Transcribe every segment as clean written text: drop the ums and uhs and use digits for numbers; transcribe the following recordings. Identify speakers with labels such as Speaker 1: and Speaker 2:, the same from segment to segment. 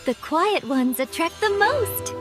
Speaker 1: The quiet ones attract the most.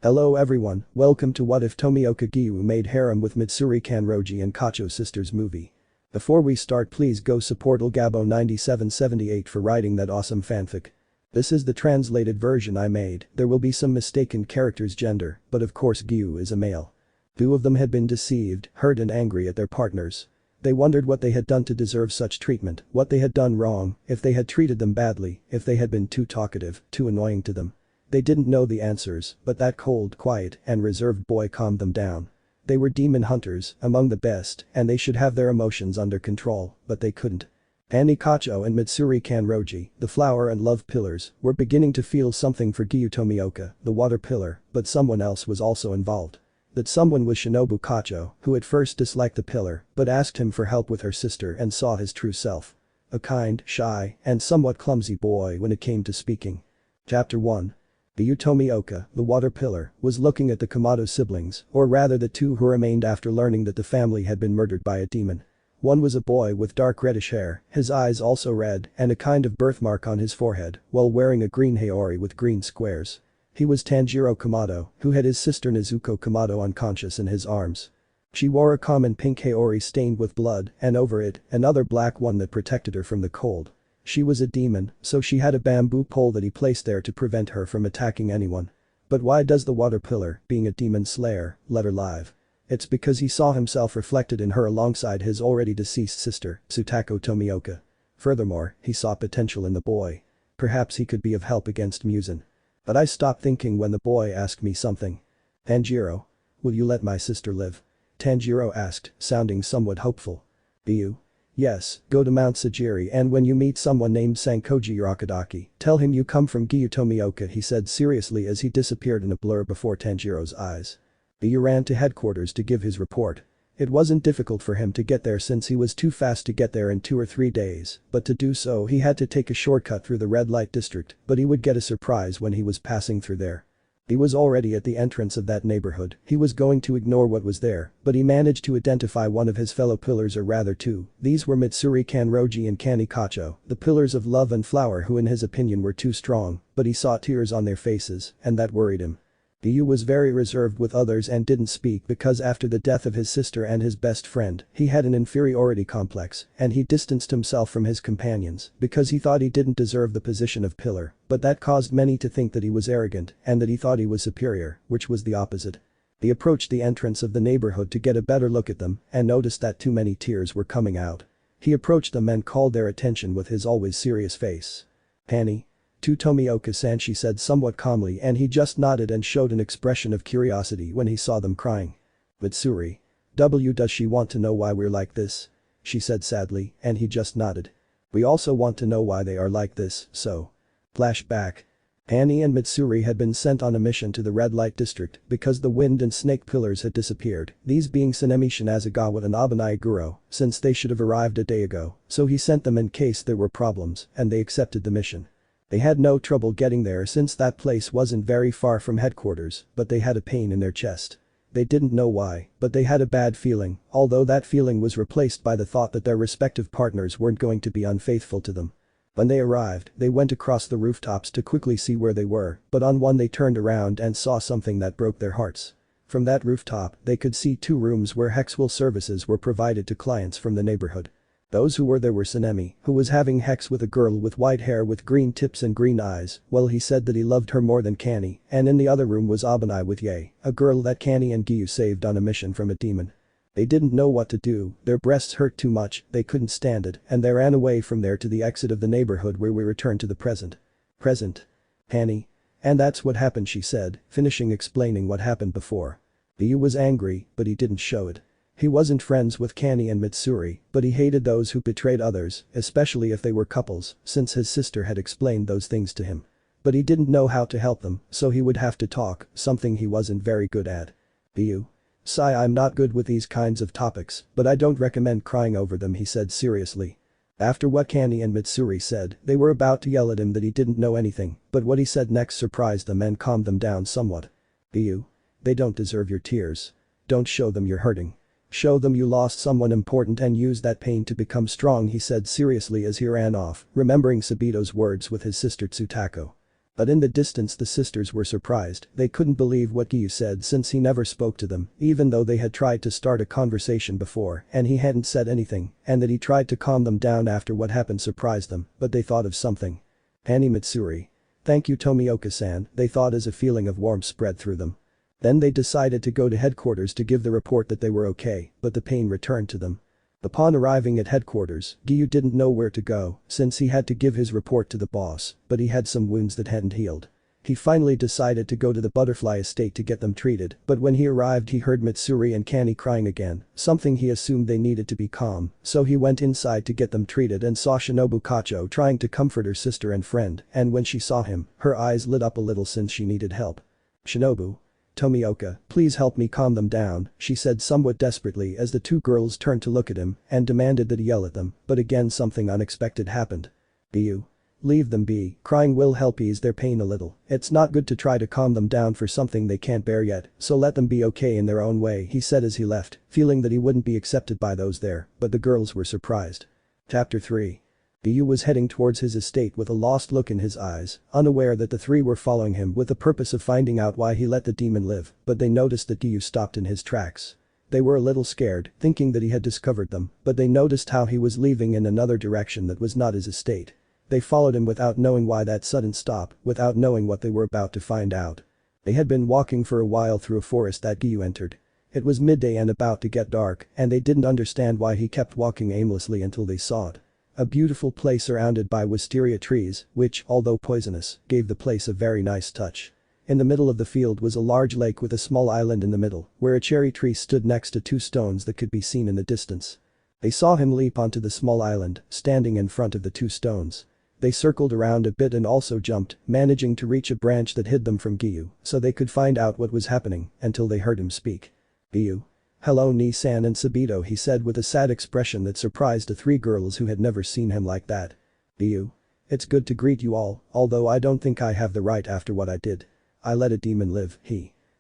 Speaker 2: Hello everyone, welcome to What If Tomioka Giyuu Made Harem with Mitsuri Kanroji and Kocho Sisters movie. Before we start, please go support Lgabo9778 for writing that awesome fanfic. This is the translated version I made. There will be some mistaken characters' gender, but of course Giyuu is a male. Two of them had been deceived, hurt and angry at their partners. They wondered what they had done to deserve such treatment, what they had done wrong, if they had treated them badly, if they had been too talkative, too annoying to them. They didn't know the answers, but that cold, quiet, and reserved boy calmed them down. They were demon hunters, among the best, and they should have their emotions under control, but they couldn't. Kocho and Mitsuri Kanroji, the flower and love pillars, were beginning to feel something for Giyuu Tomioka, the water pillar, but someone else was also involved. That someone was Shinobu Kocho, who at first disliked the pillar, but asked him for help with her sister and saw his true self. A kind, shy, and somewhat clumsy boy when it came to speaking. Chapter 1. Giyuu Tomioka, the water pillar, was looking at the Kamado siblings, or rather the two who remained after learning that the family had been murdered by a demon. One was a boy with dark reddish hair, his eyes also red, and a kind of birthmark on his forehead, while wearing a green haori with green squares. He was Tanjiro Kamado, who had his sister Nezuko Kamado unconscious in his arms. She wore a common pink haori stained with blood, and over it, another black one that protected her from the cold. She was a demon, so she had a bamboo pole that he placed there to prevent her from attacking anyone. But why does the water pillar, being a demon slayer, let her live? It's because he saw himself reflected in her alongside his already deceased sister, Tsutako Tomioka. Furthermore, he saw potential in the boy. Perhaps he could be of help against Muzan. But I stopped thinking when the boy asked me something. "Tanjiro? Will you let my sister live?" Tanjiro asked, sounding somewhat hopeful. "Giyuu? Yes, go to Mount Sagiri and when you meet someone named Sankoji Urakadaki, tell him you come from Giyuu Tomioka," he said seriously as he disappeared in a blur before Tanjiro's eyes. Giyuu ran to headquarters to give his report. It wasn't difficult for him to get there since he was too fast to get there in 2 or 3 days, but to do so he had to take a shortcut through the red light district, but he would get a surprise when he was passing through there. He was already at the entrance of that neighborhood. He was going to ignore what was there, but he managed to identify one of his fellow pillars, or rather two. These were Mitsuri Kanroji and Kocho, the pillars of love and flower, who in his opinion were too strong, but he saw tears on their faces, and that worried him. Giyuu was very reserved with others and didn't speak because after the death of his sister and his best friend, he had an inferiority complex, and he distanced himself from his companions because he thought he didn't deserve the position of pillar, but that caused many to think that he was arrogant and that he thought he was superior, which was the opposite. He approached the entrance of the neighborhood to get a better look at them and noticed that too many tears were coming out. He approached them and called their attention with his always serious face. "Honey? To Tomioka-san," she said somewhat calmly, and he just nodded and showed an expression of curiosity when he saw them crying. "Mitsuri. Does she want to know why we're like this?" she said sadly, and he just nodded. "We also want to know why they are like this, so." Flashback. Annie and Mitsuri had been sent on a mission to the red light district because the wind and snake pillars had disappeared, these being Tsunemi Shinazagawa and Obanai Iguro, since they should have arrived a day ago, so he sent them in case there were problems, and they accepted the mission. They had no trouble getting there since that place wasn't very far from headquarters, but they had a pain in their chest. They didn't know why, but they had a bad feeling, although that feeling was replaced by the thought that their respective partners weren't going to be unfaithful to them. When they arrived, they went across the rooftops to quickly see where they were, but on one they turned around and saw something that broke their hearts. From that rooftop, they could see 2 rooms where Hexwell services were provided to clients from the neighborhood. Those who were there were Tsunemi, who was having hex with a girl with white hair with green tips and green eyes, well he said that he loved her more than Kanae, and in the other room was Obanai with Yae, a girl that Kanae and Giyuu saved on a mission from a demon. They didn't know what to do, their breasts hurt too much, they couldn't stand it, and they ran away from there to the exit of the neighborhood where we return to the present. Present. Kanae. And that's what happened, she said, finishing explaining what happened before. Giyuu was angry, but he didn't show it. He wasn't friends with Kanae and Mitsuri, but he hated those who betrayed others, especially if they were couples, since his sister had explained those things to him. But he didn't know how to help them, so he would have to talk, something he wasn't very good at. "Giyuu? Sigh, I'm not good with these kinds of topics, but I don't recommend crying over them," he said seriously. After what Kanae and Mitsuri said, they were about to yell at him that he didn't know anything, but what he said next surprised them and calmed them down somewhat. "Giyuu? They don't deserve your tears. Don't show them you're hurting. Show them you lost someone important and use that pain to become strong," he said seriously as he ran off, remembering Sabito's words with his sister Tsutako. But in the distance the sisters were surprised, they couldn't believe what Giyuu said since he never spoke to them, even though they had tried to start a conversation before and he hadn't said anything, and that he tried to calm them down after what happened surprised them, but they thought of something. Annie Mitsuri. Thank you Tomioka-san, they thought as a feeling of warmth spread through them. Then they decided to go to headquarters to give the report that they were okay, but the pain returned to them. Upon arriving at headquarters, Giyuu didn't know where to go since he had to give his report to the boss, but he had some wounds that hadn't healed. He finally decided to go to the butterfly estate to get them treated, but when he arrived he heard Mitsuri and Kanae crying again, something he assumed they needed to be calm, so he went inside to get them treated and saw Shinobu Kocho trying to comfort her sister and friend, and when she saw him, her eyes lit up a little since she needed help. Shinobu. Tomioka, please help me calm them down, she said somewhat desperately as the two girls turned to look at him and demanded that he yell at them, but again something unexpected happened. Giyuu. Leave them be, crying will help ease their pain a little, it's not good to try to calm them down for something they can't bear yet, so let them be okay in their own way, he said as he left, feeling that he wouldn't be accepted by those there, but the girls were surprised. Chapter 3. Giyuu was heading towards his estate with a lost look in his eyes, unaware that the three were following him with the purpose of finding out why he let the demon live, but they noticed that Giyuu stopped in his tracks. They were a little scared, thinking that he had discovered them, but they noticed how he was leaving in another direction that was not his estate. They followed him without knowing why that sudden stop, without knowing what they were about to find out. They had been walking for a while through a forest that Giyuu entered. It was midday and about to get dark, and they didn't understand why he kept walking aimlessly until they saw it. A beautiful place surrounded by wisteria trees, which, although poisonous, gave the place a very nice touch. In the middle of the field was a large lake with a small island in the middle, where a cherry tree stood next to two stones that could be seen in the distance. They saw him leap onto the small island, standing in front of the two stones. They circled around a bit and also jumped, managing to reach a branch that hid them from Giyuu, so they could find out what was happening, until they heard him speak. Giyuu. Hello Ni-san and Sabito, he said with a sad expression that surprised the three girls who had never seen him like that. Giyuu. It's good to greet you all, although I don't think I have the right after what I did. I let a demon live,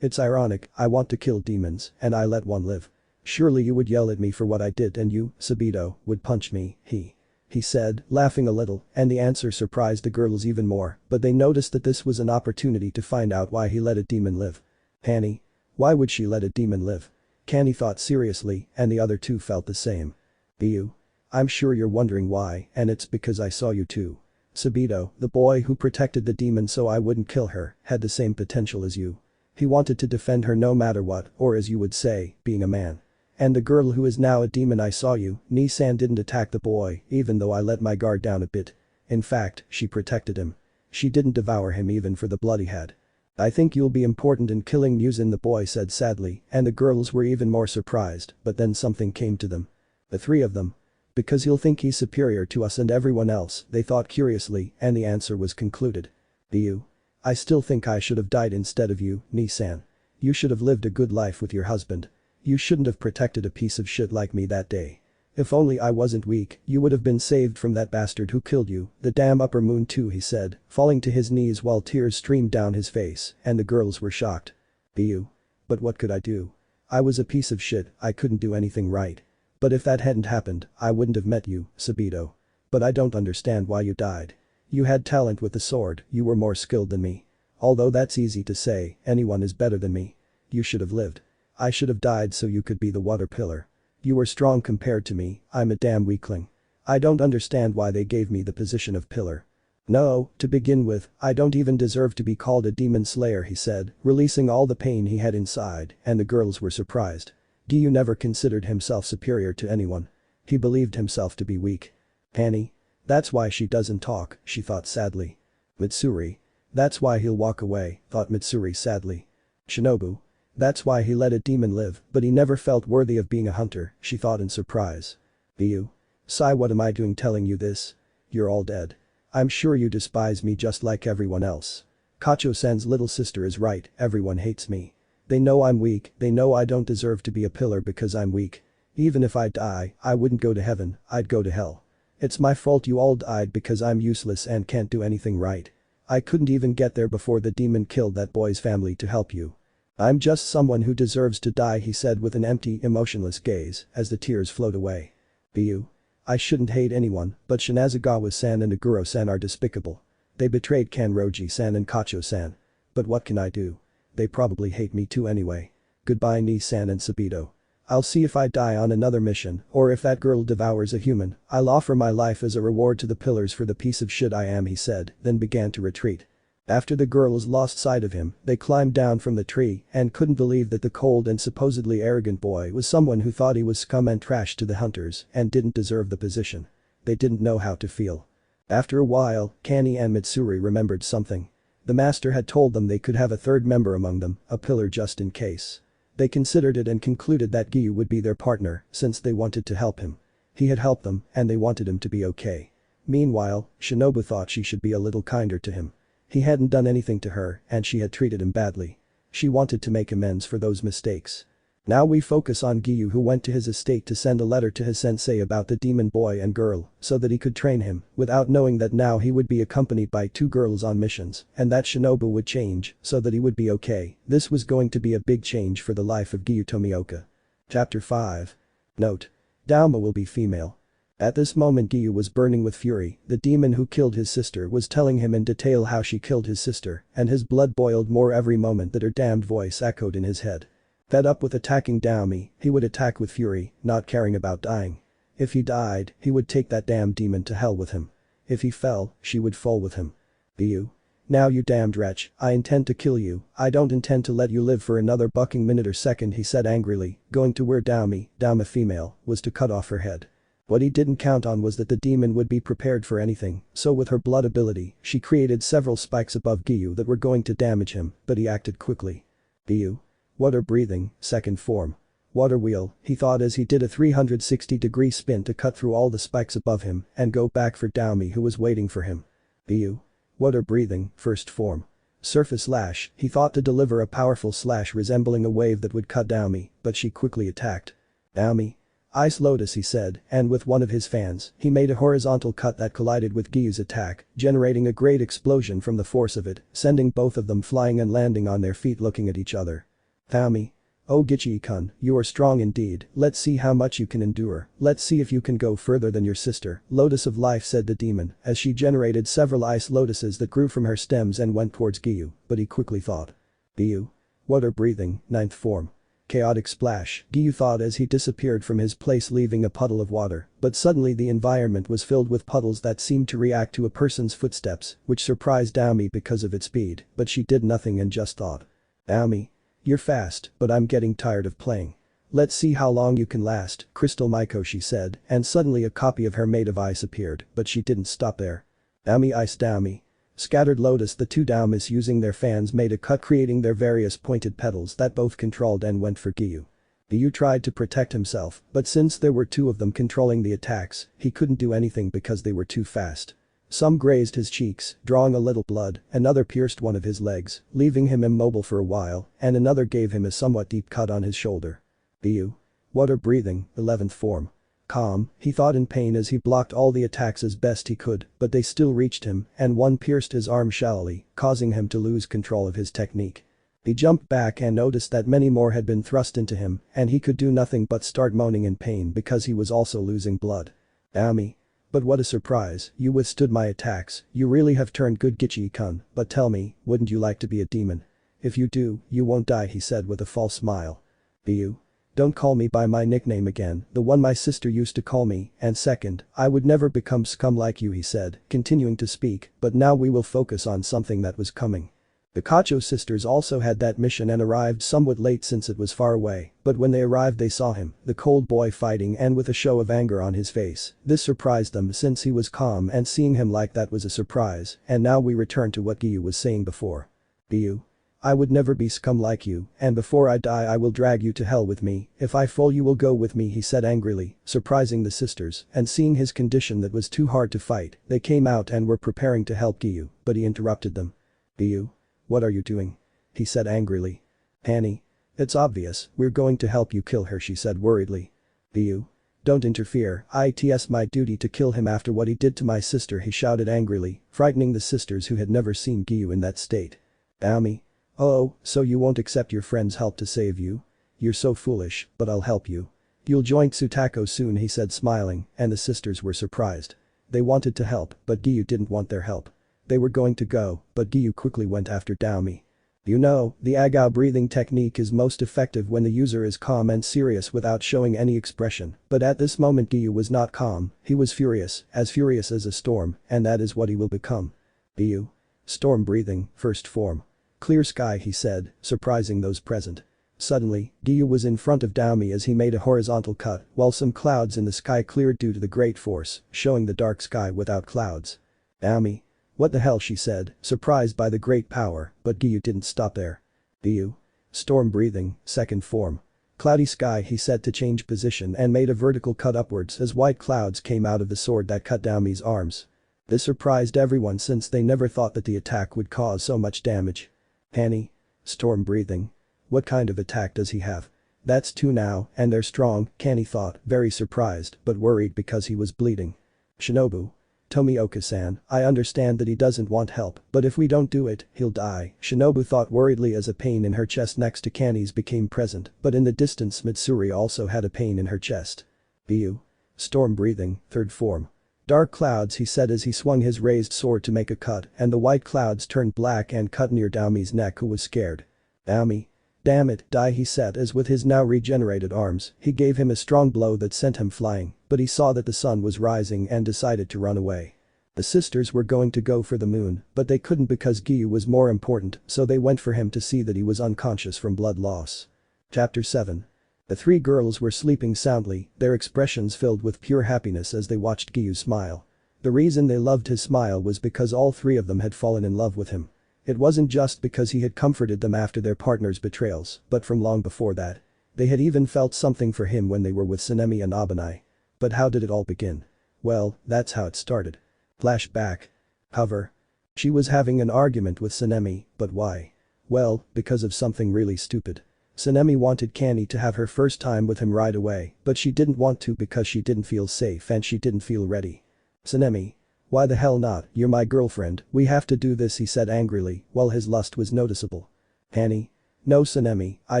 Speaker 2: It's ironic, I want to kill demons, and I let one live. Surely you would yell at me for what I did and you, Sabito, would punch me, he said, laughing a little, and the answer surprised the girls even more, but they noticed that this was an opportunity to find out why he let a demon live. Annie. Why would she let a demon live? Kanae thought seriously, and the other two felt the same. Giyuu. I'm sure you're wondering why, and it's because I saw you too. Sabito, the boy who protected the demon so I wouldn't kill her, had the same potential as you. He wanted to defend her no matter what, or as you would say, being a man. And the girl who is now a demon I saw you, Ni-san didn't attack the boy, even though I let my guard down a bit. In fact, she protected him. She didn't devour him even for the blood he had. I think you'll be important in killing Muzan, the boy said sadly, and the girls were even more surprised, but then something came to them. The three of them. Because he'll think he's superior to us and everyone else, they thought curiously, and the answer was concluded. Giyuu. I still think I should have died instead of you, Ni-san. You should have lived a good life with your husband. You shouldn't have protected a piece of shit like me that day. If only I wasn't weak, you would have been saved from that bastard who killed you, the damn upper moon too, he said, falling to his knees while tears streamed down his face, and the girls were shocked. Giyuu. But what could I do? I was a piece of shit, I couldn't do anything right. But if that hadn't happened, I wouldn't have met you, Sabito. But I don't understand why you died. You had talent with the sword, you were more skilled than me. Although that's easy to say, anyone is better than me. You should have lived. I should have died so you could be the water pillar. You were strong compared to me, I'm a damn weakling. I don't understand why they gave me the position of pillar. No, to begin with, I don't even deserve to be called a demon slayer, he said, releasing all the pain he had inside, and the girls were surprised. Giyuu never considered himself superior to anyone. He believed himself to be weak. Annie. That's why she doesn't talk, she thought sadly. Mitsuri. That's why he'll walk away, thought Mitsuri sadly. Shinobu. That's why he let a demon live, but he never felt worthy of being a hunter, she thought in surprise. Giyuu. Sai, what am I doing telling you this? You're all dead. I'm sure you despise me just like everyone else. Kocho-san's little sister is right, everyone hates me. They know I'm weak, they know I don't deserve to be a pillar because I'm weak. Even if I die, I wouldn't go to heaven, I'd go to hell. It's my fault you all died because I'm useless and can't do anything right. I couldn't even get there before the demon killed that boy's family to help you. I'm just someone who deserves to die, he said with an empty, emotionless gaze as the tears flowed away. Giyuu. I shouldn't hate anyone, but Shinazagawa-san and Iguro-san are despicable. They betrayed Kanroji-san and Kocho-san. But what can I do? They probably hate me too anyway. Goodbye Nii-san and Sabito. I'll see if I die on another mission, or if that girl devours a human, I'll offer my life as a reward to the pillars for the piece of shit I am, he said, then began to retreat. After the girls lost sight of him, they climbed down from the tree and couldn't believe that the cold and supposedly arrogant boy was someone who thought he was scum and trash to the hunters and didn't deserve the position. They didn't know how to feel. After a while, Kanae and Mitsuri remembered something. The master had told them they could have a third member among them, a pillar just in case. They considered it and concluded that Giyuu would be their partner since they wanted to help him. He had helped them and they wanted him to be okay. Meanwhile, Shinobu thought she should be a little kinder to him. He hadn't done anything to her and she had treated him badly. She wanted to make amends for those mistakes. Now we focus on Giyuu, who went to his estate to send a letter to his sensei about the demon boy and girl so that he could train him, without knowing that now he would be accompanied by 2 girls on missions and that Shinobu would change so that he would be okay. This was going to be a big change for the life of Giyuu Tomioka. Chapter 5. Note: Dauma will be female. At this moment Giyuu was burning with fury. The demon who killed his sister was telling him in detail how she killed his sister, and his blood boiled more every moment that her damned voice echoed in his head. Fed up with attacking Daumi, he would attack with fury, not caring about dying. If he died, he would take that damn demon to hell with him. If he fell, she would fall with him. Giyuu. Now you damned wretch, I intend to kill you, I don't intend to let you live for another bucking minute or second, he said angrily, going to where Dauma female, was to cut off her head. What he didn't count on was that the demon would be prepared for anything, so with her blood ability, she created several spikes above Giyuu that were going to damage him, but he acted quickly. Giyuu. Water breathing, second form. Water wheel, he thought as he did a 360-degree spin to cut through all the spikes above him and go back for Daumi, who was waiting for him. Giyuu. Water breathing, first form. Surface lash, he thought to deliver a powerful slash resembling a wave that would cut Daumi, but she quickly attacked. Daumi. Ice lotus, he said, and with one of his fans, he made a horizontal cut that collided with Giyuu's attack, generating a great explosion from the force of it, sending both of them flying and landing on their feet looking at each other. Daumi. Oh Gichi-kun, you are strong indeed, let's see how much you can endure, let's see if you can go further than your sister, Lotus of Life, said the demon, as she generated several ice lotuses that grew from her stems and went towards Giyuu, but he quickly thought. Giyuu. Water breathing, ninth form. Chaotic splash, Giyuu thought as he disappeared from his place leaving a puddle of water, but suddenly the environment was filled with puddles that seemed to react to a person's footsteps, which surprised Daumi because of its speed, but she did nothing and just thought. Daumi. You're fast, but I'm getting tired of playing. Let's see how long you can last, Crystal Maiko, she said, and suddenly a copy of her made of ice appeared, but she didn't stop there. Daumi ice Daumi. Scattered lotus, the 2 Daumis using their fans made a cut creating their various pointed petals that both controlled and went for Giyuu. Giyuu tried to protect himself, but since there were 2 of them controlling the attacks, he couldn't do anything because they were too fast. Some grazed his cheeks, drawing a little blood, another pierced one of his legs, leaving him immobile for a while, and another gave him a somewhat deep cut on his shoulder. Giyuu. Water breathing, 11th form. Calm, he thought in pain as he blocked all the attacks as best he could, but they still reached him, and one pierced his arm shallowly, causing him to lose control of his technique. He jumped back and noticed that many more had been thrust into him, and he could do nothing but start moaning in pain because he was also losing blood. Daumi. But what a surprise, you withstood my attacks, you really have turned good Gichi-kun, but tell me, wouldn't you like to be a demon? If you do, you won't die, he said with a false smile. Giyuu. Don't call me by my nickname again, the one my sister used to call me, and second, I would never become scum like you, he said, continuing to speak, but now we will focus on something that was coming. The Kocho sisters also had that mission and arrived somewhat late since it was far away, but when they arrived they saw him, the cold boy, fighting and with a show of anger on his face. This surprised them since he was calm, and seeing him like that was a surprise, and now we return to what Giyuu was saying before. Giyuu. I would never be scum like you, and before I die I will drag you to hell with me, if I fall you will go with me, he said angrily, surprising the sisters, and seeing his condition that was too hard to fight, they came out and were preparing to help Giyuu, but he interrupted them. Giyuu. What are you doing? He said angrily. Annie. It's obvious, we're going to help you kill her, she said worriedly. Giyuu. Don't interfere, it's my duty to kill him after what he did to my sister, he shouted angrily, frightening the sisters who had never seen Giyuu in that state. Daumi. Oh, so you won't accept your friend's help to save you? You're so foolish, but I'll help you. You'll join Tsutako soon, he said smiling, and the sisters were surprised. They wanted to help, but Giyuu didn't want their help. They were going to go, but Giyuu quickly went after Daomi. You know, the Agao breathing technique is most effective when the user is calm and serious without showing any expression, but at this moment Giyuu was not calm, he was furious as a storm, and that is what he will become. Giyuu. Storm breathing, first form. Clear sky, he said, surprising those present. Suddenly, Giyuu was in front of Daomi as he made a horizontal cut, while some clouds in the sky cleared due to the great force, showing the dark sky without clouds. Daomi. What the hell, she said, surprised by the great power, but Giyuu didn't stop there. Giyuu. Storm breathing, second form. Cloudy sky, he said to change position and made a vertical cut upwards as white clouds came out of the sword that cut Daomi's arms. This surprised everyone since they never thought that the attack would cause so much damage. Hanny. Storm breathing. What kind of attack does he have? That's two now, and they're strong, Kanai thought, very surprised but worried because he was bleeding. Shinobu. Tomioka-san, I understand that he doesn't want help, but if we don't do it, he'll die, Shinobu thought worriedly as a pain in her chest next to Kanai's became present, but in the distance Mitsuri also had a pain in her chest. Giyuu. Storm breathing, third form. Dark clouds, he said as he swung his raised sword to make a cut, and the white clouds turned black and cut near Daomi's neck, who was scared. Daomi. Damn it, die, he said as with his now regenerated arms, he gave him a strong blow that sent him flying, but he saw that the sun was rising and decided to run away. The sisters were going to go for the moon, but they couldn't because Giyuu was more important, so they went for him to see that he was unconscious from blood loss. Chapter 7. The three girls were sleeping soundly, their expressions filled with pure happiness as they watched Giyuu smile. The reason they loved his smile was because all three of them had fallen in love with him. It wasn't just because he had comforted them after their partner's betrayals, but from long before that. They had even felt something for him when they were with Sanemi and Obanai. But how did it all begin? Well, that's how it started. Flashback. However. She was having an argument with Sanemi, but why? Well, because of something really stupid. Sanemi wanted Kanai to have her first time with him right away, but she didn't want to because she didn't feel safe and she didn't feel ready. Sanemi. Why the hell not, you're my girlfriend, we have to do this, he said angrily, while his lust was noticeable. Kanai. No, Sanemi, I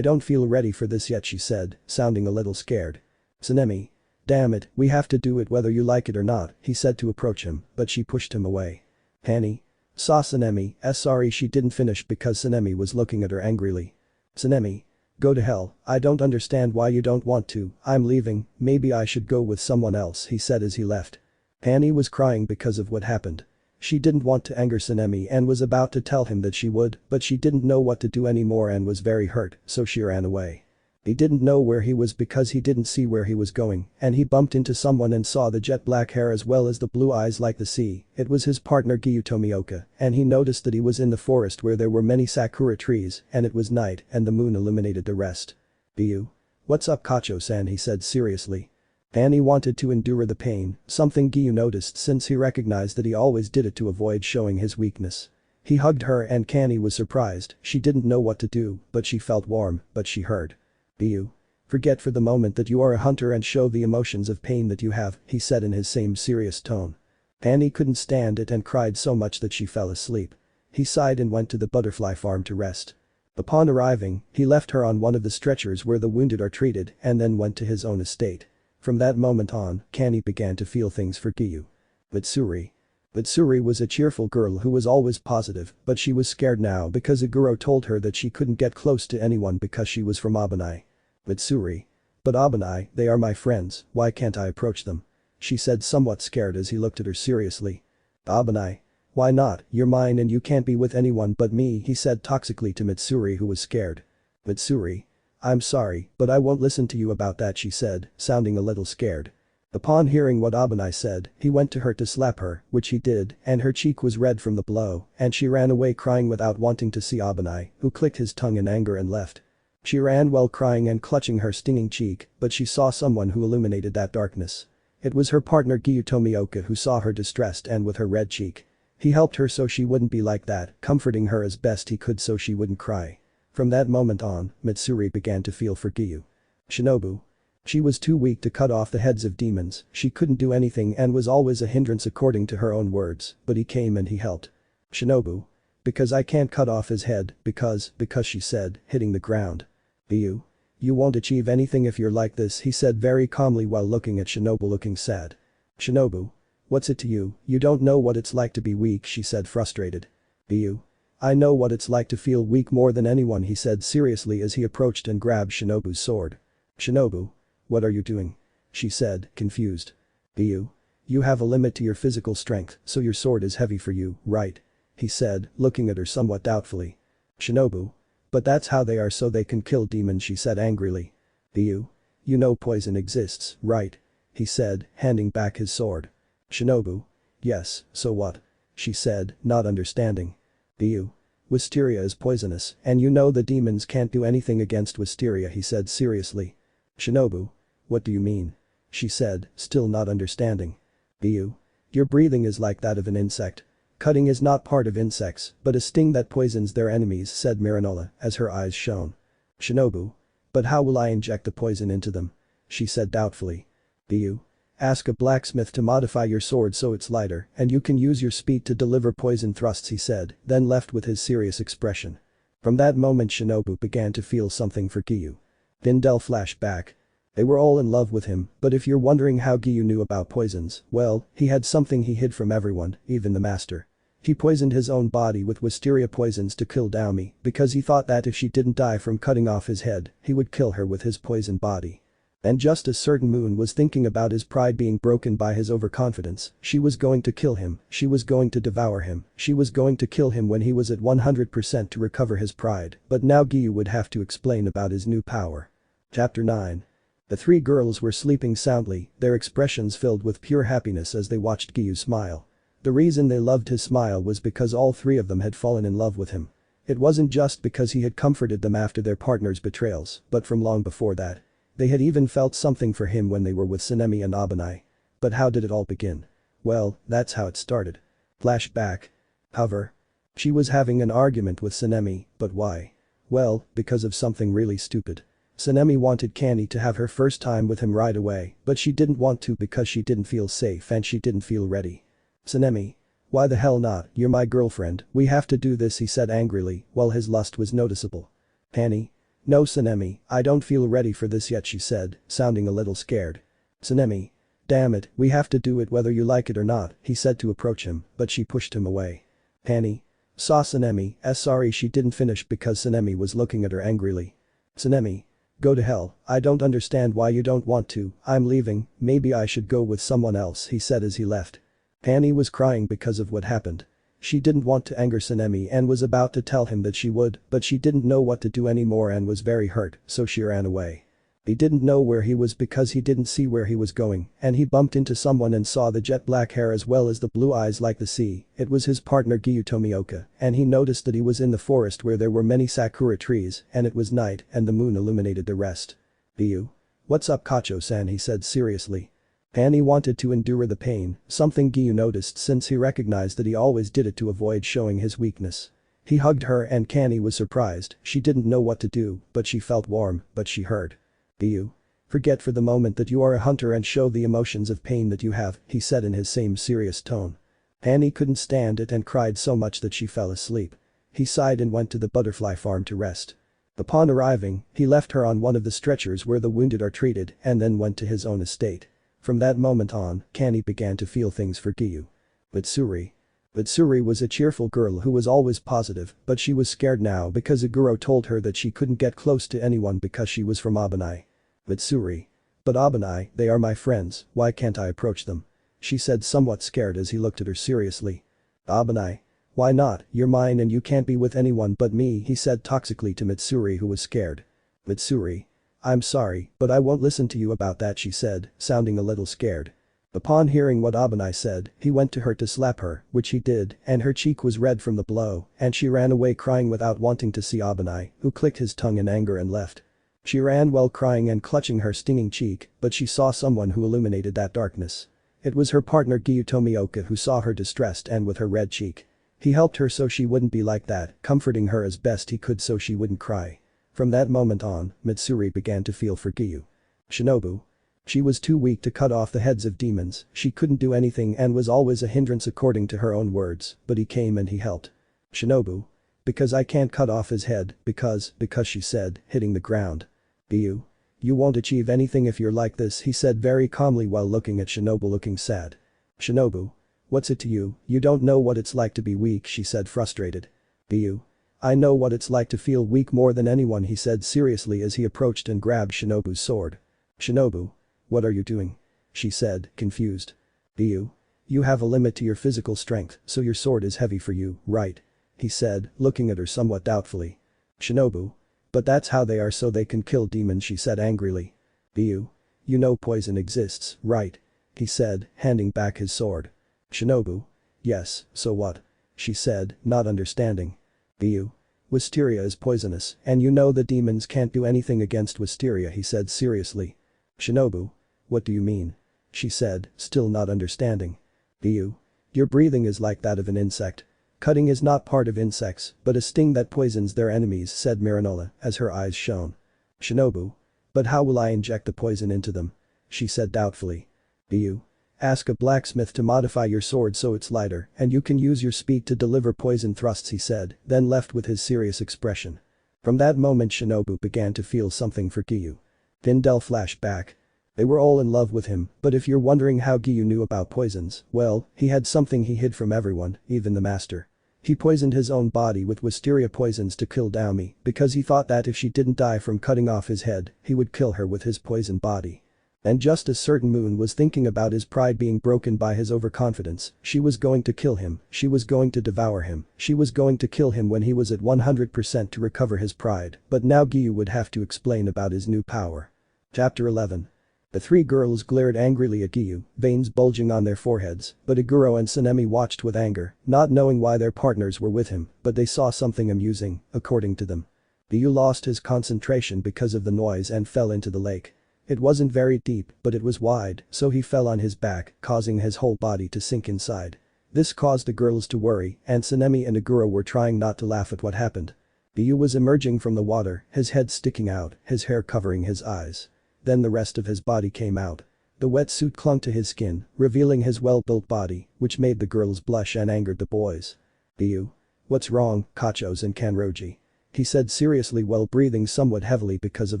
Speaker 2: don't feel ready for this yet, she said, sounding a little scared. Sanemi. Damn it, we have to do it whether you like it or not, he said to approach him, but she pushed him away. Kanai. Saw Sanemi, sorry, she didn't finish because Sanemi was looking at her angrily. Sanemi. Go to hell, I don't understand why you don't want to, I'm leaving, maybe I should go with someone else, he said as he left. Kanai was crying because of what happened. She didn't want to anger Sanemi and was about to tell him that she would, but she didn't know what to do anymore and was very hurt, so she ran away. He didn't know where he was because he didn't see where he was going, and he bumped into someone and saw the jet black hair as well as the blue eyes like the sea. It was his partner Giyuu Tomioka, and he noticed that he was in the forest where there were many sakura trees, and it was night and the moon illuminated the rest. Giyuu. What's up, Kocho-san, he said seriously. Kanai wanted to endure the pain, something Giyuu noticed since he recognized that he always did it to avoid showing his weakness. He hugged her and Kanai was surprised, she didn't know what to do, but she felt warm, but she heard. Giyuu. Forget for the moment that you are a hunter and show the emotions of pain that you have, he said in his same serious tone. Kanai couldn't stand it and cried so much that she fell asleep. He sighed and went to the butterfly farm to rest. Upon arriving, he left her on one of the stretchers where the wounded are treated and then went to his own estate. From that moment on, Kanai began to feel things for Giyuu. Mitsuri. Mitsuri was a cheerful girl who was always positive, but she was scared now because Iguro told her that she couldn't get close to anyone because she was from Obanai. Mitsuri. But Obanai, they are my friends, why can't I approach them? She said somewhat scared as he looked at her seriously. Obanai. Why not, you're mine and you can't be with anyone but me, he said toxically to Mitsuri who was scared. Mitsuri. I'm sorry, but I won't listen to you about that, she said, sounding a little scared. Upon hearing what Obanai said, he went to her to slap her, which he did, and her cheek was red from the blow, and she ran away crying without wanting to see Obanai, who clicked his tongue in anger and left. She ran while crying and clutching her stinging cheek, but she saw someone who illuminated that darkness. It was her partner Giyuu Tomioka who saw her distressed and with her red cheek. He helped her so she wouldn't be like that, comforting her as best he could so she wouldn't cry. From that moment on, Mitsuri began to feel for Giyuu. Shinobu. She was too weak to cut off the heads of demons, she couldn't do anything and was always a hindrance according to her own words, but he came and he helped. Shinobu. Because I can't cut off his head, because she said, hitting the ground. Giyuu. You won't achieve anything if you're like this, he said very calmly while looking at Shinobu looking sad. Shinobu. What's it to you? You don't know what it's like to be weak, she said frustrated. Giyuu. I know what it's like to feel weak more than anyone, he said seriously as he approached and grabbed Shinobu's sword. Shinobu. What are you doing? She said, confused. Giyuu. You have a limit to your physical strength, so your sword is heavy for you, right? He said, looking at her somewhat doubtfully. Shinobu. But that's how they are, so they can kill demons, she said angrily. Giyuu. You know poison exists, right? He said, handing back his sword. Shinobu. Yes, so what? She said, not understanding. Giyuu. Wisteria is poisonous, and you know the demons can't do anything against wisteria, he said seriously. Shinobu. What do you mean? She said, still not understanding. Giyuu. Your breathing is like that of an insect. Cutting is not part of insects, but a sting that poisons their enemies, said Marinola, as her eyes shone. Shinobu. But how will I inject the poison into them? She said doubtfully. Giyuu. Ask a blacksmith to modify your sword so it's lighter, and you can use your speed to deliver poison thrusts, he said, then left with his serious expression. From that moment Shinobu began to feel something for Giyuu. Dindel flashed back. They were all in love with him, but if you're wondering how Giyuu knew about poisons, well, he had something he hid from everyone, even the master. He poisoned his own body with wisteria poisons to kill Daomi, because he thought that if she didn't die from cutting off his head, he would kill her with his poisoned body. And just as certain Moon was thinking about his pride being broken by his overconfidence, she was going to kill him, she was going to devour him, she was going to kill him when he was at 100% to recover his pride, but now Giyuu would have to explain about his new power. Chapter 9. The three girls were sleeping soundly, their expressions filled with pure happiness as they watched Giyuu smile. The reason they loved his smile was because all three of them had fallen in love with him. It wasn't just because he had comforted them after their partner's betrayals, but from long before that. They had even felt something for him when they were with Sanemi and Obanai. But how did it all begin? Well, that's how it started. Flashback. However. She was having an argument with Sanemi, but why? Well, because of something really stupid. Sanemi wanted Kani to have her first time with him right away, but she didn't want to because she didn't feel safe and she didn't feel ready. Sanemi. Why the hell not, you're my girlfriend, we have to do this, he said angrily, while his lust was noticeable. Kani. No Sanemi, I don't feel ready for this yet, she said, sounding a little scared. Sanemi. Damn it, we have to do it whether you like it or not, he said to approach him, but she pushed him away. Kani. Saw Sanemi, sorry, she didn't finish because Sanemi was looking at her angrily. Sanemi. Go to hell, I don't understand why you don't want to, I'm leaving, maybe I should go with someone else, he said as he left. Kani was crying because of what happened. She didn't want to anger Sanemi and was about to tell him that she would, but she didn't know what to do anymore and was very hurt, so she ran away. He didn't know where he was because he didn't see where he was going, and he bumped into someone and saw the jet black hair as well as the blue eyes like the sea. It was his partner Giyuu Tomioka, and he noticed that he was in the forest where there were many sakura trees, and it was night and the moon illuminated the rest. Giyuu. What's up Kocho-san, he said seriously. Kani wanted to endure the pain, something Giyuu noticed since he recognized that he always did it to avoid showing his weakness. He hugged her and Kani was surprised, she didn't know what to do, but she felt warm, but she heard. Giyuu. Forget for the moment that you are a hunter and show the emotions of pain that you have, he said in his same serious tone. Kani couldn't stand it and cried so much that she fell asleep. He sighed and went to the butterfly farm to rest. Upon arriving, he left her on one of the stretchers where the wounded are treated and then went to his own estate. From that moment on, Kani began to feel things for Giyuu. Mitsuri was a cheerful girl who was always positive, but she was scared now because Iguro told her that she couldn't get close to anyone because she was from Obanai. Mitsuri. But Obanai, they are my friends, why can't I approach them? She said somewhat scared as he looked at her seriously. Obanai. Why not, you're mine and you can't be with anyone but me, he said toxically to Mitsuri who was scared. Mitsuri. I'm sorry, but I won't listen to you about that, she said, sounding a little scared. Upon hearing what Obanai said, he went to her to slap her, which he did, and her cheek was red from the blow, and she ran away crying without wanting to see Obanai, who clicked his tongue in anger and left. She ran while crying and clutching her stinging cheek, but she saw someone who illuminated that darkness. It was her partner Giyuu Tomioka who saw her distressed and with her red cheek. He helped her so she wouldn't be like that, comforting her as best he could so she wouldn't cry. From that moment on, Mitsuri began to feel for Giyuu. Shinobu. She was too weak to cut off the heads of demons, she couldn't do anything and was always a hindrance according to her own words, but he came and he helped. Shinobu. Because I can't cut off his head, because she said, hitting the ground. Giyuu. You won't achieve anything if you're like this, he said very calmly while looking at Shinobu looking sad. Shinobu. What's it to you, you don't know what it's like to be weak, she said frustrated. Giyuu. I know what it's like to feel weak more than anyone, he said seriously as he approached and grabbed Shinobu's sword. Shinobu. What are you doing? She said, confused. Giyuu. You have a limit to your physical strength, so your sword is heavy for you, right? He said, looking at her somewhat doubtfully. Shinobu. But that's how they are, so they can kill demons, she said angrily. Giyuu. You know poison exists, right? He said, handing back his sword. Shinobu. Yes, so what? She said, not understanding. Giyuu. Wisteria is poisonous, and you know the demons can't do anything against wisteria, he said seriously. Shinobu. What do you mean? She said, still not understanding. Giyuu. Your breathing is like that of an insect. Cutting is not part of insects, but a sting that poisons their enemies, said Marinola, as her eyes shone. Shinobu. But how will I inject the poison into them? She said doubtfully. Giyuu. Ask a blacksmith to modify your sword so it's lighter, and you can use your speed to deliver poison thrusts, he said, then left with his serious expression. From that moment Shinobu began to feel something for Giyuu. Vindel flashed back. They were all in love with him, but if you're wondering how Giyuu knew about poisons, well, he had something he hid from everyone, even the master. He poisoned his own body with wisteria poisons to kill Daomi because he thought that if she didn't die from cutting off his head, he would kill her with his poisoned body. And just as certain Moon was thinking about his pride being broken by his overconfidence, she was going to kill him, she was going to devour him, she was going to kill him when he was at 100% to recover his pride, but now Giyuu would have to explain about his new power. Chapter 11. The three girls glared angrily at Giyuu, veins bulging on their foreheads, but Iguro and Sanemi watched with anger, not knowing why their partners were with him, but they saw something amusing, according to them. Giyuu lost his concentration because of the noise and fell into the lake. It wasn't very deep, but it was wide, so he fell on his back, causing his whole body to sink inside. This caused the girls to worry, and Sanemi and Iguro were trying not to laugh at what happened. Giyuu was emerging from the water, his head sticking out, his hair covering his eyes. Then the rest of his body came out. The wetsuit clung to his skin, revealing his well-built body, which made the girls blush and angered the boys. Giyuu. What's wrong, Kochos and Kanroji? He said seriously while breathing somewhat heavily because of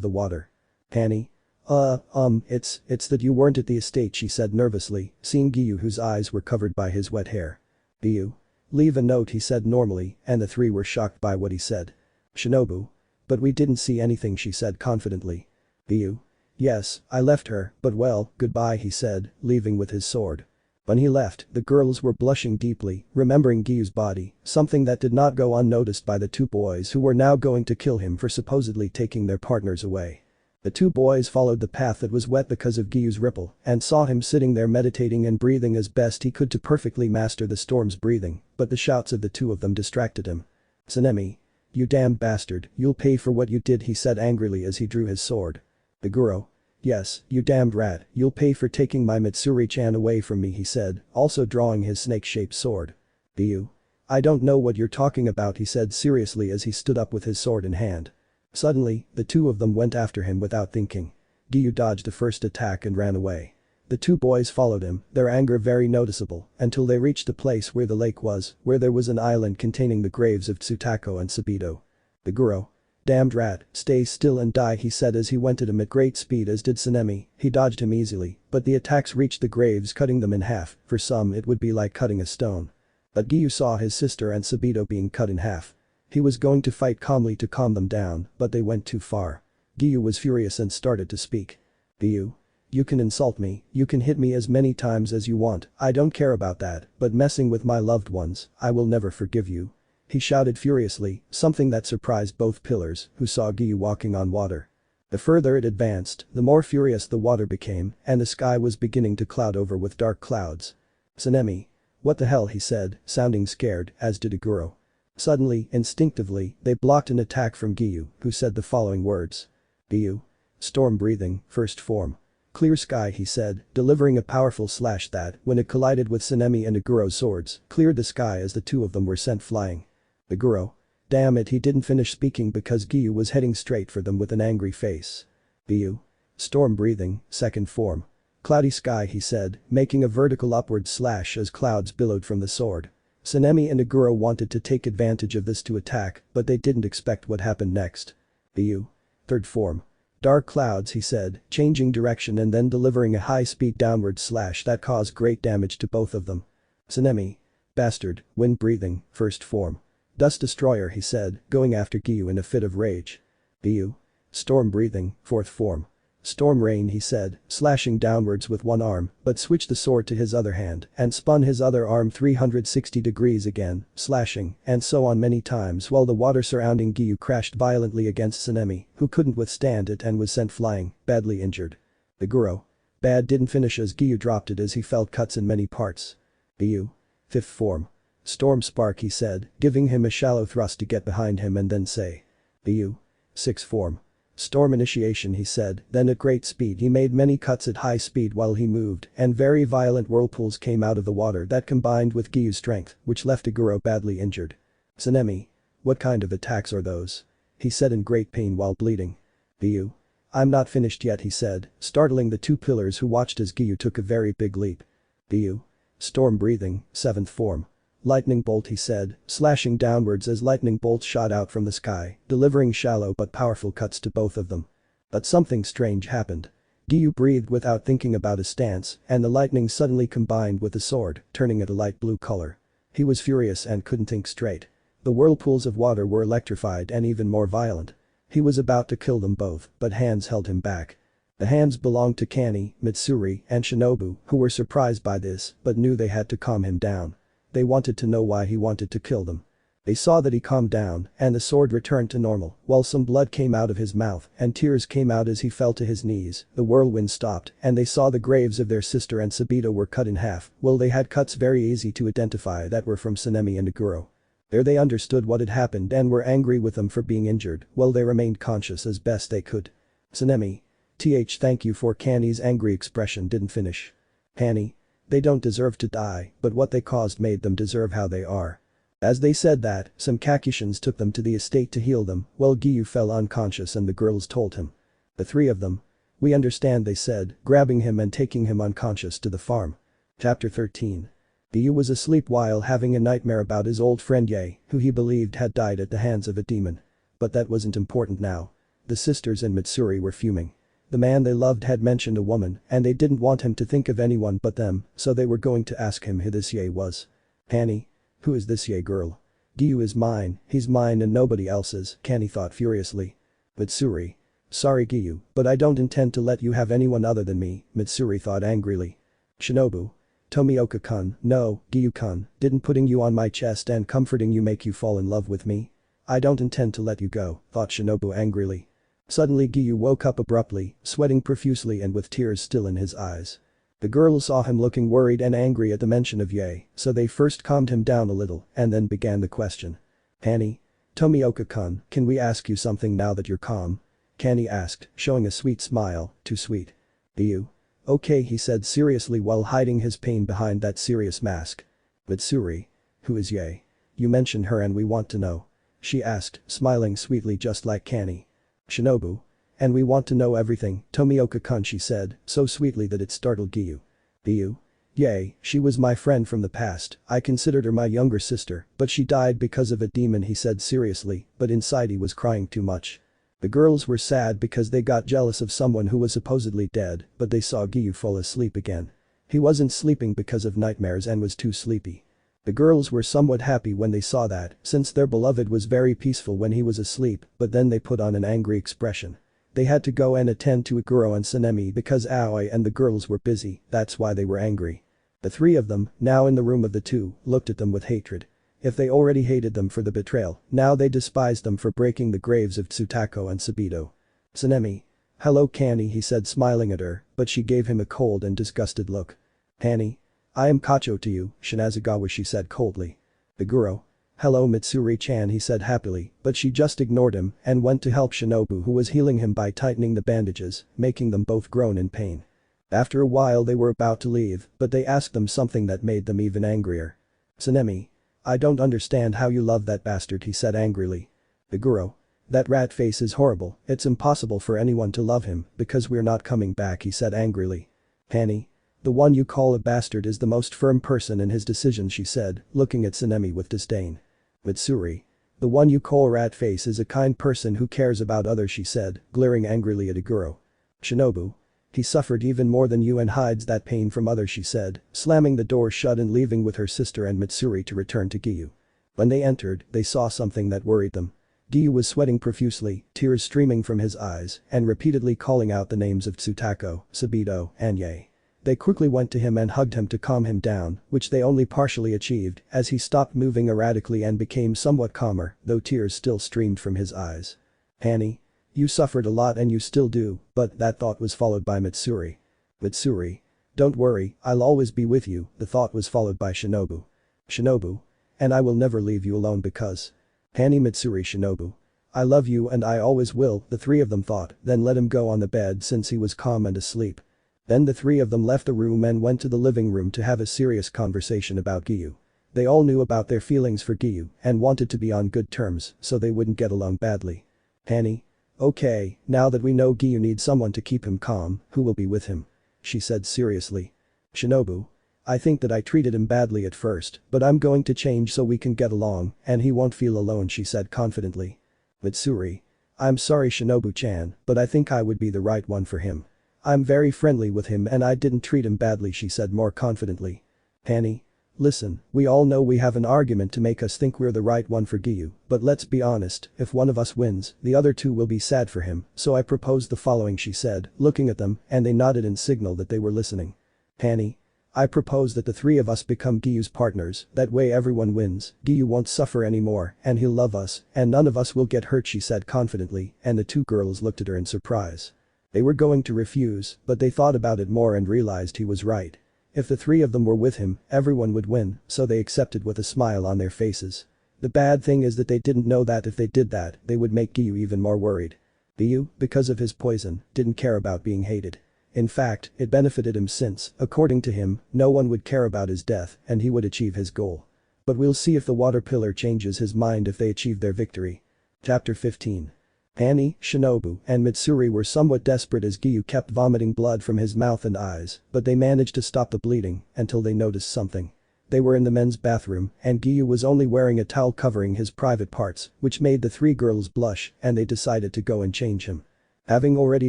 Speaker 2: the water. Hanny? It's that you weren't at the estate, she said nervously, seeing Giyuu whose eyes were covered by his wet hair. Giyuu. Leave a note, he said normally, and the three were shocked by what he said. Shinobu. But we didn't see anything, she said confidently. Giyuu. Yes, I left her, but well, goodbye, he said, leaving with his sword. When he left, the girls were blushing deeply, remembering Giyuu's body, something that did not go unnoticed by the two boys who were now going to kill him for supposedly taking their partners away. The two boys followed the path that was wet because of Giyuu's ripple and saw him sitting there meditating and breathing as best he could to perfectly master the storm's breathing, but the shouts of the two of them distracted him. Sanemi. You damn bastard, you'll pay for what you did, he said angrily as he drew his sword. Iguro. Yes, you damned rat, you'll pay for taking my Mitsuri-chan away from me, he said, also drawing his snake-shaped sword. Giyuu. I don't know what you're talking about, he said seriously as he stood up with his sword in hand. Suddenly, the two of them went after him without thinking. Giyuu dodged the first attack and ran away. The two boys followed him, their anger very noticeable, until they reached the place where the lake was, where there was an island containing the graves of Tsutako and Sabito. Iguro. Damned rat, stay still and die, he said as he went at him at great speed, as did Sanemi. He dodged him easily, but the attacks reached the graves, cutting them in half. For some it would be like cutting a stone. But Giyuu saw his sister and Sabito being cut in half. He was going to fight calmly to calm them down, but they went too far. Giyuu was furious and started to speak. Giyuu. You can insult me, you can hit me as many times as you want, I don't care about that, but messing with my loved ones, I will never forgive you. He shouted furiously, something that surprised both pillars, who saw Giyuu walking on water. The further it advanced, the more furious the water became, and the sky was beginning to cloud over with dark clouds. Sanemi. What the hell, he said, sounding scared, as did Iguro. Suddenly, instinctively, they blocked an attack from Giyuu, who said the following words. Giyuu. Storm breathing, first form. Clear sky, he said, delivering a powerful slash that, when it collided with Sanemi and Iguro's swords, cleared the sky as the two of them were sent flying. Iguro. Damn it, he didn't finish speaking because Giyuu was heading straight for them with an angry face. Giyuu. Storm breathing, second form. Cloudy sky, he said, making a vertical upward slash as clouds billowed from the sword. Sanemi and Iguro wanted to take advantage of this to attack, but they didn't expect what happened next. Giyuu. Third form. Dark clouds, he said, changing direction and then delivering a high-speed downward slash that caused great damage to both of them. Tsunemi. Bastard, wind breathing, first form. Dust destroyer, he said, going after Giyuu in a fit of rage. Giyuu. Storm breathing, fourth form. Storm rain, he said, slashing downwards with one arm, but switched the sword to his other hand and spun his other arm 360 degrees again, slashing, and so on many times while the water surrounding Giyuu crashed violently against Tsunemi, who couldn't withstand it and was sent flying, badly injured. Iguro. Bad didn't finish as Giyuu dropped it as he felt cuts in many parts. Giyuu. Fifth form. Storm spark, he said, giving him a shallow thrust to get behind him and then say. Giyuu. Sixth form. Storm initiation, he said, then at great speed he made many cuts at high speed while he moved and very violent whirlpools came out of the water that combined with Giyuu's strength, which left Iguro badly injured. Tsunemi. What kind of attacks are those? He said in great pain while bleeding. Giyuu. I'm not finished yet, he said, startling the two pillars who watched as Giyuu took a very big leap. Giyuu. Storm breathing, seventh form. Lightning bolt, he said, slashing downwards as lightning bolts shot out from the sky, delivering shallow but powerful cuts to both of them. But something strange happened. Giyuu breathed without thinking about his stance, and the lightning suddenly combined with the sword, turning it a light blue color. He was furious and couldn't think straight. The whirlpools of water were electrified and even more violent. He was about to kill them both, but hands held him back. The hands belonged to Kanae, Mitsuri, and Shinobu, who were surprised by this, but knew they had to calm him down. They wanted to know why he wanted to kill them. They saw that he calmed down, and the sword returned to normal, while some blood came out of his mouth and tears came out as he fell to his knees, the whirlwind stopped, and they saw the graves of their sister and Sabito were cut in half, well they had cuts very easy to identify that were from Tsunemi and Iguro. There they understood what had happened and were angry with them for being injured, while they remained conscious as best they could. Tsunemi. Thank you for Kanae's angry expression didn't finish. Kanae. They don't deserve to die, but what they caused made them deserve how they are. As they said that, some Kakushins took them to the estate to heal them, while Giyuu fell unconscious and the girls told him. The three of them. We understand, they said, grabbing him and taking him unconscious to the farm. Chapter 13. Giyuu was asleep while having a nightmare about his old friend Yae, who he believed had died at the hands of a demon. But that wasn't important now. The sisters and Mitsuri were fuming. The man they loved had mentioned a woman and they didn't want him to think of anyone but them, so they were going to ask him who this Yae was. Kanae. Who is this Yae girl? Giyuu is mine, he's mine and nobody else's, Kanae thought furiously. Mitsuri. Sorry Giyuu, but I don't intend to let you have anyone other than me, Mitsuri thought angrily. Shinobu. Tomioka-kun, no, Giyuu-kun, didn't putting you on my chest and comforting you make you fall in love with me? I don't intend to let you go, thought Shinobu angrily. Suddenly Giyuu woke up abruptly, sweating profusely and with tears still in his eyes. The girls saw him looking worried and angry at the mention of Yae, so they first calmed him down a little and then began the question. Kanae. Tomioka-kun, can we ask you something now that you're calm? Kanae asked, showing a sweet smile, too sweet. Giyuu. Okay, he said seriously while hiding his pain behind that serious mask. Mitsuri. Who is Yae? You mentioned her and we want to know. She asked, smiling sweetly just like Kanae. Shinobu. And we want to know everything, Tomioka-kun, she said, so sweetly that it startled Giyuu. Giyuu. Yae, she was my friend from the past, I considered her my younger sister, but she died because of a demon, he said seriously, but inside he was crying too much. The girls were sad because they got jealous of someone who was supposedly dead, but they saw Giyuu fall asleep again. He wasn't sleeping because of nightmares and was too sleepy. The girls were somewhat happy when they saw that, since their beloved was very peaceful when he was asleep, but then they put on an angry expression. They had to go and attend to Iguro and Tsunemi because Aoi and the girls were busy, that's why they were angry. The three of them, now in the room of the two, looked at them with hatred. If they already hated them for the betrayal, now they despised them for breaking the graves of Tsutako and Sabito. Tsunemi. Hello Kanae, he said smiling at her, but she gave him a cold and disgusted look. Kanae. I am Kocho to you, Shinazagawa, she said coldly. Iguro. Hello Mitsuri-chan, he said happily, but she just ignored him and went to help Shinobu who was healing him by tightening the bandages, making them both groan in pain. After a while they were about to leave, but they asked them something that made them even angrier. Tsunemi. I don't understand how you love that bastard, he said angrily. Iguro. That rat face is horrible, it's impossible for anyone to love him because we're not coming back, he said angrily. Kanae. The one you call a bastard is the most firm person in his decisions, she said, looking at Tsunemi with disdain. Mitsuri. The one you call rat face is a kind person who cares about others, she said, glaring angrily at Iguro. Shinobu. He suffered even more than you and hides that pain from others, she said, slamming the door shut and leaving with her sister and Mitsuri to return to Giyuu. When they entered, they saw something that worried them. Giyuu was sweating profusely, tears streaming from his eyes, and repeatedly calling out the names of Tsutako, Sabito, and Yae. They quickly went to him and hugged him to calm him down, which they only partially achieved, as he stopped moving erratically and became somewhat calmer, though tears still streamed from his eyes. Annie. You suffered a lot and you still do, but that thought was followed by Mitsuri. Mitsuri. Don't worry, I'll always be with you, the thought was followed by Shinobu. Shinobu. And I will never leave you alone because. Annie Mitsuri Shinobu. I love you and I always will, the three of them thought, then let him go on the bed since he was calm and asleep. Then the three of them left the room and went to the living room to have a serious conversation about Giyuu. They all knew about their feelings for Giyuu and wanted to be on good terms so they wouldn't get along badly. Annie. Okay, now that we know Giyuu needs someone to keep him calm, who will be with him? She said seriously. Shinobu. I think that I treated him badly at first, but I'm going to change so we can get along and he won't feel alone, she said confidently. Mitsuri. I'm sorry Shinobu-chan, but I think I would be the right one for him. I'm very friendly with him and I didn't treat him badly, she said more confidently. Annie. Listen, we all know we have an argument to make us think we're the right one for Giyuu, but let's be honest, if one of us wins, the other two will be sad for him, so I propose the following, she said, looking at them, and they nodded in signal that they were listening. Annie. I propose that the three of us become Giyuu's partners, that way everyone wins, Giyuu won't suffer anymore, and he'll love us, and none of us will get hurt, she said confidently, and the two girls looked at her in surprise. They were going to refuse, but they thought about it more and realized he was right. If the three of them were with him, everyone would win, so they accepted with a smile on their faces. The bad thing is that they didn't know that if they did that, they would make Giyuu even more worried. Giyuu, because of his poison, didn't care about being hated. In fact, it benefited him since, according to him, no one would care about his death and he would achieve his goal. But we'll see if the water pillar changes his mind if they achieve their victory. Chapter 15. Annie, Shinobu, and Mitsuri were somewhat desperate as Giyuu kept vomiting blood from his mouth and eyes, but they managed to stop the bleeding until they noticed something. They were in the men's bathroom and Giyuu was only wearing a towel covering his private parts, which made the three girls blush and they decided to go and change him. Having already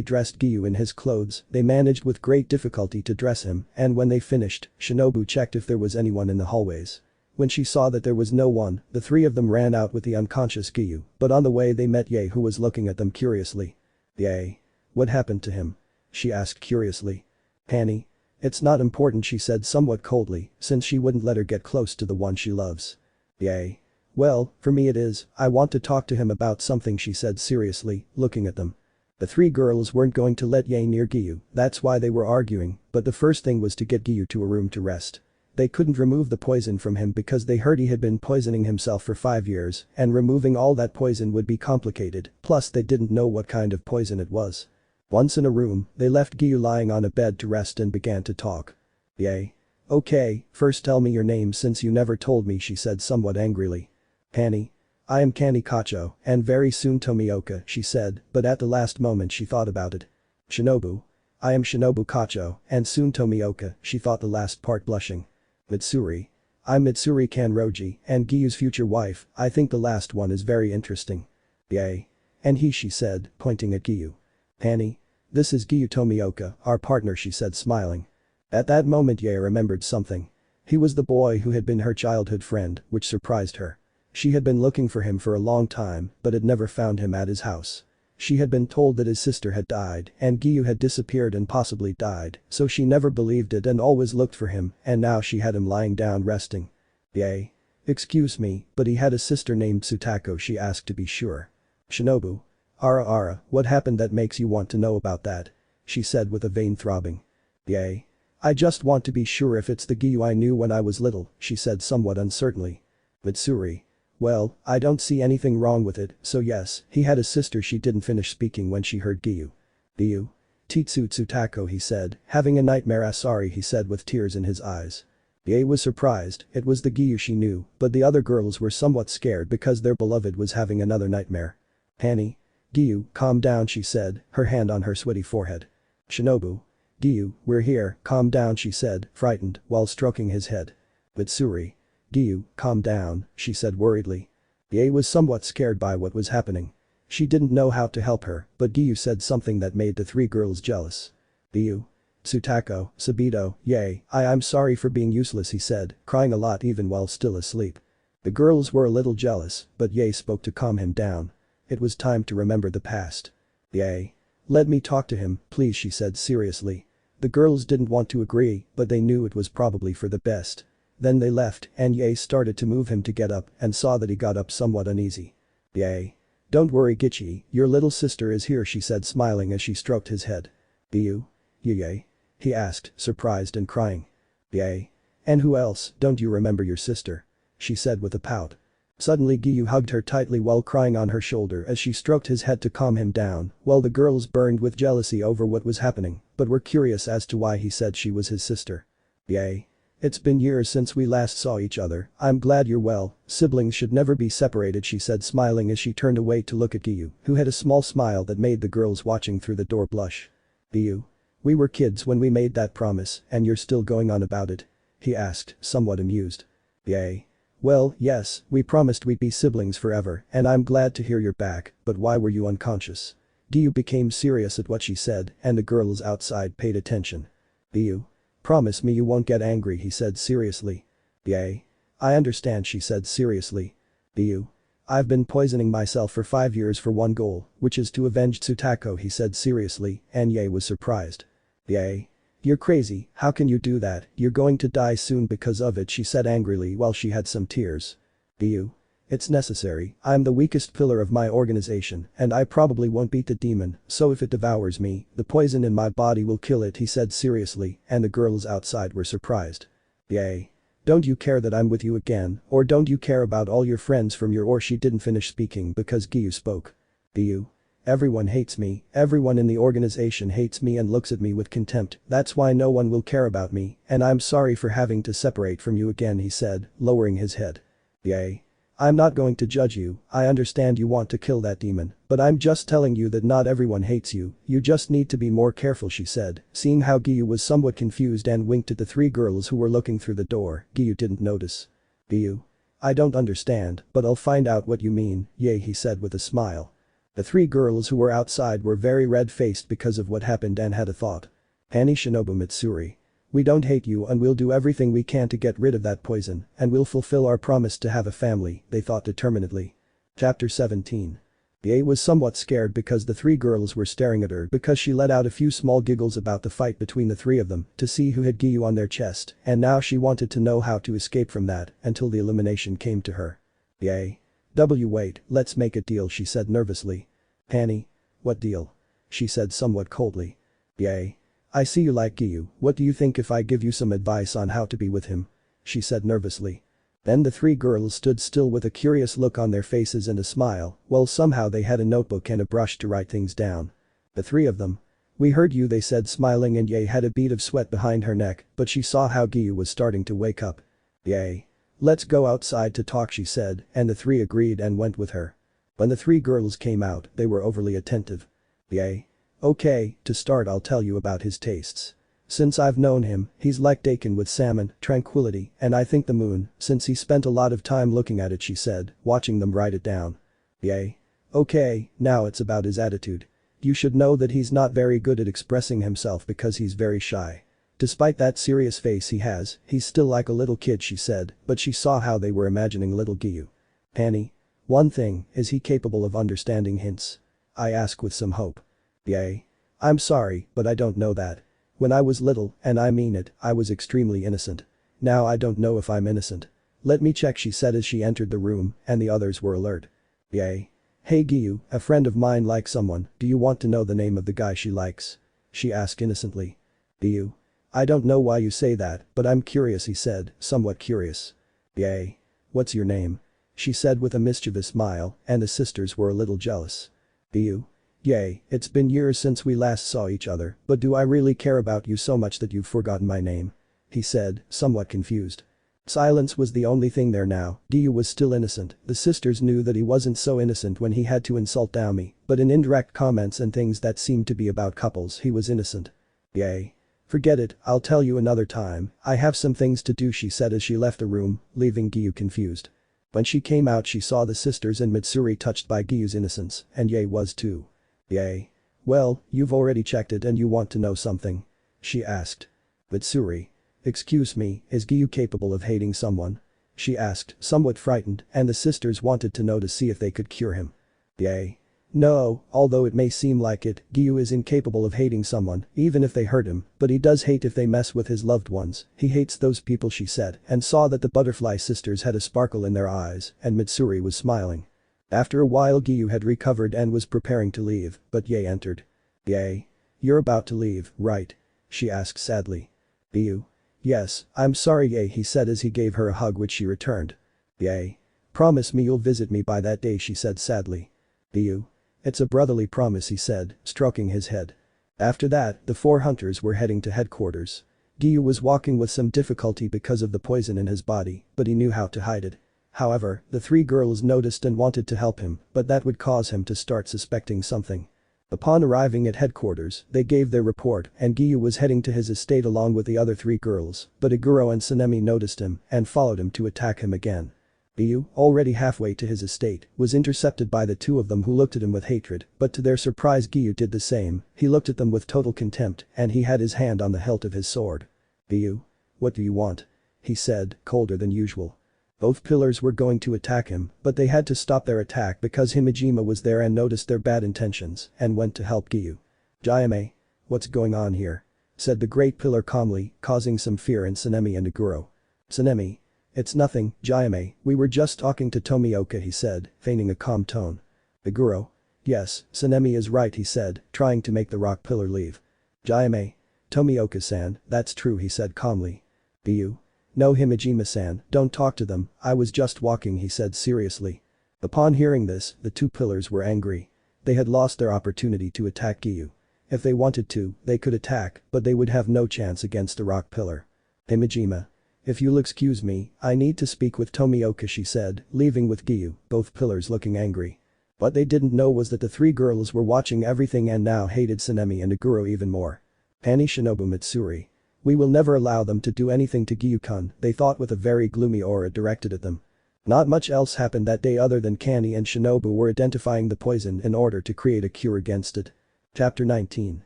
Speaker 2: dressed Giyuu in his clothes, they managed with great difficulty to dress him, and when they finished, Shinobu checked if there was anyone in the hallways. When she saw that there was no one, the three of them ran out with the unconscious Giyuu, but on the way they met Yae who was looking at them curiously. Yae. What happened to him? She asked curiously. Annie. It's not important, she said somewhat coldly, since she wouldn't let her get close to the one she loves. Yae. Well, for me it is, I want to talk to him about something, she said seriously, looking at them. The three girls weren't going to let Yae near Giyuu, that's why they were arguing, but the first thing was to get Giyuu to a room to rest. They couldn't remove the poison from him because they heard he had been poisoning himself for 5 years, and removing all that poison would be complicated, plus they didn't know what kind of poison it was. Once in a room, they left Giyuu lying on a bed to rest and began to talk. Yae. Okay, first tell me your name since you never told me, she said somewhat angrily. Annie. I am Kanae Kocho, and very soon Tomioka, she said, but at the last moment she thought about it. Shinobu. I am Shinobu Kocho, and soon Tomioka, she thought the last part blushing. Mitsuri. I'm Mitsuri Kanroji, and Giyuu's future wife, I think the last one is very interesting. Yae. And he, she said, pointing at Giyuu. Annie. This is Giyuu Tomioka, our partner, she said smiling. At that moment Yae remembered something. He was the boy who had been her childhood friend, which surprised her. She had been looking for him for a long time, but had never found him at his house. She had been told that his sister had died and Giyuu had disappeared and possibly died, so she never believed it and always looked for him, and now she had him lying down resting. Yae. Excuse me, but he had a sister named Tsutako, she asked to be sure. Shinobu. Ara, what happened that makes you want to know about that? She said with a vein throbbing. Yae. I just want to be sure if it's the Giyuu I knew when I was little, she said somewhat uncertainly. Mitsuri. Well, I don't see anything wrong with it, so yes, he had a sister. She didn't finish speaking when she heard Giyuu. Giyuu. Titsu Tsutako, he said, having a nightmare. Sorry, he said with tears in his eyes. Yae was surprised, it was the Giyuu she knew, but the other girls were somewhat scared because their beloved was having another nightmare. Annie. Giyuu, calm down, she said, her hand on her sweaty forehead. Shinobu. Giyuu, we're here, calm down, she said, frightened, while stroking his head. Mitsuri. Giyuu, calm down, she said worriedly. Yae was somewhat scared by what was happening. She didn't know how to help her, but Giyuu said something that made the three girls jealous. Giyuu. Tsutako, Sabito, Yae, I'm sorry for being useless, he said, crying a lot even while still asleep. The girls were a little jealous, but Yae spoke to calm him down. It was time to remember the past. Yae. Let me talk to him, please, she said seriously. The girls didn't want to agree, but they knew it was probably for the best. Then they left and Yae started to move him to get up and saw that he got up somewhat uneasy. Yae. Don't worry, Gichi, your little sister is here, she said smiling as she stroked his head. Giyuu? Yae? He asked, surprised and crying. Yae. And who else, don't you remember your sister? She said with a pout. Suddenly Giyuu hugged her tightly while crying on her shoulder as she stroked his head to calm him down, while the girls burned with jealousy over what was happening, but were curious as to why he said she was his sister. Yae. It's been years since we last saw each other, I'm glad you're well, siblings should never be separated, she said smiling as she turned away to look at Giyuu, who had a small smile that made the girls watching through the door blush. Giyuu. We were kids when we made that promise and you're still going on about it? He asked, somewhat amused. Yae. Well, yes, we promised we'd be siblings forever and I'm glad to hear you're back, but why were you unconscious? Giyuu became serious at what she said and the girls outside paid attention. Giyuu. Promise me you won't get angry, he said seriously. Yae. I understand, she said seriously. Giyuu. I've been poisoning myself for 5 years for one goal, which is to avenge Tsutako, he said seriously, and Yae was surprised. Yae. You're crazy, how can you do that, you're going to die soon because of it, she said angrily while she had some tears. Giyuu. It's necessary, I'm the weakest pillar of my organization and I probably won't beat the demon, so if it devours me, the poison in my body will kill it, he said seriously, and the girls outside were surprised. Yae. Don't you care that I'm with you again, or don't you care about all your friends from your or she didn't finish speaking because Giyuu spoke. Giyuu. Everyone hates me, everyone in the organization hates me and looks at me with contempt, that's why no one will care about me, and I'm sorry for having to separate from you again, he said, lowering his head. Yae. I'm not going to judge you, I understand you want to kill that demon, but I'm just telling you that not everyone hates you, you just need to be more careful, she said, seeing how Giyuu was somewhat confused and winked at the three girls who were looking through the door. Giyuu didn't notice. Giyuu. I don't understand, but I'll find out what you mean, Yae, he said with a smile. The three girls who were outside were very red-faced because of what happened and had a thought. Annie Shinobu Mitsuri. We don't hate you and we'll do everything we can to get rid of that poison, and we'll fulfill our promise to have a family, they thought determinedly. Chapter 17. Yae was somewhat scared because the three girls were staring at her because she let out a few small giggles about the fight between the three of them to see who had Giyuu on their chest, and now she wanted to know how to escape from that until the elimination came to her. Yae. Wait, let's make a deal, she said nervously. Annie. What deal? She said somewhat coldly. Yae. I see you like Giyuu, what do you think if I give you some advice on how to be with him? She said nervously. Then the three girls stood still with a curious look on their faces and a smile, while somehow they had a notebook and a brush to write things down. The three of them. We heard you, they said smiling, and Yae had a bead of sweat behind her neck, but she saw how Giyuu was starting to wake up. Yae. Let's go outside to talk, she said, and the three agreed and went with her. When the three girls came out, they were overly attentive. Yae. Okay, to start I'll tell you about his tastes. Since I've known him, he's like Dakin with salmon, tranquility, and I think the moon, since he spent a lot of time looking at it, she said, watching them write it down. Yae. Okay, now it's about his attitude. You should know that he's not very good at expressing himself because he's very shy. Despite that serious face he has, he's still like a little kid, she said, but she saw how they were imagining little Giyuu. Annie. One thing, is he capable of understanding hints? I ask with some hope. Yae. I'm sorry, but I don't know that. When I was little, and I mean it, I was extremely innocent. Now I don't know if I'm innocent. Let me check, she said as she entered the room, and the others were alert. Yae. Hey Giyuu, a friend of mine likes someone, do you want to know the name of the guy she likes? She asked innocently. Giyuu. I don't know why you say that, but I'm curious, he said, somewhat curious. Yae. What's your name? She said with a mischievous smile, and the sisters were a little jealous. Giyuu. Yae, it's been years since we last saw each other, but do I really care about you so much that you've forgotten my name? He said, somewhat confused. Silence was the only thing there now. Giyuu was still innocent, the sisters knew that he wasn't so innocent when he had to insult Daomi, but in indirect comments and things that seemed to be about couples he was innocent. Yae. Forget it, I'll tell you another time, I have some things to do, she said as she left the room, leaving Giyuu confused. When she came out she saw the sisters and Mitsuri touched by Giyu's innocence, and Yae was too. Yae. Well, you've already checked it and you want to know something? She asked. Mitsuri. Excuse me, is Giyuu capable of hating someone? She asked, somewhat frightened, and the sisters wanted to know to see if they could cure him. Yae. No, although it may seem like it, Giyuu is incapable of hating someone, even if they hurt him, but he does hate if they mess with his loved ones, he hates those people she said, and saw that the butterfly sisters had a sparkle in their eyes, and Mitsuri was smiling. After a while Giyuu had recovered and was preparing to leave, but Yae entered. Yae. You're about to leave, right? She asked sadly. Giyuu. Yes, I'm sorry Yae, he said as he gave her a hug which she returned. Yae. Promise me you'll visit me by that day, she said sadly. Giyuu. It's a brotherly promise, he said, stroking his head. After that, the four hunters were heading to headquarters. Giyuu was walking with some difficulty because of the poison in his body, but he knew how to hide it. However, the three girls noticed and wanted to help him, but that would cause him to start suspecting something. Upon arriving at headquarters, they gave their report and Giyuu was heading to his estate along with the other three girls, but Iguro and Sanemi noticed him and followed him to attack him again. Giyuu, already halfway to his estate, was intercepted by the two of them who looked at him with hatred, but to their surprise Giyuu did the same, he looked at them with total contempt and he had his hand on the hilt of his sword. Giyuu. What do you want? He said, colder than usual. Both pillars were going to attack him, but they had to stop their attack because Himejima was there and noticed their bad intentions and went to help Giyuu. Jayame. What's going on here? Said the great pillar calmly, causing some fear in Sanemi and Iguro. Sanemi. It's nothing, Jayame, we were just talking to Tomioka, he said, feigning a calm tone. Iguro. Yes, Sanemi is right, he said, trying to make the rock pillar leave. Jayame. Tomioka-san, that's true, he said calmly. Giyuu. No, Himejima-san, don't talk to them, I was just walking, he said seriously. Upon hearing this, the two pillars were angry. They had lost their opportunity to attack Giyuu. If they wanted to, they could attack, but they would have no chance against the rock pillar. Himejima. If you'll excuse me, I need to speak with Tomioka, she said, leaving with Giyuu, both pillars looking angry. What they didn't know was that the three girls were watching everything and now hated Sanemi and Iguro even more. Pani Shinobu Mitsuri. We will never allow them to do anything to Giyuu-kun, they thought with a very gloomy aura directed at them. Not much else happened that day other than Kani and Shinobu were identifying the poison in order to create a cure against it. Chapter 19.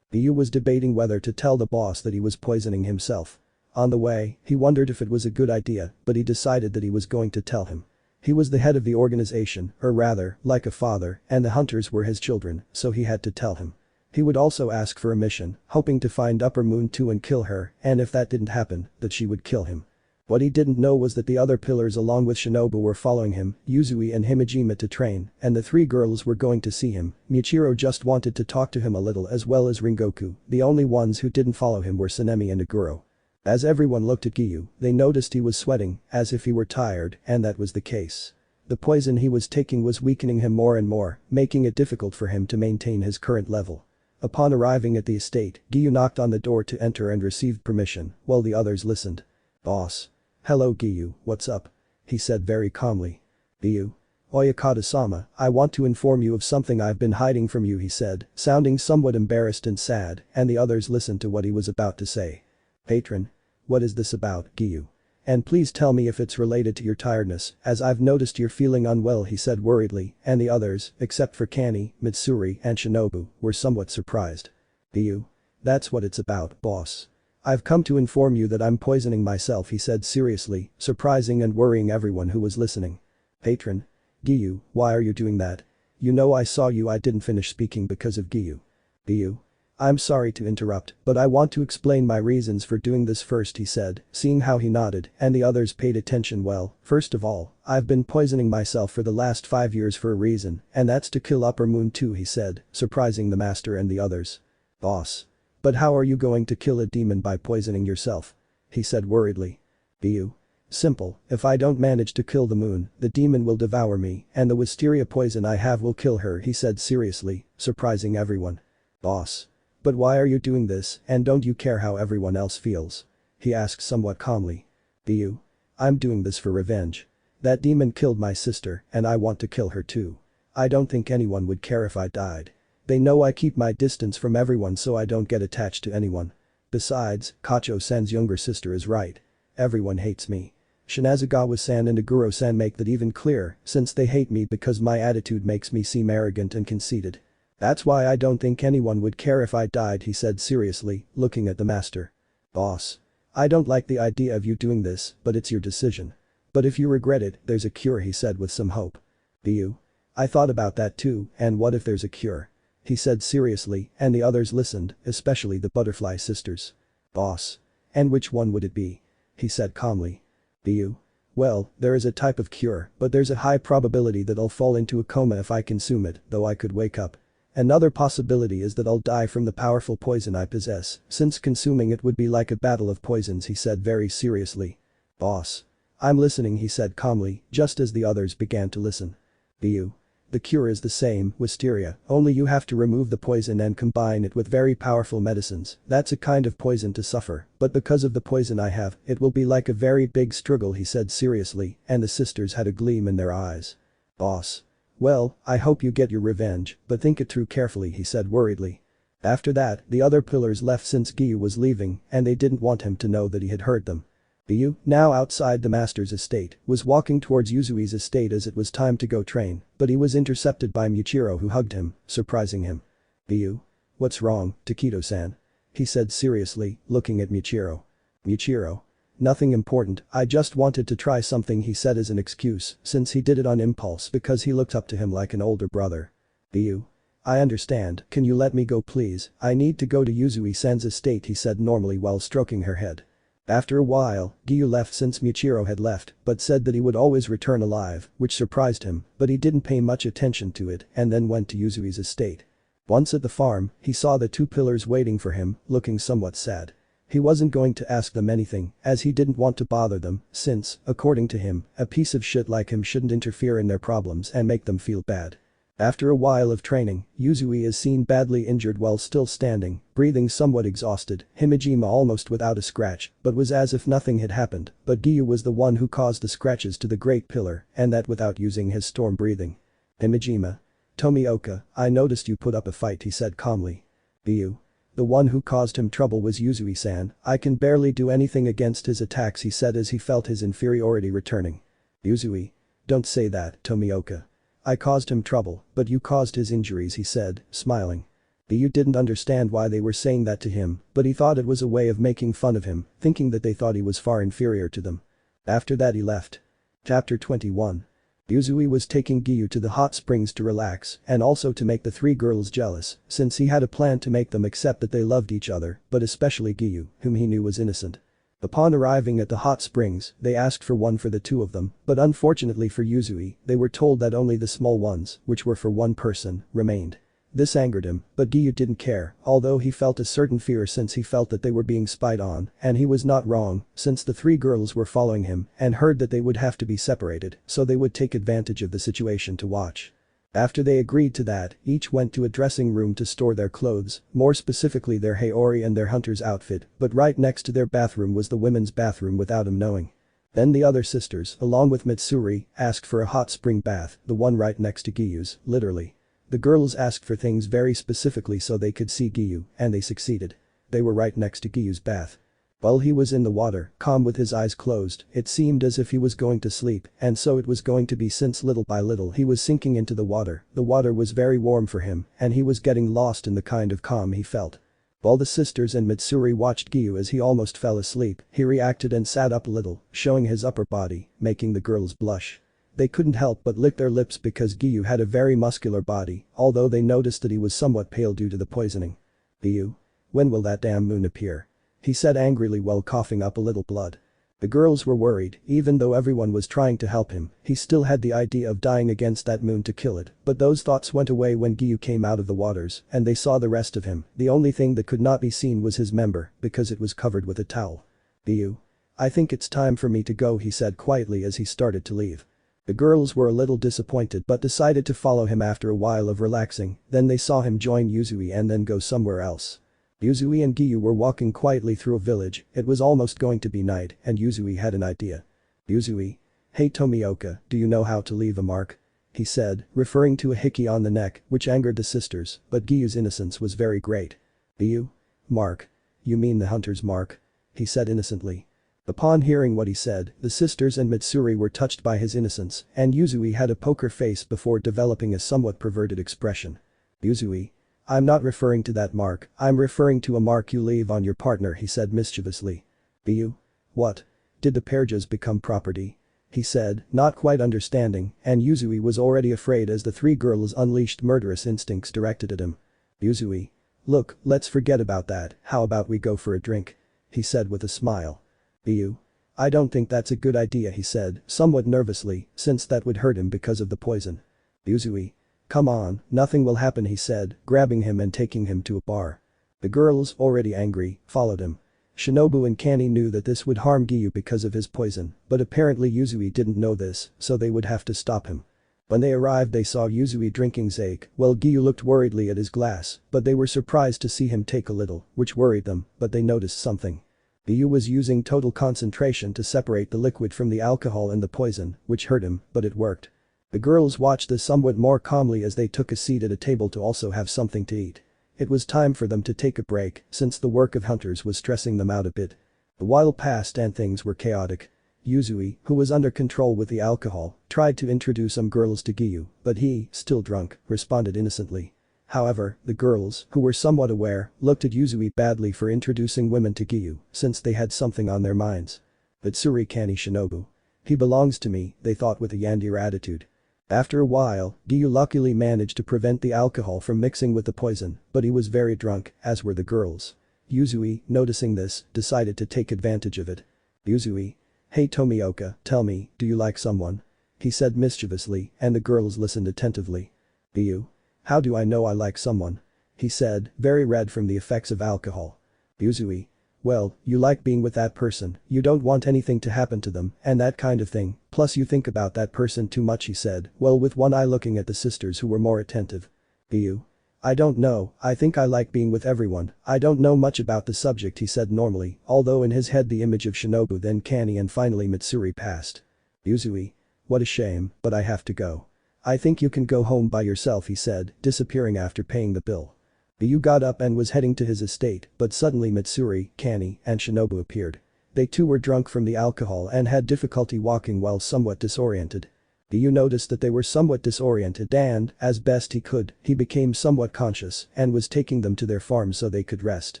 Speaker 2: Giyuu was debating whether to tell the boss that he was poisoning himself. On the way, he wondered if it was a good idea, but he decided that he was going to tell him. He was the head of the organization, or rather, like a father, and the hunters were his children, so he had to tell him. He would also ask for a mission, hoping to find Upper Moon 2 and kill her, and if that didn't happen, that she would kill him. What he didn't know was that the other pillars along with Shinobu were following him, Yuzui and Himejima to train, and the three girls were going to see him. Michiro just wanted to talk to him a little as well as Ringoku, the only ones who didn't follow him were Sanemi and Iguro. As everyone looked at Giyuu, they noticed he was sweating, as if he were tired, and that was the case. The poison he was taking was weakening him more and more, making it difficult for him to maintain his current level. Upon arriving at the estate, Giyuu knocked on the door to enter and received permission, while the others listened. Boss. Hello Giyuu, what's up? He said very calmly. Giyuu. Oyakata-sama, I want to inform you of something I've been hiding from you, he said, sounding somewhat embarrassed and sad, and the others listened to what he was about to say. Patron. What is this about, Giyuu? And please tell me if it's related to your tiredness, as I've noticed you're feeling unwell, he said worriedly, and the others, except for Kani, Mitsuri, and Shinobu, were somewhat surprised. Giyuu. That's what it's about, boss. I've come to inform you that I'm poisoning myself, he said seriously, surprising and worrying everyone who was listening. Patron. Giyuu, why are you doing that? You know I saw you. I didn't finish speaking because of Giyuu. Giyuu. I'm sorry to interrupt, but I want to explain my reasons for doing this first, he said, seeing how he nodded, and the others paid attention well. First of all, I've been poisoning myself for the last 5 years for a reason, and that's to kill Upper Moon 2, he said, surprising the master and the others. Boss. But how are you going to kill a demon by poisoning yourself? He said worriedly. Giyuu. Simple, if I don't manage to kill the moon, the demon will devour me, and the wisteria poison I have will kill her, he said seriously, surprising everyone. Boss. But why are you doing this, and don't you care how everyone else feels? He asked somewhat calmly. Giyuu. I'm doing this for revenge. That demon killed my sister, and I want to kill her too. I don't think anyone would care if I died. They know I keep my distance from everyone so I don't get attached to anyone. Besides, Kocho-san's younger sister is right. Everyone hates me. Shinazagawa-san and Iguro-san make that even clearer, since they hate me because my attitude makes me seem arrogant and conceited. That's why I don't think anyone would care if I died, he said seriously, looking at the master. Boss. I don't like the idea of you doing this, but it's your decision. But if you regret it, there's a cure, he said with some hope. Giyuu. I thought about that too, and what if there's a cure? He said seriously, and the others listened, especially the butterfly sisters. Boss. And which one would it be? He said calmly. Giyuu. Well, there is a type of cure, but there's a high probability that I'll fall into a coma if I consume it, though I could wake up. Another possibility is that I'll die from the powerful poison I possess, since consuming it would be like a battle of poisons, he said very seriously. Boss. I'm listening, he said calmly, just as the others began to listen. Giyuu. The cure is the same, wisteria, only you have to remove the poison and combine it with very powerful medicines. That's a kind of poison to suffer, but because of the poison I have, it will be like a very big struggle, he said seriously, and the sisters had a gleam in their eyes. Boss. Well, I hope you get your revenge, but think it through carefully, he said worriedly. After that, the other pillars left since Giyuu was leaving, and they didn't want him to know that he had hurt them. Giyuu, now outside the master's estate, was walking towards Yuzui's estate as it was time to go train, but he was intercepted by Michiro who hugged him, surprising him. Giyuu? What's wrong, Takedo-san? He said seriously, looking at Michiro. Michiro? Nothing important, I just wanted to try something, he said as an excuse, since he did it on impulse because he looked up to him like an older brother. Giyuu? I understand, can you let me go please, I need to go to Yuzui-san's estate, he said normally while stroking her head. After a while, Giyuu left since Michiro had left, but said that he would always return alive, which surprised him, but he didn't pay much attention to it and then went to Yuzui's estate. Once at the farm, he saw the two pillars waiting for him, looking somewhat sad. He wasn't going to ask them anything, as he didn't want to bother them, since, according to him, a piece of shit like him shouldn't interfere in their problems and make them feel bad. After a while of training, Yuzui is seen badly injured while still standing, breathing somewhat exhausted, Himejima almost without a scratch, but was as if nothing had happened, but Giyuu was the one who caused the scratches to the great pillar, and that without using his storm breathing. Himejima. Tomioka, I noticed you put up a fight, he said calmly. Giyuu. The one who caused him trouble was Yuzui-san, I can barely do anything against his attacks, he said as he felt his inferiority returning. Yuzui. Don't say that, Tomioka. I caused him trouble, but you caused his injuries, he said, smiling. Giyuu didn't understand why they were saying that to him, but he thought it was a way of making fun of him, thinking that they thought he was far inferior to them. After that he left. Chapter 21. Yuzui was taking Giyuu to the hot springs to relax and also to make the three girls jealous, since he had a plan to make them accept that they loved each other, but especially Giyuu, whom he knew was innocent. Upon arriving at the hot springs, they asked for one for the two of them, but unfortunately for Yuzui, they were told that only the small ones, which were for one person, remained. This angered him, but Giyuu didn't care, although he felt a certain fear since he felt that they were being spied on, and he was not wrong, since the three girls were following him and heard that they would have to be separated, so they would take advantage of the situation to watch. After they agreed to that, each went to a dressing room to store their clothes, more specifically their Haori and their hunter's outfit, but right next to their bathroom was the women's bathroom without him knowing. Then the other sisters, along with Mitsuri, asked for a hot spring bath, the one right next to Giyuu's, literally. The girls asked for things very specifically so they could see Giyuu, and they succeeded. They were right next to Giyuu's bath. While he was in the water, calm with his eyes closed, it seemed as if he was going to sleep, and so it was going to be since little by little he was sinking into the water was very warm for him, and he was getting lost in the kind of calm he felt. While the sisters and Mitsuri watched Giyuu as he almost fell asleep, he reacted and sat up a little, showing his upper body, making the girls blush. They couldn't help but lick their lips because Giyuu had a very muscular body, although they noticed that he was somewhat pale due to the poisoning. Giyuu? When will that damn moon appear? He said angrily while coughing up a little blood. The girls were worried, even though everyone was trying to help him, he still had the idea of dying against that moon to kill it, but those thoughts went away when Giyuu came out of the waters, and they saw the rest of him. The only thing that could not be seen was his member, because it was covered with a towel. Giyuu? I think it's time for me to go, he said quietly as he started to leave. The girls were a little disappointed but decided to follow him after a while of relaxing, then they saw him join Yuzui and then go somewhere else. Yuzui and Giyuu were walking quietly through a village, it was almost going to be night and Yuzui had an idea. Yuzui? Hey Tomioka, do you know how to leave a mark? He said, referring to a hickey on the neck, which angered the sisters, but Giyuu's innocence was very great. Giyuu? Mark? You mean the hunter's mark? He said innocently. Upon hearing what he said, the sisters and Mitsuri were touched by his innocence, and Yuzui had a poker face before developing a somewhat perverted expression. Yuzui. I'm not referring to that mark, I'm referring to a mark you leave on your partner, he said mischievously. Giyuu? What? Did the pair just become property? He said, not quite understanding, and Yuzui was already afraid as the three girls unleashed murderous instincts directed at him. Yuzui. Look, let's forget about that, how about we go for a drink? He said with a smile. Giyuu? I don't think that's a good idea, he said, somewhat nervously, since that would hurt him because of the poison. Yuzui. Come on, nothing will happen, he said, grabbing him and taking him to a bar. The girls, already angry, followed him. Shinobu and Kanae knew that this would harm Giyuu because of his poison, but apparently Yuzui didn't know this, so they would have to stop him. When they arrived they saw Yuzui drinking sake, while Giyuu looked worriedly at his glass, but they were surprised to see him take a little, which worried them, but they noticed something. Giyuu was using total concentration to separate the liquid from the alcohol and the poison, which hurt him, but it worked. The girls watched this somewhat more calmly as they took a seat at a table to also have something to eat. It was time for them to take a break, since the work of hunters was stressing them out a bit. A while passed and things were chaotic. Yuzui, who was under control with the alcohol, tried to introduce some girls to Giyuu, but he, still drunk, responded innocently. However, the girls, who were somewhat aware, looked at Yuzui badly for introducing women to Giyuu, since they had something on their minds. Mitsuri Kani Shinobu. He belongs to me, they thought with a yandere attitude. After a while, Giyuu luckily managed to prevent the alcohol from mixing with the poison, but he was very drunk, as were the girls. Yuzui, noticing this, decided to take advantage of it. Yuzui. Hey Tomioka, tell me, do you like someone? He said mischievously, and the girls listened attentively. Giyuu. How do I know I like someone? He said, very red from the effects of alcohol. Yuzui. Well, you like being with that person, you don't want anything to happen to them, and that kind of thing, plus you think about that person too much, he said, well with one eye looking at the sisters who were more attentive. Giyuu. I don't know, I think I like being with everyone, I don't know much about the subject, he said normally, although in his head the image of Shinobu, then Kanae and finally Mitsuri passed. Yuzui. What a shame, but I have to go. I think you can go home by yourself, he said, disappearing after paying the bill. Giyuu got up and was heading to his estate, but suddenly Mitsuri, Kanae, and Shinobu appeared. They too were drunk from the alcohol and had difficulty walking while somewhat disoriented. Giyuu noticed that they were somewhat disoriented and, as best he could, he became somewhat conscious and was taking them to their farms so they could rest.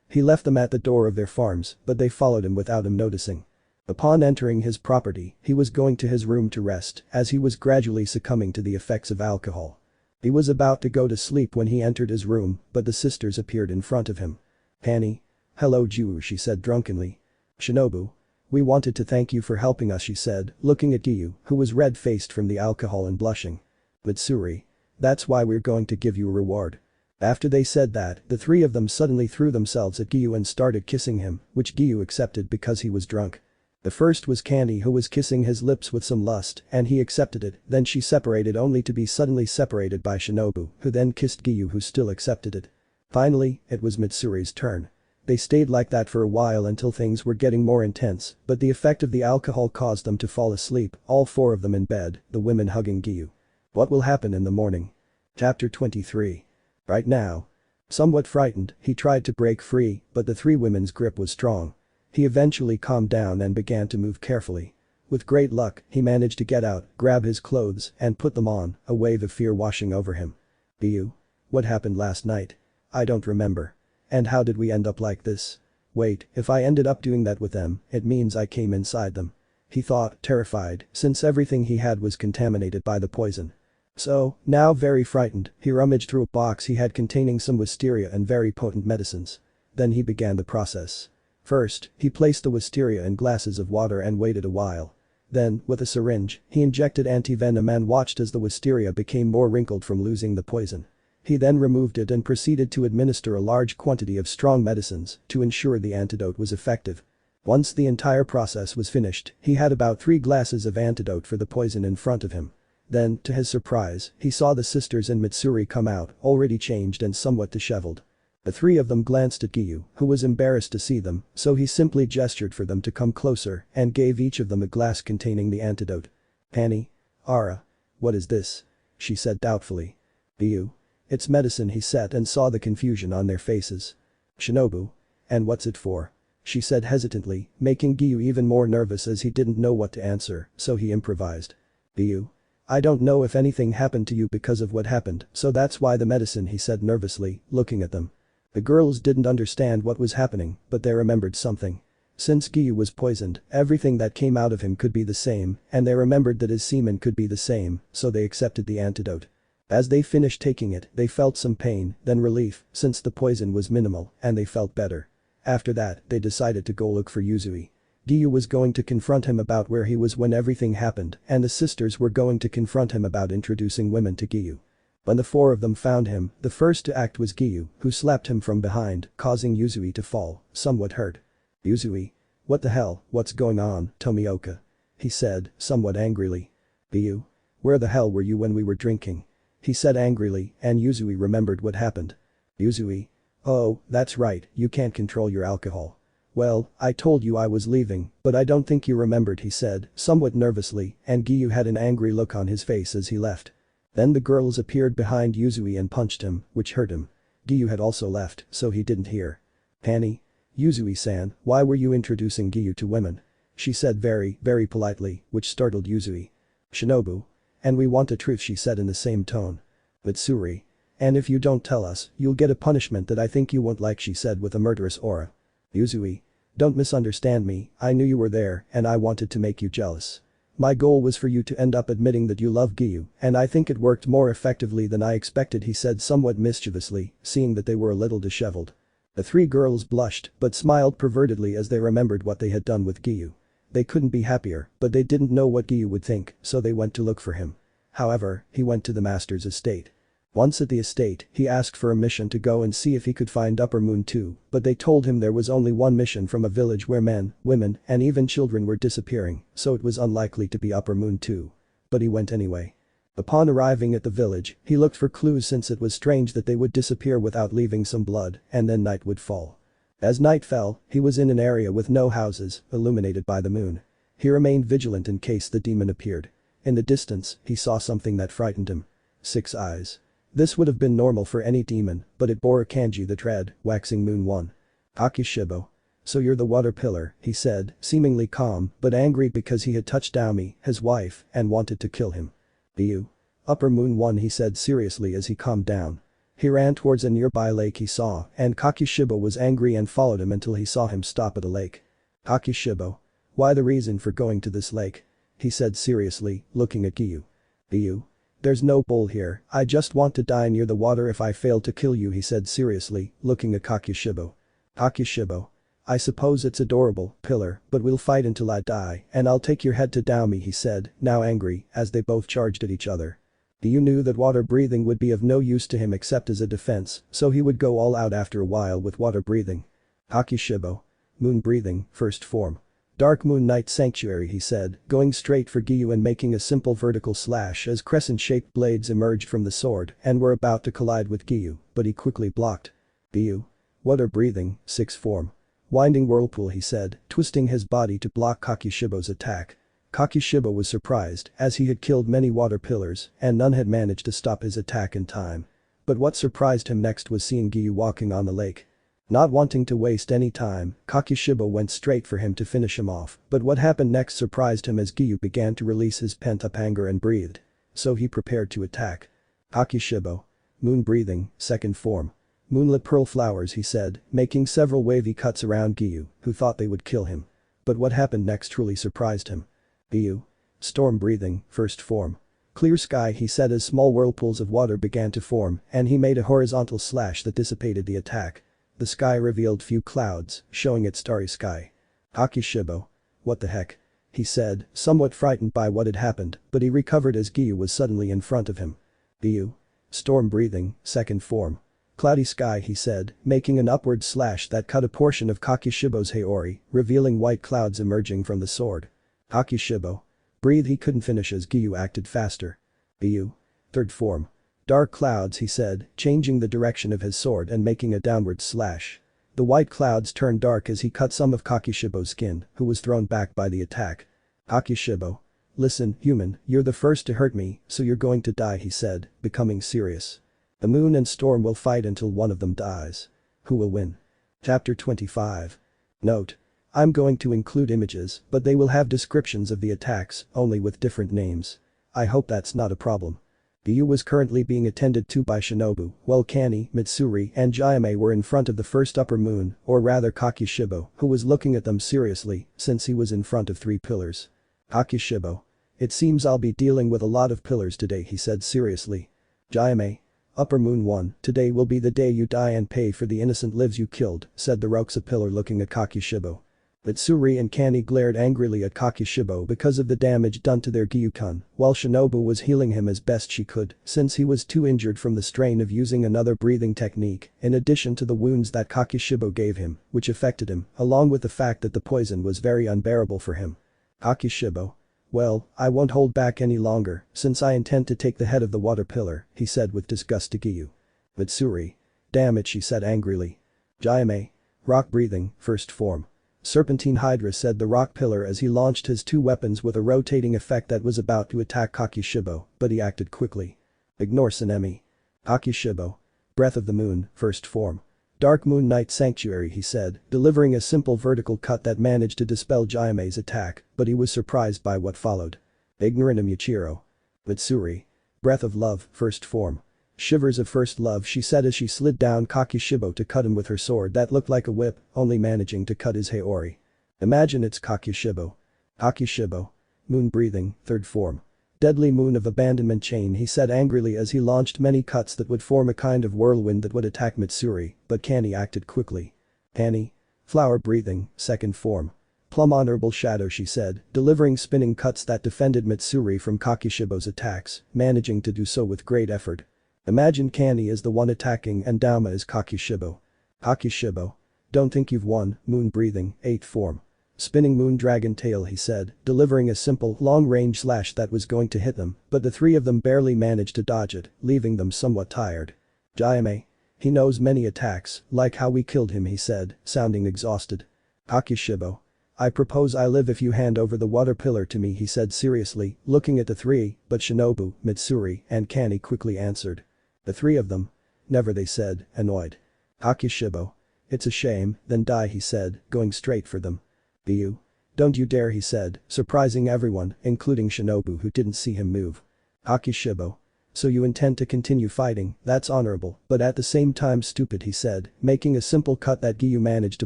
Speaker 2: He left them at the door of their farms, but they followed him without him noticing. Upon entering his property, he was going to his room to rest as he was gradually succumbing to the effects of alcohol. He was about to go to sleep when he entered his room, but the sisters appeared in front of him. Kanae. Hello Giyuu, she said drunkenly. Shinobu. We wanted to thank you for helping us, she said, looking at Giyuu, who was red-faced from the alcohol and blushing. Mitsuri. That's why we're going to give you a reward. After they said that, the three of them suddenly threw themselves at Giyuu and started kissing him, which Giyuu accepted because he was drunk. The first was Kanae, who was kissing his lips with some lust, and he accepted it, then she separated only to be suddenly separated by Shinobu, who then kissed Giyuu, who still accepted it. Finally, it was Mitsuri's turn. They stayed like that for a while until things were getting more intense, but the effect of the alcohol caused them to fall asleep, all four of them in bed, the women hugging Giyuu. What will happen in the morning? Chapter 23. Right now. Somewhat frightened, he tried to break free, but the three women's grip was strong. He eventually calmed down and began to move carefully. With great luck, he managed to get out, grab his clothes, and put them on, a wave of fear washing over him. Giyuu. What happened last night? I don't remember. And how did we end up like this? Wait, if I ended up doing that with them, it means I came inside them. He thought, terrified, since everything he had was contaminated by the poison. So, now very frightened, he rummaged through a box he had containing some wisteria and very potent medicines. Then he began the process. First, he placed the wisteria in glasses of water and waited a while. Then, with a syringe, he injected anti-venom and watched as the wisteria became more wrinkled from losing the poison. He then removed it and proceeded to administer a large quantity of strong medicines to ensure the antidote was effective. Once the entire process was finished, he had about 3 glasses of antidote for the poison in front of him. Then, to his surprise, he saw the sisters and Mitsuri come out, already changed and somewhat disheveled. The three of them glanced at Giyuu, who was embarrassed to see them, so he simply gestured for them to come closer and gave each of them a glass containing the antidote. Kanae. Ara. What is this? She said doubtfully. Giyuu. It's medicine, he said and saw the confusion on their faces. Shinobu. And what's it for? she said hesitantly, making Giyuu even more nervous as he didn't know what to answer, so he improvised. Giyuu? I don't know if anything happened to you because of what happened, so that's why the medicine, he said nervously, looking at them. The girls didn't understand what was happening, but they remembered something. Since Giyuu was poisoned, everything that came out of him could be the same, and they remembered that his semen could be the same, so they accepted the antidote. As they finished taking it, they felt some pain, then relief, since the poison was minimal, and they felt better. After that, they decided to go look for Yuzui. Giyuu was going to confront him about where he was when everything happened, and the sisters were going to confront him about introducing women to Giyuu. When the four of them found him, the first to act was Giyuu, who slapped him from behind, causing Yuzui to fall, somewhat hurt. Yuzui? What the hell, what's going on, Tomioka? He said, somewhat angrily. Giyuu? Where the hell were you when we were drinking? He said angrily, and Yuzui remembered what happened. Yuzui? Oh, that's right, you can't control your alcohol. Well, I told you I was leaving, but I don't think you remembered, he said, somewhat nervously, and Giyuu had an angry look on his face as he left. Then the girls appeared behind Yuzui and punched him, which hurt him. Giyuu had also left, so he didn't hear. Hanny? Yuzui-san, why were you introducing Giyuu to women? She said very, very politely, which startled Yuzui. Shinobu. And we want a truth, she said in the same tone. Mitsuri. And if you don't tell us, you'll get a punishment that I think you won't like, she said with a murderous aura. Yuzui. Don't misunderstand me, I knew you were there and I wanted to make you jealous. My goal was for you to end up admitting that you love Giyuu, and I think it worked more effectively than I expected, he said somewhat mischievously, seeing that they were a little disheveled. The three girls blushed but smiled pervertedly as they remembered what they had done with Giyuu. They couldn't be happier, but they didn't know what Giyuu would think, so they went to look for him. However, he went to the master's estate. Once at the estate, he asked for a mission to go and see if he could find Upper Moon 2, but they told him there was only one mission from a village where men, women, and even children were disappearing, so it was unlikely to be Upper Moon 2. But he went anyway. Upon arriving at the village, he looked for clues since it was strange that they would disappear without leaving some blood, and then night would fall. As night fell, he was in an area with no houses, illuminated by the moon. He remained vigilant in case the demon appeared. In the distance, he saw something that frightened him. 6 eyes. This would have been normal for any demon, but it bore a kanji that read, Waxing Moon 1. Akishibo. So you're the water pillar, he said, seemingly calm but angry because he had touched Aomi, his wife, and wanted to kill him. Giyuu? Upper Moon 1, he said seriously as he calmed down. He ran towards a nearby lake he saw, and Kakishibo was angry and followed him until he saw him stop at a lake. Kakishibo. Why the reason for going to this lake? He said seriously, looking at Giyuu. Giyuu? There's no bowl here, I just want to die near the water if I fail to kill you, he said seriously, looking at Kakishibo. Kakishibo. I suppose it's adorable, pillar, but we'll fight until I die, and I'll take your head to Daomi, he said, now angry, as they both charged at each other. Giyuu knew that water breathing would be of no use to him except as a defense, so he would go all out after a while with water breathing. Kakishibo. Moon breathing, first form. Dark Moon Night Sanctuary, he said, going straight for Giyuu and making a simple vertical slash as crescent-shaped blades emerged from the sword and were about to collide with Giyuu, but he quickly blocked. Giyuu. Water breathing, 6th form. Winding whirlpool, he said, twisting his body to block Kakishibo's attack. Kakishibo was surprised, as he had killed many water pillars and none had managed to stop his attack in time. But what surprised him next was seeing Giyuu walking on the lake. Not wanting to waste any time, Kakishibo went straight for him to finish him off, but what happened next surprised him as Giyuu began to release his pent-up anger and breathed. So he prepared to attack. Kakishibo. Moon breathing, 2nd form. Moonlit pearl flowers, he said, making several wavy cuts around Giyuu, who thought they would kill him. But what happened next truly surprised him. Giyuu. Storm breathing, 1st form. Clear sky, he said as small whirlpools of water began to form and he made a horizontal slash that dissipated the attack. The sky revealed few clouds, showing its starry sky. Kakishibo. What the heck? He said, somewhat frightened by what had happened, but he recovered as Giyuu was suddenly in front of him. Giyuu. Storm breathing, 2nd form. Cloudy sky, he said, making an upward slash that cut a portion of Kakishibo's haori, revealing white clouds emerging from the sword. Kakishibo. Breathe, he couldn't finish as Giyuu acted faster. Giyuu. 3rd form. Dark clouds, he said, changing the direction of his sword and making a downward slash. The white clouds turned dark as he cut some of Kakishibo's skin, who was thrown back by the attack. Kakishibo. Listen, human, you're the first to hurt me, so you're going to die, he said, becoming serious. The moon and storm will fight until one of them dies. Who will win? Chapter 25. Note. I'm going to include images, but they will have descriptions of the attacks, only with different names. I hope that's not a problem. Giyuu was currently being attended to by Shinobu, while Kanae, Mitsuri and Jayame were in front of the first upper moon, or rather Kakishibo, who was looking at them seriously, since he was in front of 3 pillars. Kakishibo. It seems I'll be dealing with a lot of pillars today, he said seriously. Jayame. Upper moon 1, today will be the day you die and pay for the innocent lives you killed, said the Rokusa pillar looking at Kakishibo. Mitsuri and Kanae glared angrily at Kakishibo because of the damage done to their Giyuu-kun, while Shinobu was healing him as best she could, since he was too injured from the strain of using another breathing technique, in addition to the wounds that Kakishibo gave him, which affected him, along with the fact that the poison was very unbearable for him. Kakishibo. Well, I won't hold back any longer, since I intend to take the head of the water pillar, he said with disgust to Giyuu. Mitsuri. Damn it, she said angrily. Jayame. Rock breathing, first form. Serpentine Hydra, said the rock pillar as he launched his 2 weapons with a rotating effect that was about to attack Kakishibo, but he acted quickly. Ignore Tsunemi. Kakishibo. Breath of the moon, first form. Dark Moon Night Sanctuary, he said, delivering a simple vertical cut that managed to dispel Jayame's attack, but he was surprised by what followed. Ignorant Yuichiro. Mitsuri. Breath of love, first form. Shivers of first love, she said as she slid down Kakishibo to cut him with her sword that looked like a whip, only managing to cut his haori. Imagine it's Kakishibo. Kakishibo. Moon breathing, third form. Deadly moon of abandonment chain, he said angrily as he launched many cuts that would form a kind of whirlwind that would attack Mitsuri, but Kanae acted quickly. Kanae. Flower breathing, second form. Plum honorable shadow, she said, delivering spinning cuts that defended Mitsuri from Kakishibo's attacks, managing to do so with great effort. Imagine Kanae is the one attacking and Dauma is Kakishibo. Kakishibo. Don't think you've won, moon breathing, 8th form. Spinning moon dragon tail, he said, delivering a simple, long-range slash that was going to hit them, but the 3 of them barely managed to dodge it, leaving them somewhat tired. Jayame. He knows many attacks, like how we killed him, he said, sounding exhausted. Kakishibo. I propose I live if you hand over the water pillar to me, he said seriously, looking at the 3, but Shinobu, Mitsuri and Kanae quickly answered. The 3 of them? Never, they said, annoyed. Kakishibo. It's a shame, then die, he said, going straight for them. Giyuu. Don't you dare, he said, surprising everyone, including Shinobu who didn't see him move. Kakishibo. So you intend to continue fighting, that's honorable, but at the same time stupid, he said, making a simple cut that Giyuu managed to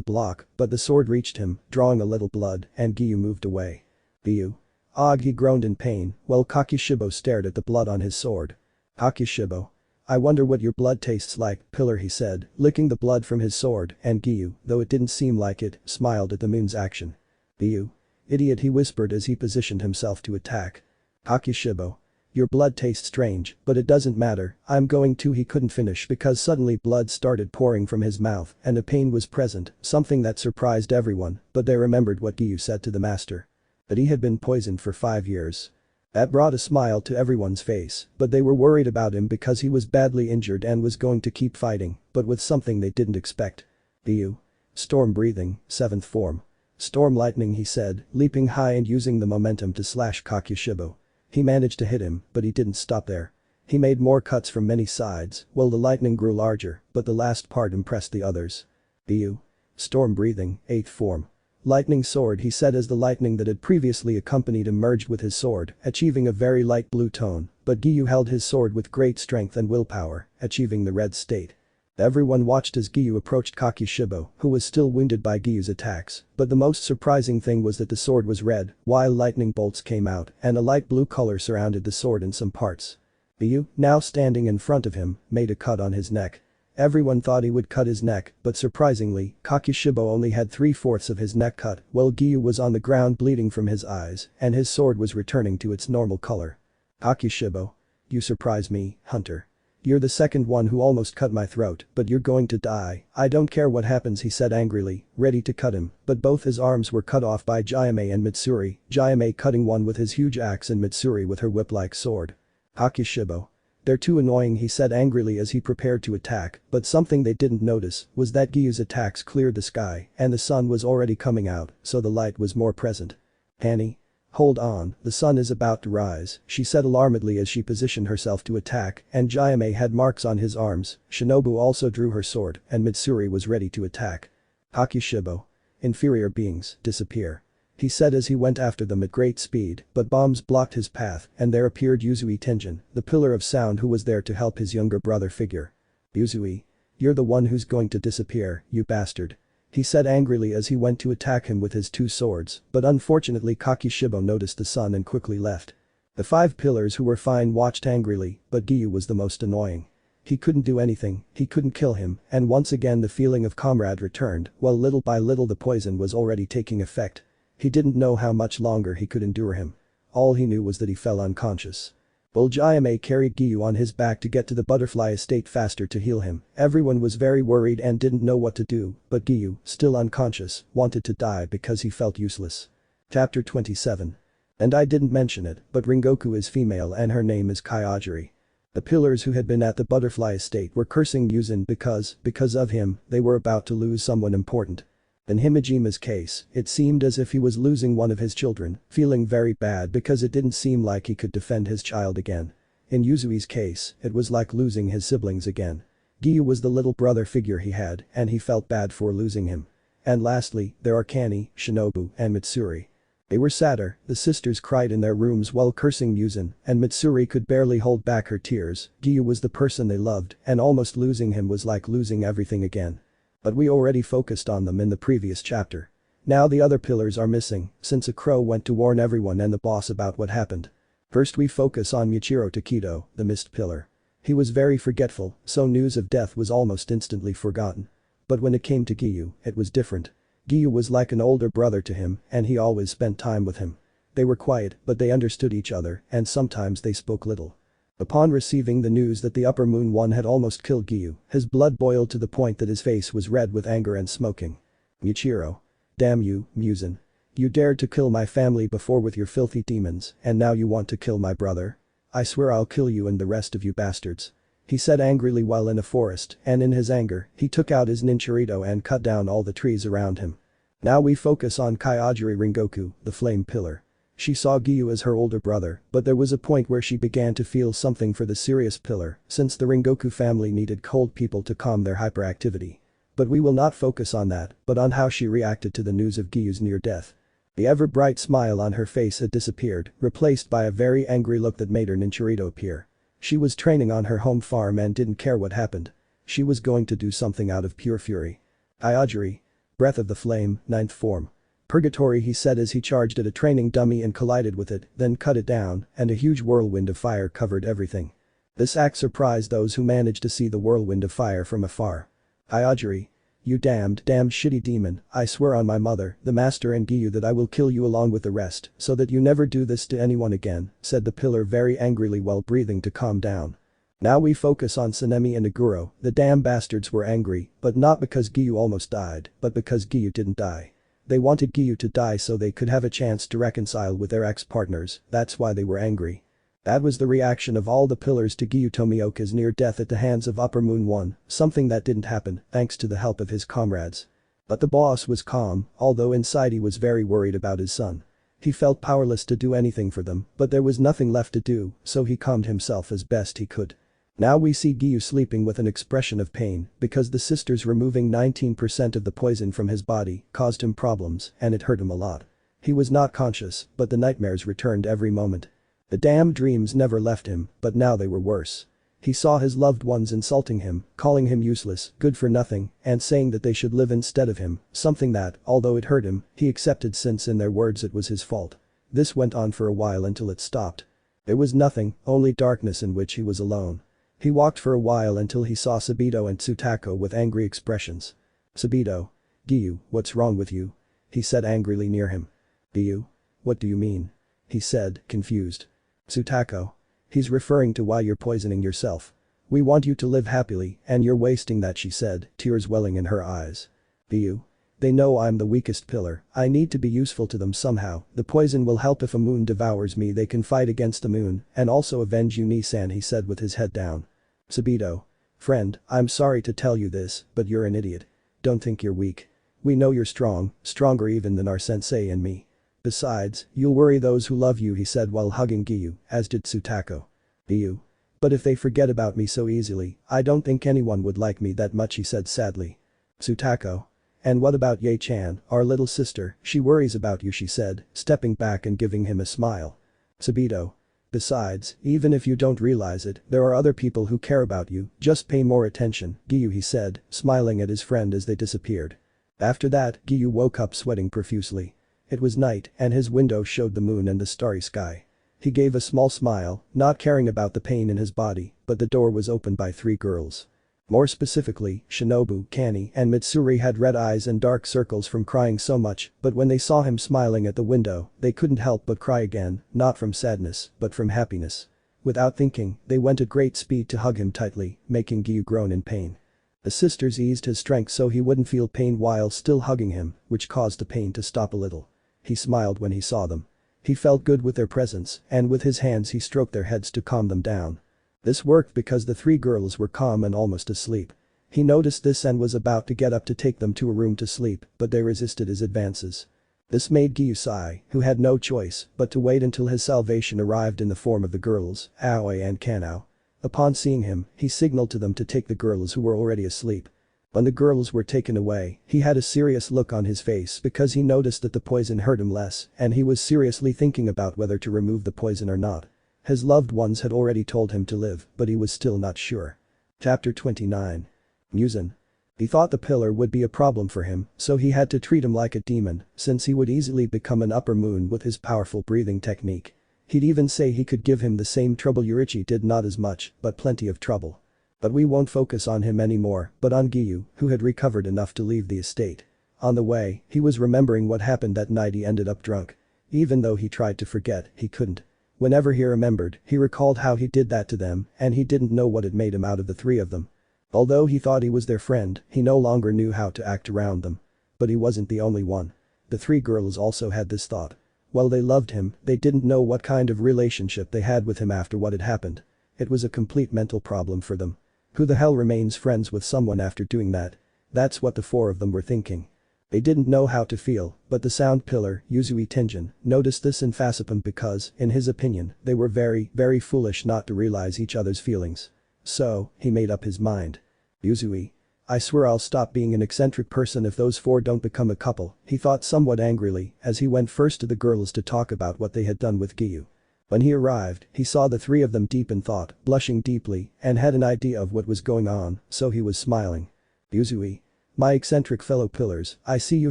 Speaker 2: block, but the sword reached him, drawing a little blood, and Giyuu moved away. Giyuu. Ugh, he groaned in pain, while Kakishibo stared at the blood on his sword. Kakishibo. I wonder what your blood tastes like, pillar, he said, licking the blood from his sword, and Giyuu, though it didn't seem like it, smiled at the moon's action. Giyuu. Idiot, he whispered as he positioned himself to attack. Kakishibo. Your blood tastes strange, but it doesn't matter, I'm going to, he couldn't finish because suddenly blood started pouring from his mouth and a pain was present, something that surprised everyone, but they remembered what Giyuu said to the master. That he had been poisoned for 5 years. That brought a smile to everyone's face, but they were worried about him because he was badly injured and was going to keep fighting, but with something they didn't expect. Giyuu. Storm breathing, 7th form. Storm lightning, he said, leaping high and using the momentum to slash Kakishibo. He managed to hit him, but he didn't stop there. He made more cuts from many sides, while the lightning grew larger, but the last part impressed the others. Giyuu. Storm breathing, 8th form. Lightning sword, he said as the lightning that had previously accompanied him merged with his sword, achieving a very light blue tone, but Giyuu held his sword with great strength and willpower, achieving the red state. Everyone watched as Giyuu approached Kakishibo, who was still wounded by Giyuu's attacks, but the most surprising thing was that the sword was red, while lightning bolts came out and a light blue color surrounded the sword in some parts. Giyuu, now standing in front of him, made a cut on his neck. Everyone thought he would cut his neck, but surprisingly, Kakishibo only had 3/4 of his neck cut, while Giyuu was on the ground bleeding from his eyes, and his sword was returning to its normal color. Kakishibo. You surprise me, Hunter. You're the second one who almost cut my throat, but you're going to die, I don't care what happens, he said angrily, ready to cut him, but both his arms were cut off by Jayame and Mitsuri, Jayame cutting one with his huge axe and Mitsuri with her whip-like sword. Kakishibo. They're too annoying, he said angrily as he prepared to attack, but something they didn't notice was that Giyuu's attacks cleared the sky and the sun was already coming out, so the light was more present. Kanae. Hold on, the sun is about to rise, she said alarmedly as she positioned herself to attack, and Jayame had marks on his arms, Shinobu also drew her sword, and Mitsuri was ready to attack. Kakishibo. inferior beings, disappear. He said as he went after them at great speed, but bombs blocked his path and there appeared Yuzui Tenjin, the pillar of sound who was there to help his younger brother figure. Yuzui. You're the one who's going to disappear, you bastard. He said angrily as he went to attack him with his two swords, but unfortunately Kakishibo noticed the sun and quickly left. The 5 pillars who were fine watched angrily, but Giyuu was the most annoying. He couldn't do anything, he couldn't kill him, and once again the feeling of comrade returned, while little by little the poison was already taking effect. He didn't know how much longer he could endure him. All he knew was that he fell unconscious. Uchiha carried Giyuu on his back to get to the butterfly estate faster to heal him. Everyone was very worried and didn't know what to do, but Giyuu, still unconscious, wanted to die because he felt useless. Chapter 27. And I didn't mention it, but Rengoku is female and her name is Kyojiri. The pillars who had been at the butterfly estate were cursing Muzan because of him, they were about to lose someone important. In Himejima's case, it seemed as if he was losing one of his children, feeling very bad because it didn't seem like he could defend his child again. In Yuzui's case, it was like losing his siblings again. Giyuu was the little brother figure he had, and he felt bad for losing him. And lastly, there are Kanae, Shinobu, and Mitsuri. They were sadder, the sisters cried in their rooms while cursing Muzan, and Mitsuri could barely hold back her tears. Giyuu was the person they loved, and almost losing him was like losing everything again. But we already focused on them in the previous chapter. Now the other pillars are missing, since a crow went to warn everyone and the boss about what happened. First we focus on Michiro Takedo, the mist pillar. He was very forgetful, so news of death was almost instantly forgotten. But when it came to Giyuu, it was different. Giyuu was like an older brother to him, and he always spent time with him. They were quiet, but they understood each other, and sometimes they spoke little. Upon receiving the news that the Upper Moon One had almost killed Giyuu, his blood boiled to the point that his face was red with anger and smoking. Michiro. Damn you, Muzan. You dared to kill my family before with your filthy demons, and now you want to kill my brother? I swear I'll kill you and the rest of you bastards. He said angrily while in a forest, and in his anger, he took out his ninchurito and cut down all the trees around him. Now we focus on Kyojiri Rengoku, the flame pillar. She saw Giyuu as her older brother, but there was a point where she began to feel something for the serious pillar, since the Rengoku family needed cold people to calm their hyperactivity. But we will not focus on that, but on how she reacted to the news of Giyuu's near death. The ever-bright smile on her face had disappeared, replaced by a very angry look that made her ninchurito appear. She was training on her home farm and didn't care what happened. She was going to do something out of pure fury. Kyojiri. Breath of the Flame, 9th form. Purgatory, he said as he charged at a training dummy and collided with it, then cut it down, and a huge whirlwind of fire covered everything. This act surprised those who managed to see the whirlwind of fire from afar. Kyojiri. You damned shitty demon, I swear on my mother, the master and Giyuu that I will kill you along with the rest, so that you never do this to anyone again, said the pillar very angrily while breathing to calm down. Now we focus on Sanemi and Iguro. The damn bastards were angry, but not because Giyuu almost died, but because Giyuu didn't die. They wanted Giyuu to die so they could have a chance to reconcile with their ex-partners, that's why they were angry. That was the reaction of all the pillars to Giyuu Tomioka's near death at the hands of Upper Moon One, something that didn't happen thanks to the help of his comrades. But the boss was calm, although inside he was very worried about his son. He felt powerless to do anything for them, but there was nothing left to do, so he calmed himself as best he could. Now we see Giyuu sleeping with an expression of pain because the sisters removing 19% of the poison from his body caused him problems and it hurt him a lot. He was not conscious, but the nightmares returned every moment. The damn dreams never left him, but now they were worse. He saw his loved ones insulting him, calling him useless, good for nothing, and saying that they should live instead of him, something that, although it hurt him, he accepted since in their words it was his fault. This went on for a while until it stopped. There was nothing, only darkness in which he was alone. He walked for a while until he saw Sabito and Tsutako with angry expressions. Sabito. Giyuu, what's wrong with you? He said angrily near him. Giyuu? What do you mean? He said, confused. Tsutako. He's referring to why you're poisoning yourself. We want you to live happily, and you're wasting that, she said, tears welling in her eyes. Giyuu. They know I'm the weakest pillar, I need to be useful to them somehow, the poison will help if a moon devours me they can fight against the moon, and also avenge Uni-san, he said with his head down. Sabito. Friend, I'm sorry to tell you this, but you're an idiot. Don't think you're weak. We know you're strong, stronger even than our sensei and me. Besides, you'll worry those who love you, he said while hugging Giyuu, as did Tsutako. Giyuu. But if they forget about me so easily, I don't think anyone would like me that much, he said sadly. Tsutako. "And what about Ye-chan, our little sister, she worries about you," she said, stepping back and giving him a smile. Subito. "Besides, even if you don't realize it, there are other people who care about you, just pay more attention, Giyuu," he said, smiling at his friend as they disappeared. After that, Giyuu woke up sweating profusely. It was night, and his window showed the moon and the starry sky. He gave a small smile, not caring about the pain in his body, but the door was opened by 3 girls. More specifically, Shinobu, Kanae, and Mitsuri had red eyes and dark circles from crying so much, but when they saw him smiling at the window, they couldn't help but cry again, not from sadness, but from happiness. Without thinking, they went at great speed to hug him tightly, making Giyuu groan in pain. The sisters eased his strength so he wouldn't feel pain while still hugging him, which caused the pain to stop a little. He smiled when he saw them. He felt good with their presence, and with his hands he stroked their heads to calm them down. This worked because the 3 girls were calm and almost asleep. He noticed this and was about to get up to take them to a room to sleep, but they resisted his advances. This made Giyuu sigh, who had no choice but to wait until his salvation arrived in the form of the girls, Aoi and Kanae. Upon seeing him, he signaled to them to take the girls who were already asleep. When the girls were taken away, he had a serious look on his face because he noticed that the poison hurt him less and he was seriously thinking about whether to remove the poison or not. His loved ones had already told him to live, but he was still not sure. Chapter 29. Muzan. He thought the pillar would be a problem for him, so he had to treat him like a demon, since he would easily become an upper moon with his powerful breathing technique. He'd even say he could give him the same trouble Yoriichi did, not as much, but plenty of trouble. But we won't focus on him anymore, but on Giyuu, who had recovered enough to leave the estate. On the way, he was remembering what happened that night. He ended up drunk. Even though he tried to forget, he couldn't. Whenever he remembered, he recalled how he did that to them, and he didn't know what had made him out of the 3 of them. Although he thought he was their friend, he no longer knew how to act around them. But he wasn't the only one. The 3 girls also had this thought. While they loved him, they didn't know what kind of relationship they had with him after what had happened. It was a complete mental problem for them. Who the hell remains friends with someone after doing that? That's what the 4 of them were thinking. They didn't know how to feel, but the sound pillar, Yuzui Tenjin, noticed this and faceted him because, in his opinion, they were very, very foolish not to realize each other's feelings. So, he made up his mind. Yuzui. I swear I'll stop being an eccentric person if those 4 don't become a couple, he thought somewhat angrily as he went first to the girls to talk about what they had done with Giyuu. When he arrived, he saw the 3 of them deep in thought, blushing deeply, and had an idea of what was going on, so he was smiling. Yuzui. My eccentric fellow pillars, I see you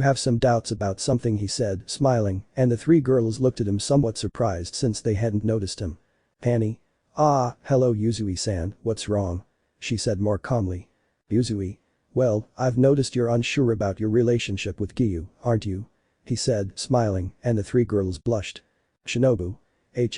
Speaker 2: have some doubts about something, he said, smiling, and the 3 girls looked at him somewhat surprised since they hadn't noticed him. Kanae. Ah, hello Yuzui-san, what's wrong? She said more calmly. Yuzui. Well, I've noticed you're unsure about your relationship with Giyuu, aren't you? He said, smiling, and the 3 girls blushed. Shinobu.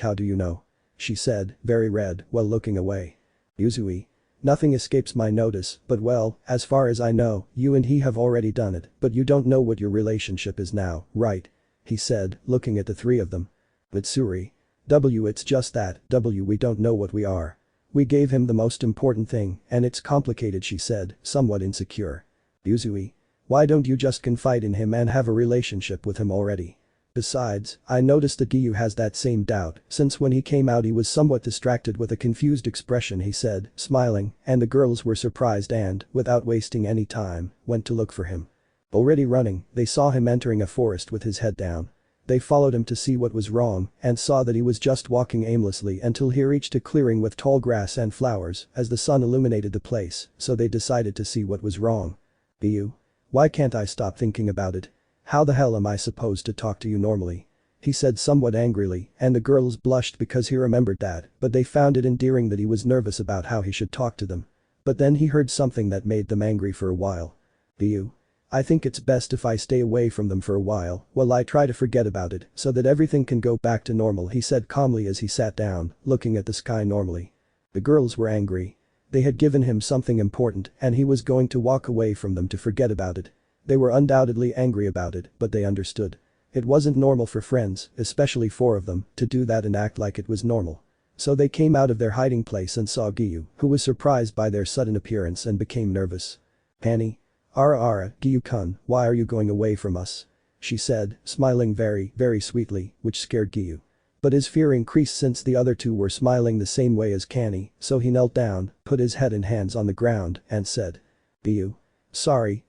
Speaker 2: How do you know? She said, very red, while looking away. Yuzui. Nothing escapes my notice, but well, as far as I know, you and he have already done it, but you don't know what your relationship is now, right? He said, looking at the 3 of them. Mitsuri. It's just that, we don't know what we are. We gave him the most important thing, and it's complicated, she said, somewhat insecure. Yuzui. Why don't you just confide in him and have a relationship with him already? Besides, I noticed that Giyuu has that same doubt, since when he came out he was somewhat distracted with a confused expression, he said, smiling, and the girls were surprised and, without wasting any time, went to look for him. Already running, they saw him entering a forest with his head down. They followed him to see what was wrong and saw that he was just walking aimlessly until he reached a clearing with tall grass and flowers as the sun illuminated the place, so they decided to see what was wrong. Giyuu. Why can't I stop thinking about it? How the hell am I supposed to talk to you normally? He said somewhat angrily, and the girls blushed because he remembered that, but they found it endearing that he was nervous about how he should talk to them. But then he heard something that made them angry for a while. Giyuu. I think it's best if I stay away from them for a while I try to forget about it so that everything can go back to normal, he said calmly as he sat down, looking at the sky normally. The girls were angry. They had given him something important and he was going to walk away from them to forget about it. They were undoubtedly angry about it, but they understood. It wasn't normal for friends, especially 4 of them, to do that and act like it was normal. So they came out of their hiding place and saw Giyuu, who was surprised by their sudden appearance and became nervous. Kanae. Ara, Giyuu-kun, why are you going away from us? She said, smiling very, very sweetly, which scared Giyuu. But his fear increased since the other 2 were smiling the same way as Kanae, so he knelt down, put his head and hands on the ground, and said. Giyuu. Sorry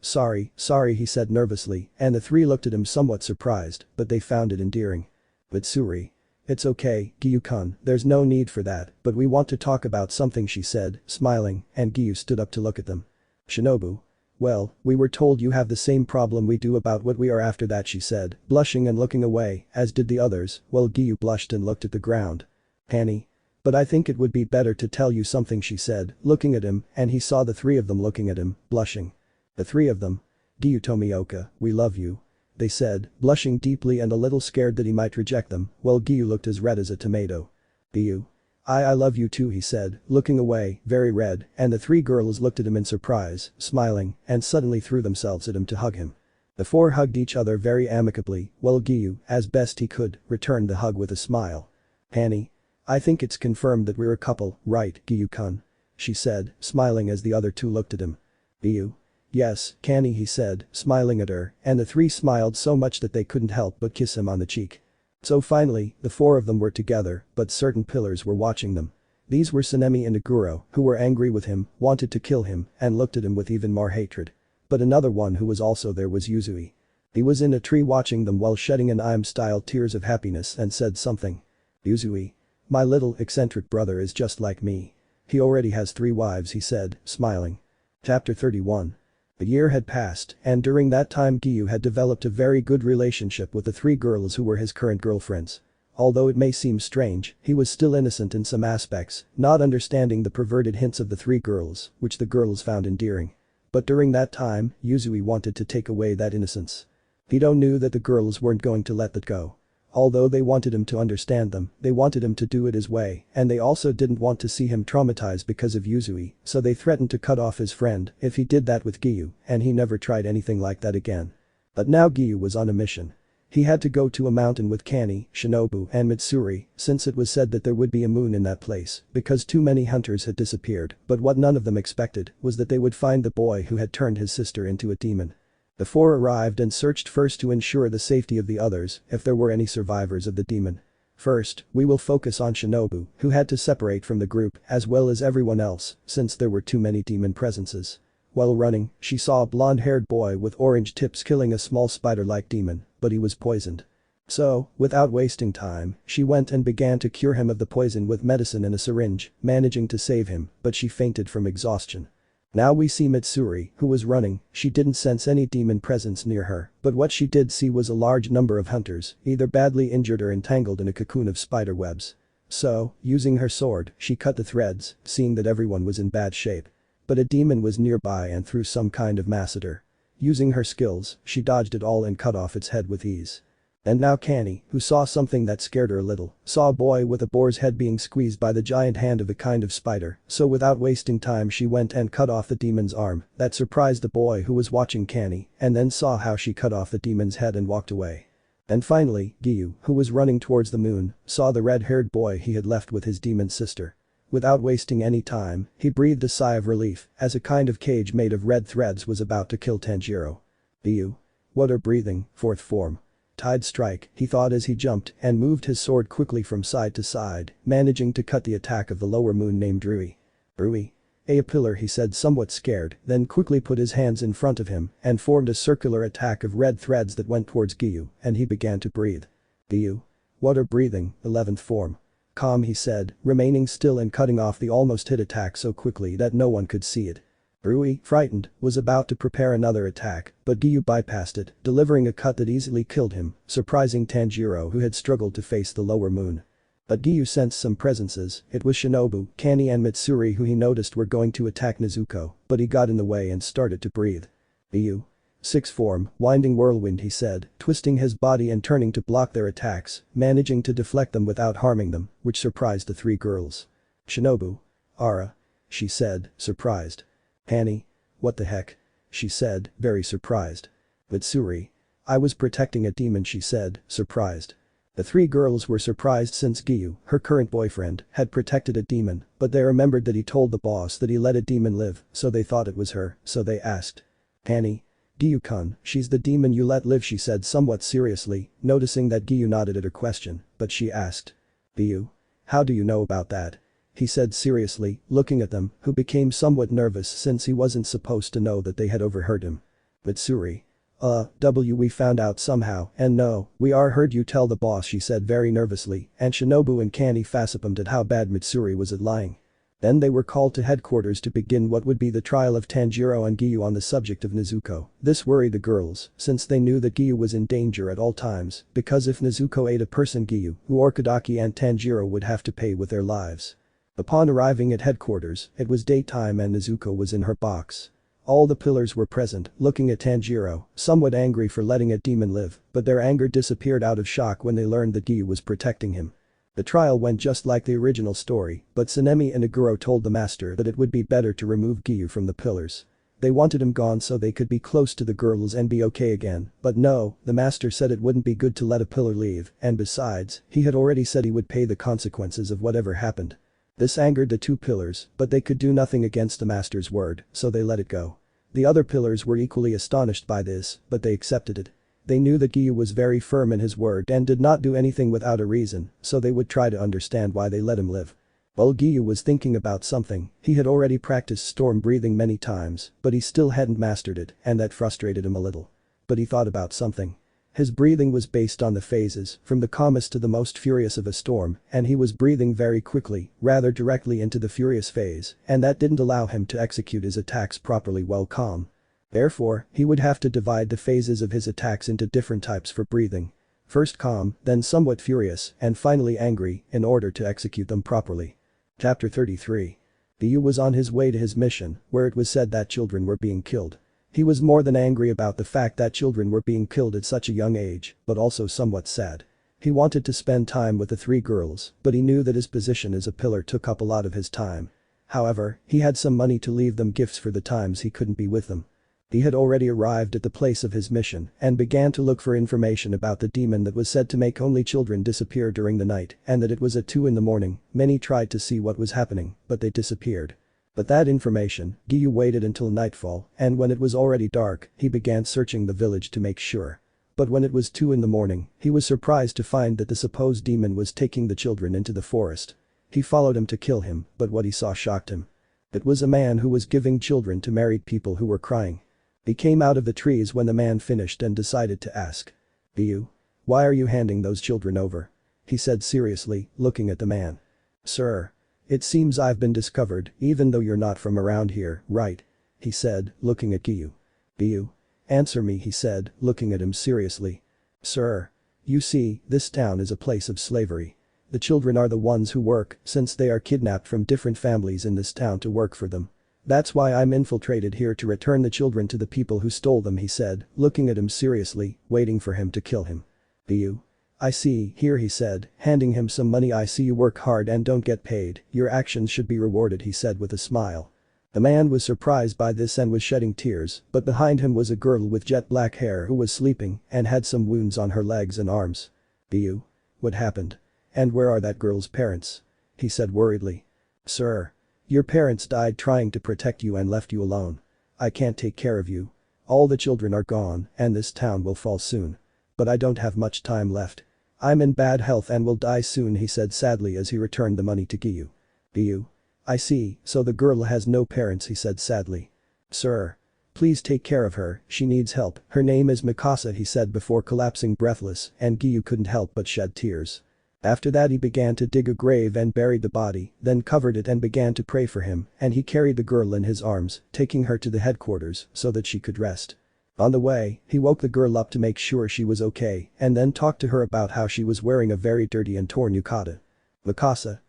Speaker 2: he said nervously, and the three looked at him somewhat surprised, but they found it endearing. Mitsuri. It's okay, Giyuu-kun, there's no need for that, but we want to talk about something she said, smiling, and Giyuu stood up to look at them. Shinobu. Well, we were told you have the same problem we do about what we are after that she said, blushing and looking away, as did the others, while Giyuu blushed and looked at the ground. Annie. But I think it would be better to tell you something she said, looking at him, and he saw the three of them looking at him, blushing. The three of them. Giyuu Tomioka, we love you. They said, blushing deeply and a little scared that he might reject them, while Giyuu looked as red as a tomato. Giyuu. I love you too he said, looking away, very red, and the three girls looked at him in surprise, smiling, and suddenly threw themselves at him to hug him. The four hugged each other very amicably, while Giyuu, as best he could, returned the hug with a smile. Annie. I think it's confirmed that we're a couple, right, Giyuu-kun? She said, smiling as the other two looked at him. Giyuu. Yes, Kannie he said, smiling at her, and the three smiled so much that they couldn't help but kiss him on the cheek. So finally, the four of them were together, but certain pillars were watching them. These were Tsunemi and Iguro, who were angry with him, wanted to kill him, and looked at him with even more hatred. But another one who was also there was Yuzui. He was in a tree watching them while shedding an I'm-style tears of happiness and said something. Yuzui. My little eccentric brother is just like me. He already has 3 wives he said, smiling. Chapter 31. A year had passed, and during that time Giyuu had developed a very good relationship with the 3 girls who were his current girlfriends. Although it may seem strange, he was still innocent in some aspects, not understanding the perverted hints of the 3 girls, which the girls found endearing. But during that time, Yuzui wanted to take away that innocence. Hito knew that the girls weren't going to let that go. Although they wanted him to understand them, they wanted him to do it his way, and they also didn't want to see him traumatized because of Yuzui, so they threatened to cut off his friend if he did that with Giyuu, and he never tried anything like that again. But now Giyuu was on a mission. He had to go to a mountain with Kannie, Shinobu, and Mitsuri, since it was said that there would be a moon in that place, because too many hunters had disappeared, but what none of them expected was that they would find the boy who had turned his sister into a demon. The 4 arrived and searched first to ensure the safety of the others, if there were any survivors of the demon. First, we will focus on Shinobu, who had to separate from the group, as well as everyone else, since there were too many demon presences. While running, she saw a blonde-haired boy with orange tips killing a small spider-like demon, but he was poisoned. So, without wasting time, she went and began to cure him of the poison with medicine in a syringe, managing to save him, but she fainted from exhaustion. Now we see Mitsuri, who was running, she didn't sense any demon presence near her, but what she did see was a large number of hunters, either badly injured or entangled in a cocoon of spider webs. So, using her sword, she cut the threads, seeing that everyone was in bad shape. But a demon was nearby and threw some kind of massacre. Using her skills, she dodged it all and cut off its head with ease. And now Kannie, who saw something that scared her a little, saw a boy with a boar's head being squeezed by the giant hand of a kind of spider, so without wasting time she went and cut off the demon's arm. That surprised the boy who was watching Kannie, and then saw how she cut off the demon's head and walked away. And finally, Giyuu, who was running towards the moon, saw the red-haired boy he had left with his demon sister. Without wasting any time, he breathed a sigh of relief, as a kind of cage made of red threads was about to kill Tanjiro. Giyuu. Water breathing, 4th form. Tide strike, he thought as he jumped and moved his sword quickly from side to side, managing to cut the attack of the lower moon named Rui. Rui. A pillar he said somewhat scared, then quickly put his hands in front of him and formed a circular attack of red threads that went towards Giyuu, and he began to breathe. Giyuu. Water breathing, 11th form. Calm he said, remaining still and cutting off the almost hit attack so quickly that no one could see it. Rui, frightened, was about to prepare another attack, but Giyuu bypassed it, delivering a cut that easily killed him, surprising Tanjiro who had struggled to face the lower moon. But Giyuu sensed some presences, it was Shinobu, Kannie and Mitsuri who he noticed were going to attack Nezuko, but he got in the way and started to breathe. Giyuu. 6th form, winding whirlwind he said, twisting his body and turning to block their attacks, managing to deflect them without harming them, which surprised the 3 girls. Shinobu. Ara. She said, surprised. Kannie. What the heck? She said, very surprised. Mitsuri. I was protecting a demon she said, surprised. The 3 girls were surprised since Giyuu, her current boyfriend, had protected a demon, but they remembered that he told the boss that he let a demon live, so they thought it was her, so they asked. Kannie. Giyuu-kun, she's the demon you let live she said somewhat seriously, noticing that Giyuu nodded at her question, but she asked. Giyuu. How do you know about that? he said seriously, looking at them, who became somewhat nervous since he wasn't supposed to know that they had overheard him. Mitsuri. We found out somehow, and no, we are heard you tell the boss, she said very nervously, and Shinobu and Kani facepalmed at how bad Mitsuri was at lying. Then they were called to headquarters to begin what would be the trial of Tanjiro and Giyuu on the subject of Nezuko. This worried the girls, since they knew that Giyuu was in danger at all times, because if Nezuko ate a person, Giyuu, Orkadaki and Tanjiro would have to pay with their lives. Upon arriving at headquarters, it was daytime and Nezuko was in her box. All the pillars were present, looking at Tanjiro, somewhat angry for letting a demon live, but their anger disappeared out of shock when they learned that Giyuu was protecting him. The trial went just like the original story, but Tsunemi and Iguro told the master that it would be better to remove Giyuu from the pillars. They wanted him gone so they could be close to the girls and be okay again, but no, the master said it wouldn't be good to let a pillar leave, and besides, he had already said he would pay the consequences of whatever happened. This angered the two pillars, but they could do nothing against the master's word, so they let it go. The other pillars were equally astonished by this, but they accepted it. They knew that Giyuu was very firm in his word and did not do anything without a reason, so they would try to understand why they let him live. While Giyuu was thinking about something, he had already practiced storm breathing many times, but he still hadn't mastered it, and that frustrated him a little. But he thought about something. His breathing was based on the phases, from the calmest to the most furious of a storm, and he was breathing very quickly, rather directly into the furious phase, and that didn't allow him to execute his attacks properly while calm. Therefore, he would have to divide the phases of his attacks into different types for breathing. First calm, then somewhat furious, and finally angry, in order to execute them properly. Chapter 33. Giyuu was on his way to his mission, where it was said that children were being killed. He was more than angry about the fact that children were being killed at such a young age, but also somewhat sad. He wanted to spend time with the three girls, but he knew that his position as a pillar took up a lot of his time. However, he had some money to leave them gifts for the times he couldn't be with them. He had already arrived at the place of his mission and began to look for information about the demon that was said to make only children disappear during the night and that it was at 2 in the morning. Many tried to see what was happening, but they disappeared. But that information, Giyuu waited until nightfall, and when it was already dark, he began searching the village to make sure. But when it was 2 in the morning, he was surprised to find that the supposed demon was taking the children into the forest. He followed him to kill him, but what he saw shocked him. It was a man who was giving children to married people who were crying. He came out of the trees when the man finished and decided to ask. Giyuu? Why are you handing those children over? He said seriously, looking at the man. Sir. It seems I've been discovered, even though you're not from around here, right? He said, looking at Giyuu. Giyuu? Answer me, he said, looking at him seriously. Sir. You see, this town is a place of slavery. The children are the ones who work, since they are kidnapped from different families in this town to work for them. That's why I'm infiltrated here to return the children to the people who stole them, he said, looking at him seriously, waiting for him to kill him. Giyuu? I see, here, he said, handing him some money. I see you work hard and don't get paid, your actions should be rewarded, he said with a smile. The man was surprised by this and was shedding tears, but behind him was a girl with jet black hair who was sleeping and had some wounds on her legs and arms. Giyuu? What happened? And where are that girl's parents? He said worriedly. Sir. Your parents died trying to protect you and left you alone. I can't take care of you. All the children are gone and this town will fall soon. But I don't have much time left. I'm in bad health and will die soon, he said sadly as he returned the money to Giyuu. Giyuu? I see, so the girl has no parents, he said sadly. Sir. Please take care of her, she needs help. Her name is Mikasa, he said before collapsing breathless, and Giyuu couldn't help but shed tears. After that he began to dig a grave and buried the body, then covered it and began to pray for him, and he carried the girl in his arms, taking her to the headquarters so that she could rest. On the way, he woke the girl up to make sure she was okay and then talked to her about how she was wearing a very dirty and torn yukata. Mikasa.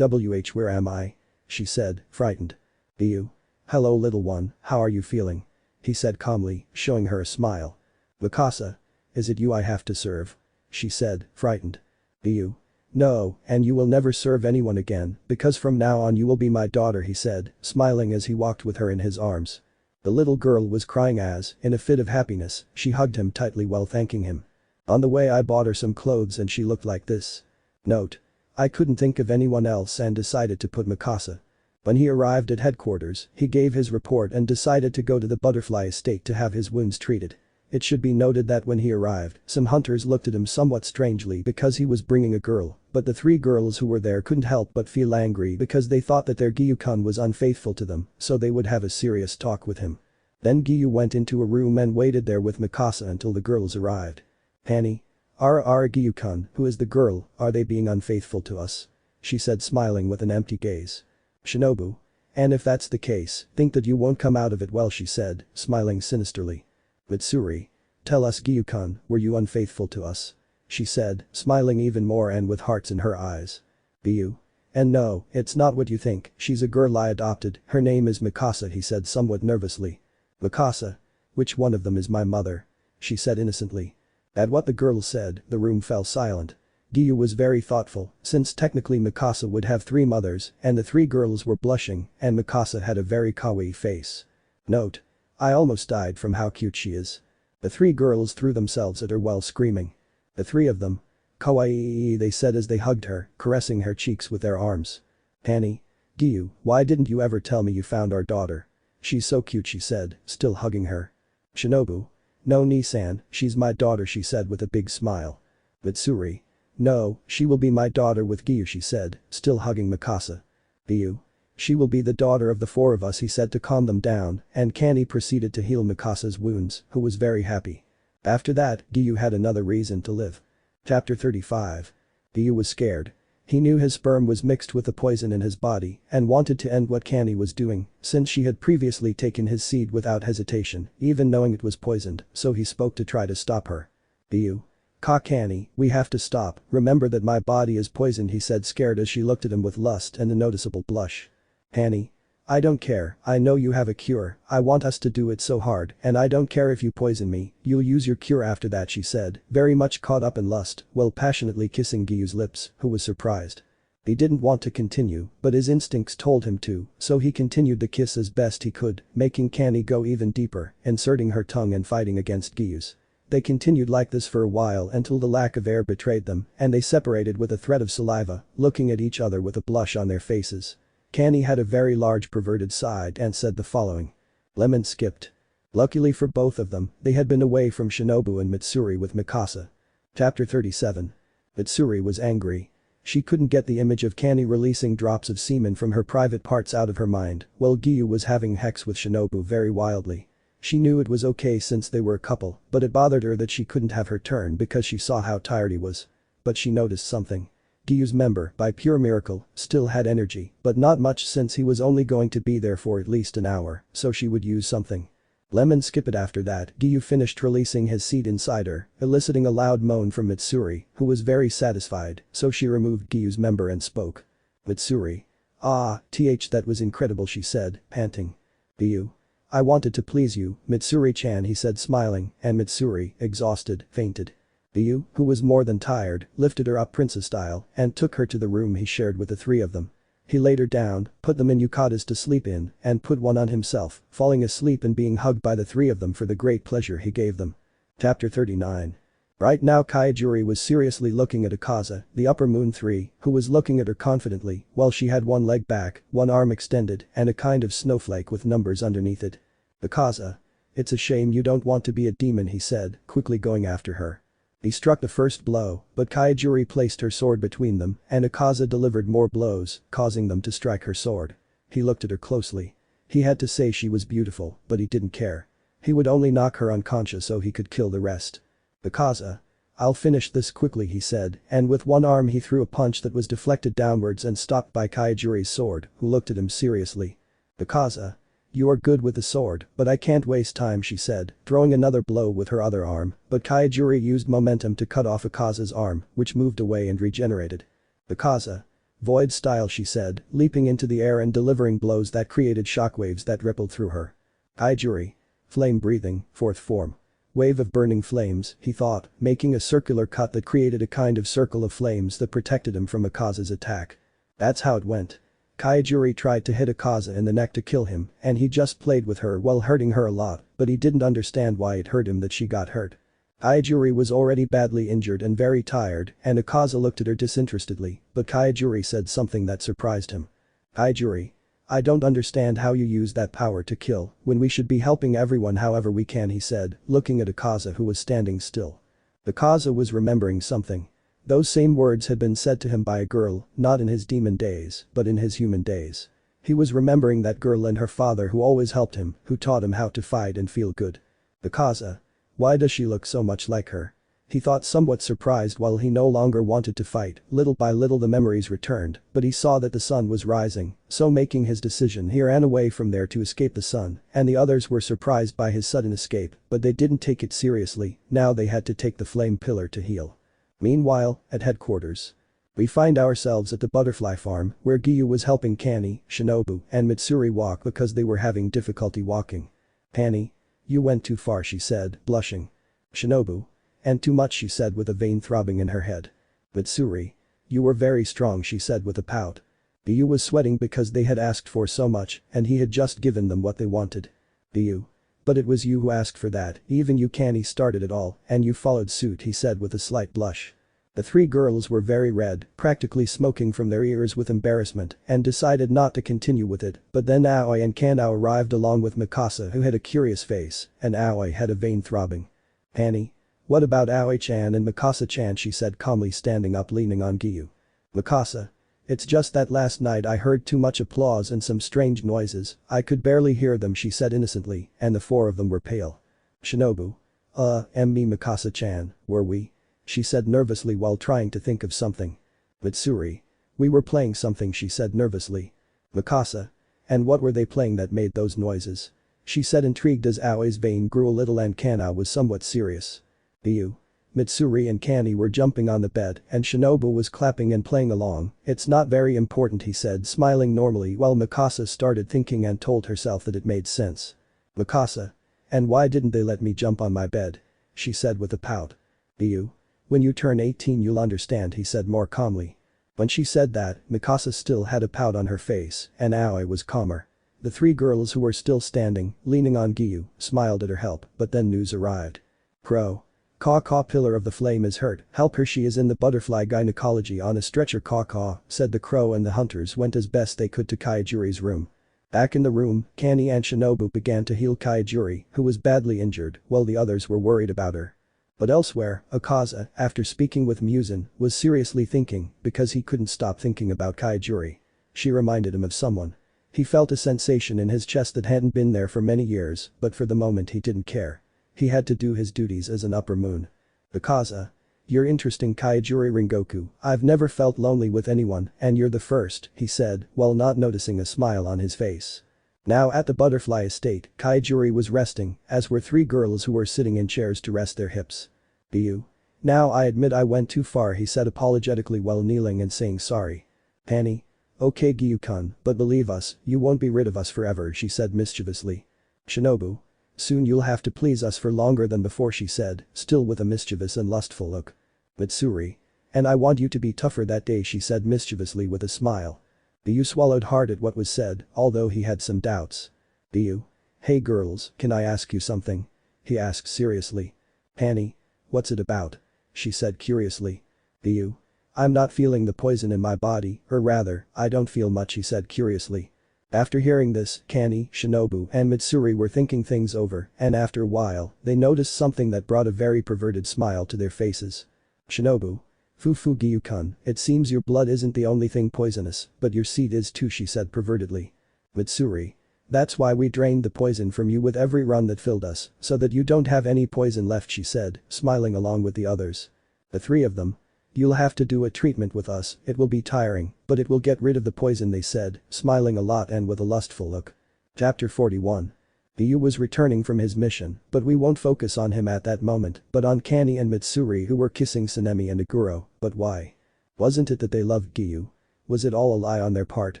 Speaker 2: Where am I? She said, frightened. Giyuu? Hello little one, how are you feeling? He said calmly, showing her a smile. Mikasa. Is it you I have to serve? She said, frightened. Giyuu? No, and you will never serve anyone again, because from now on you will be my daughter, he said, smiling as he walked with her in his arms. The little girl was crying as, in a fit of happiness, she hugged him tightly while thanking him. On the way I bought her some clothes and she looked like this. Note. I couldn't think of anyone else and decided to put Mikasa. When he arrived at headquarters, he gave his report and decided to go to the butterfly estate to have his wounds treated. It should be noted that when he arrived, some hunters looked at him somewhat strangely because he was bringing a girl, but the 3 girls who were there couldn't help but feel angry because they thought that their Giyuu-kun was unfaithful to them, so they would have a serious talk with him. Then Giyuu went into a room and waited there with Mikasa until the girls arrived. "Annie. Our Giyuu-kun, who is the girl, are they being unfaithful to us?" she said smiling with an empty gaze. "Shinobu. And if that's the case, think that you won't come out of it well," she said, smiling sinisterly. "Mitsuri. Tell us Giyuu-kun, were you unfaithful to us?" she said, smiling even more and with hearts in her eyes. "Giyuu. And no, it's not what you think, she's a girl I adopted, her name is Mikasa," he said somewhat nervously. "Mikasa? Which one of them is my mother?" she said innocently. At what the girl said, the room fell silent. Giyuu was very thoughtful, since technically Mikasa would have 3 mothers, and the 3 girls were blushing, and Mikasa had a very kawaii face. Note. I almost died from how cute she is. The 3 girls threw themselves at her while screaming. The 3 of them. "Kawaii," they said as they hugged her, caressing her cheeks with their arms. "Annie. Giyuu, why didn't you ever tell me you found our daughter? She's so cute," she said, still hugging her. "Shinobu. No, Nisan, she's my daughter," she said with a big smile. "Mitsuri. No, she will be my daughter with Giyuu," she said, still hugging Mikasa. "Giyuu. She will be the daughter of the 4 of us," he said to calm them down, and Kani proceeded to heal Mikasa's wounds, who was very happy. After that, Giyuu had another reason to live. Chapter 35. Giyuu was scared. He knew his sperm was mixed with the poison in his body and wanted to end what Kani was doing, since she had previously taken his seed without hesitation, even knowing it was poisoned, so he spoke to try to stop her. "Giyuu. Kani, we have to stop, remember that my body is poisoned," he said scared as she looked at him with lust and a noticeable blush. "Annie. I don't care, I know you have a cure, I want us to do it so hard, and I don't care if you poison me, you'll use your cure after that," she said, very much caught up in lust, while passionately kissing Giyuu's lips, who was surprised. He didn't want to continue, but his instincts told him to, so he continued the kiss as best he could, making Kani go even deeper, inserting her tongue and fighting against Giyuu's. They continued like this for a while until the lack of air betrayed them, and they separated with a thread of saliva, looking at each other with a blush on their faces. Kani had a very large perverted side and said the following. Lemon skipped. Luckily for both of them, they had been away from Shinobu and Mitsuri with Mikasa. Chapter 37. Mitsuri was angry. She couldn't get the image of Kani releasing drops of semen from her private parts out of her mind, while Giyuu was having sex with Shinobu very wildly. She knew it was okay since they were a couple, but it bothered her that she couldn't have her turn because she saw how tired he was. But she noticed something. Giyuu's member, by pure miracle, still had energy, but not much since he was only going to be there for at least an hour, so she would use something. Lemon skip it. After that, Giyuu finished releasing his seed inside her, eliciting a loud moan from Mitsuri, who was very satisfied, so she removed Giyuu's member and spoke. Mitsuri. That was incredible, she said, panting. Giyuu. I wanted to please you, Mitsuri-chan, he said smiling, and Mitsuri, exhausted, fainted. Giyuu, who was more than tired, lifted her up princess style and took her to the room he shared with the 3 of them. He laid her down, put them in yukatas to sleep in, and put one on himself, falling asleep and being hugged by the 3 of them for the great pleasure he gave them. Chapter 39. Right now Kaijuri was seriously looking at Akaza, the upper moon 3, who was looking at her confidently, while she had one leg back, one arm extended, and a kind of snowflake with numbers underneath it. Akaza. It's a shame you don't want to be a demon, he said, quickly going after her. He struck the first blow, but Kaijuri placed her sword between them, and Akaza delivered more blows, causing them to strike her sword. He looked at her closely. He had to say she was beautiful, but he didn't care. He would only knock her unconscious so he could kill the rest. Akaza. I'll finish this quickly, he said, and with one arm he threw a punch that was deflected downwards and stopped by Kaijuri's sword, who looked at him seriously. Akaza. You are good with the sword, but I can't waste time, she said, throwing another blow with her other arm, but Kaijuri used momentum to cut off Akaza's arm, which moved away and regenerated. Akaza. Void style, she said, leaping into the air and delivering blows that created shockwaves that rippled through her. Kaijuri. Flame breathing, 4th form. Wave of burning flames, he thought, making a circular cut that created a kind of circle of flames that protected him from Akaza's attack. That's how it went. Kaijuri tried to hit Akaza in the neck to kill him, and he just played with her while hurting her a lot, but he didn't understand why it hurt him that she got hurt. Kaijuri was already badly injured and very tired, and Akaza looked at her disinterestedly, but Kaijuri said something that surprised him. Kaijuri. I don't understand how you use that power to kill when we should be helping everyone however we can, he said, looking at Akaza who was standing still. Akaza was remembering something. Those same words had been said to him by a girl, not in his demon days, but in his human days. He was remembering that girl and her father who always helped him, who taught him how to fight and feel good. Akaza. Why does she look so much like her? He thought, somewhat surprised. While he no longer wanted to fight, little by little the memories returned, but he saw that the sun was rising, so making his decision he ran away from there to escape the sun, and the others were surprised by his sudden escape, but they didn't take it seriously, now they had to take the flame pillar to heal. Meanwhile, at headquarters. We find ourselves at the butterfly farm, where Giyuu was helping Kani, Shinobu, and Mitsuri walk because they were having difficulty walking. Kani. You went too far, she said, blushing. Shinobu. And too much, she said with a vein throbbing in her head. Mitsuri. You were very strong, she said with a pout. Giyuu was sweating because they had asked for so much, and he had just given them what they wanted. Giyuu. But it was you who asked for that, even you, Kani started it all, and you followed suit, he said with a slight blush. The three girls were very red, practically smoking from their ears with embarrassment, and decided not to continue with it, but then Aoi and Kanao arrived along with Mikasa, who had a curious face, and Aoi had a vein throbbing. Kani. What about Aoi-chan and Mikasa-chan, she said calmly, standing up leaning on Giyuu. Mikasa. It's just that last night I heard too much applause and some strange noises, I could barely hear them, she said innocently, and the four of them were pale. Shinobu. Me, Mikasa-chan, were we? She said nervously while trying to think of something. Mitsuri. We were playing something, she said nervously. Mikasa. And what were they playing that made those noises? She said, intrigued as Aoi's vein grew a little and Kanao was somewhat serious. Giyuu. Mitsuri and Kani were jumping on the bed and Shinobu was clapping and playing along. It's not very important, he said, smiling normally while Mikasa started thinking and told herself that it made sense. Mikasa. And why didn't they let me jump on my bed? She said with a pout. Giyuu. When you turn 18 you'll understand, he said more calmly. When she said that, Mikasa still had a pout on her face and Aoi was calmer. The three girls who were still standing, leaning on Giyuu, smiled at her help, but then news arrived. Crow. Caw, pillar of the flame is hurt, help her, she is in the butterfly gynecology on a stretcher, caw, said the crow, and the hunters went as best they could to Kaijuri's room. Back in the room, Kani and Shinobu began to heal Kaijuri, who was badly injured, while the others were worried about her. But elsewhere, Akaza, after speaking with Muzan, was seriously thinking, because he couldn't stop thinking about Kaijuri. She reminded him of someone. He felt a sensation in his chest that hadn't been there for many years, but for the moment he didn't care. He had to do his duties as an upper moon. Akaza. You're interesting, Kaijuri Rengoku, I've never felt lonely with anyone, and you're the first, he said, while not noticing a smile on his face. Now at the butterfly estate, Kaijuri was resting, as were three girls who were sitting in chairs to rest their hips. Giyuu. Now I admit I went too far, he said apologetically while kneeling and saying sorry. Kani. Okay Giyuu-kun, but believe us, you won't be rid of us forever, she said mischievously. Shinobu. Soon you'll have to please us for longer than before, she said, still with a mischievous and lustful look. Mitsuri. And I want you to be tougher that day, she said mischievously with a smile. Giyuu swallowed hard at what was said, although he had some doubts. Giyuu. Hey girls, can I ask you something? He asked seriously. Kani. What's it about? She said curiously. Giyuu. I'm not feeling the poison in my body, or rather, I don't feel much, he said curiously. After hearing this, Kani, Shinobu, and Mitsuri were thinking things over, and after a while, they noticed something that brought a very perverted smile to their faces. Shinobu. Fufu Giyuu-kun, it seems your blood isn't the only thing poisonous, but your seed is too, she said pervertedly. Mitsuri. That's why we drained the poison from you with every run that filled us, so that you don't have any poison left, she said, smiling along with the others. The three of them. You'll have to do a treatment with us, it will be tiring, but it will get rid of the poison, they said, smiling a lot and with a lustful look. Chapter 41. Giyuu was returning from his mission, but we won't focus on him at that moment, but on Kani and Mitsuri who were kissing Sanemi and Iguro, but why? Wasn't it that they loved Giyuu? Was it all a lie on their part?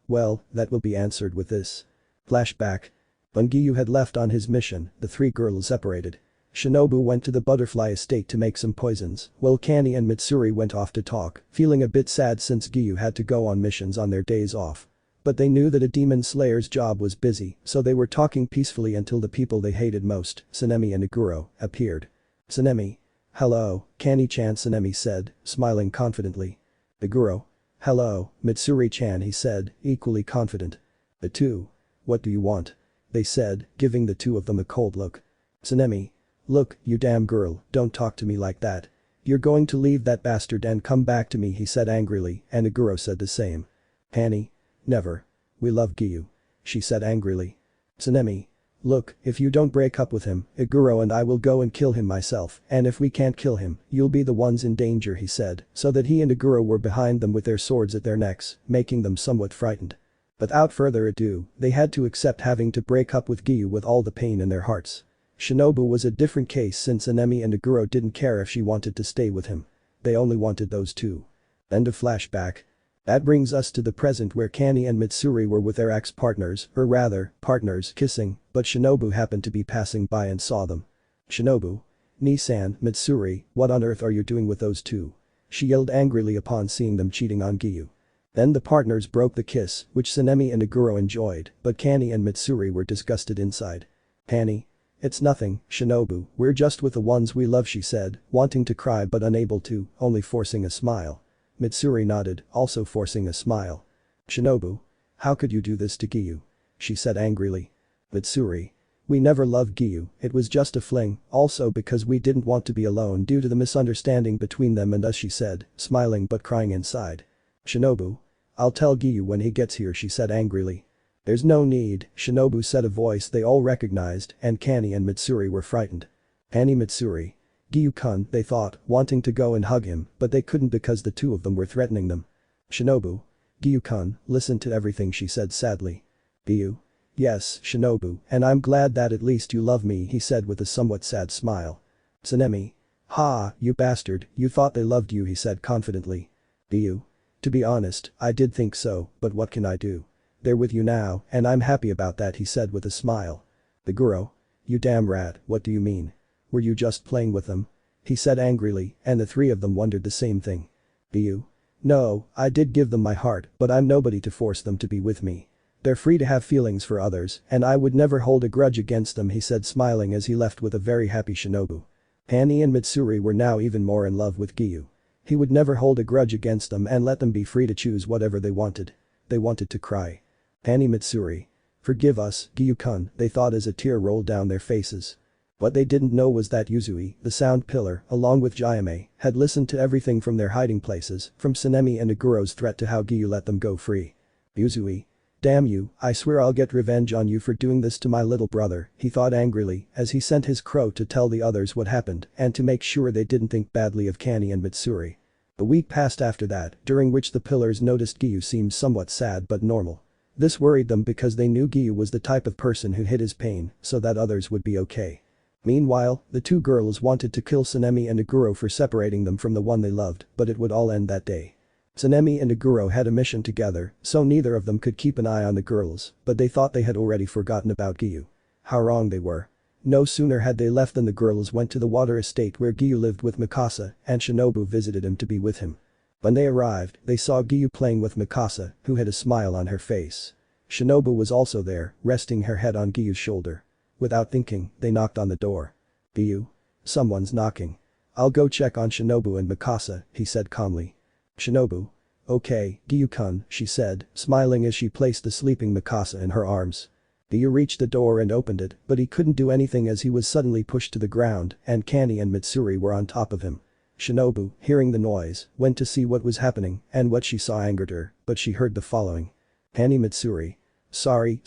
Speaker 2: Well, that will be answered with this. Flashback. When Giyuu had left on his mission, the three girls separated. Shinobu went to the butterfly estate to make some poisons, while Kani and Mitsuri went off to talk, feeling a bit sad since Giyuu had to go on missions on their days off. But they knew that a demon slayer's job was busy, so they were talking peacefully until the people they hated most, Sanemi and Iguro, appeared. Sanemi. Hello, Kani-chan, Sanemi said, smiling confidently. Iguro. Hello, Mitsuri-chan, he said, equally confident. The two. What do you want? They said, giving the two of them a cold look. Tsunemi. Look, you damn girl, don't talk to me like that. You're going to leave that bastard and come back to me, he said angrily, and Iguro said the same. Hanny. Never. We love Giyuu. She said angrily. Tsunemi. Look, if you don't break up with him, Iguro and I will go and kill him myself, and if we can't kill him, you'll be the ones in danger, he said, so that he and Iguro were behind them with their swords at their necks, making them somewhat frightened. Without further ado, they had to accept having to break up with Giyuu with all the pain in their hearts. Shinobu was a different case since Tsunemi and Iguro didn't care if she wanted to stay with him. They only wanted those two. End of flashback. That brings us to the present where Kanae and Mitsuri were with their ex-partners, or rather, partners, kissing, but Shinobu happened to be passing by and saw them. Shinobu. Nissan, Mitsuri, what on earth are you doing with those two? She yelled angrily upon seeing them cheating on Giyuu. Then the partners broke the kiss, which Tsunemi and Iguro enjoyed, but Kanae and Mitsuri were disgusted inside. Hanny. It's nothing, Shinobu, we're just with the ones we love, she said, wanting to cry but unable to, only forcing a smile. Mitsuri nodded, also forcing a smile. Shinobu. How could you do this to Giyuu? She said angrily. Mitsuri. We never loved Giyuu, it was just a fling, also because we didn't want to be alone due to the misunderstanding between them and us, she said, smiling but crying inside. Shinobu. I'll tell Giyuu when he gets here, she said angrily. There's no need, Shinobu said, a voice they all recognized, and Kanae and Mitsuri were frightened. Annie. Mitsuri. Giyuu-kun, they thought, wanting to go and hug him, but they couldn't because the two of them were threatening them. Shinobu. Giyuu-kun, listen to everything, she said sadly. Giyuu. Yes, Shinobu, and I'm glad that at least you love me, he said with a somewhat sad smile. Tsunemi. Ha, you bastard, you thought they loved you, he said confidently. Giyuu. To be honest, I did think so, but what can I do? They're with you now, and I'm happy about that, he said with a smile. Iguro. You damn rat, what do you mean? Were you just playing with them? He said angrily, and the three of them wondered the same thing. Giyuu. No, I did give them my heart, but I'm nobody to force them to be with me. They're free to have feelings for others, and I would never hold a grudge against them, he said smiling as he left with a very happy Shinobu. Hanny and Mitsuri were now even more in love with Giyuu. He would never hold a grudge against them and let them be free to choose whatever they wanted. They wanted to cry. Hanny. Mitsuri. Forgive us, Giyuu-kun, they thought as a tear rolled down their faces. What they didn't know was that Yuzui, the sound pillar, along with Jayame, had listened to everything from their hiding places, from Tsunemi and Iguro's threat to how Giyuu let them go free. Yuzui. Damn you, I swear I'll get revenge on you for doing this to my little brother, he thought angrily as he sent his crow to tell the others what happened and to make sure they didn't think badly of Kanae and Mitsuri. A week passed after that, during which the pillars noticed Giyuu seemed somewhat sad but normal. This worried them because they knew Giyuu was the type of person who hid his pain so that others would be okay. Meanwhile, the two girls wanted to kill Tsunemi and Iguro for separating them from the one they loved, but it would all end that day. Tsunemi and Iguro had a mission together, so neither of them could keep an eye on the girls, but they thought they had already forgotten about Giyuu. How wrong they were. No sooner had they left than the girls went to the water estate where Giyuu lived with Mikasa, and Shinobu visited him to be with him. When they arrived, they saw Giyuu playing with Mikasa, who had a smile on her face. Shinobu was also there, resting her head on Giyuu's shoulder. Without thinking, they knocked on the door. Giyuu? Someone's knocking. I'll go check on Shinobu and Mikasa, he said calmly. Shinobu. Okay, Giyuu-kun, she said, smiling as she placed the sleeping Mikasa in her arms. Giyuu reached the door and opened it, but he couldn't do anything as he was suddenly pushed to the ground, and Kanae and Mitsuri were on top of him. Shinobu, hearing the noise, went to see what was happening, and what she saw angered her, but she heard the following. Hanny. Mitsuri. Sorry,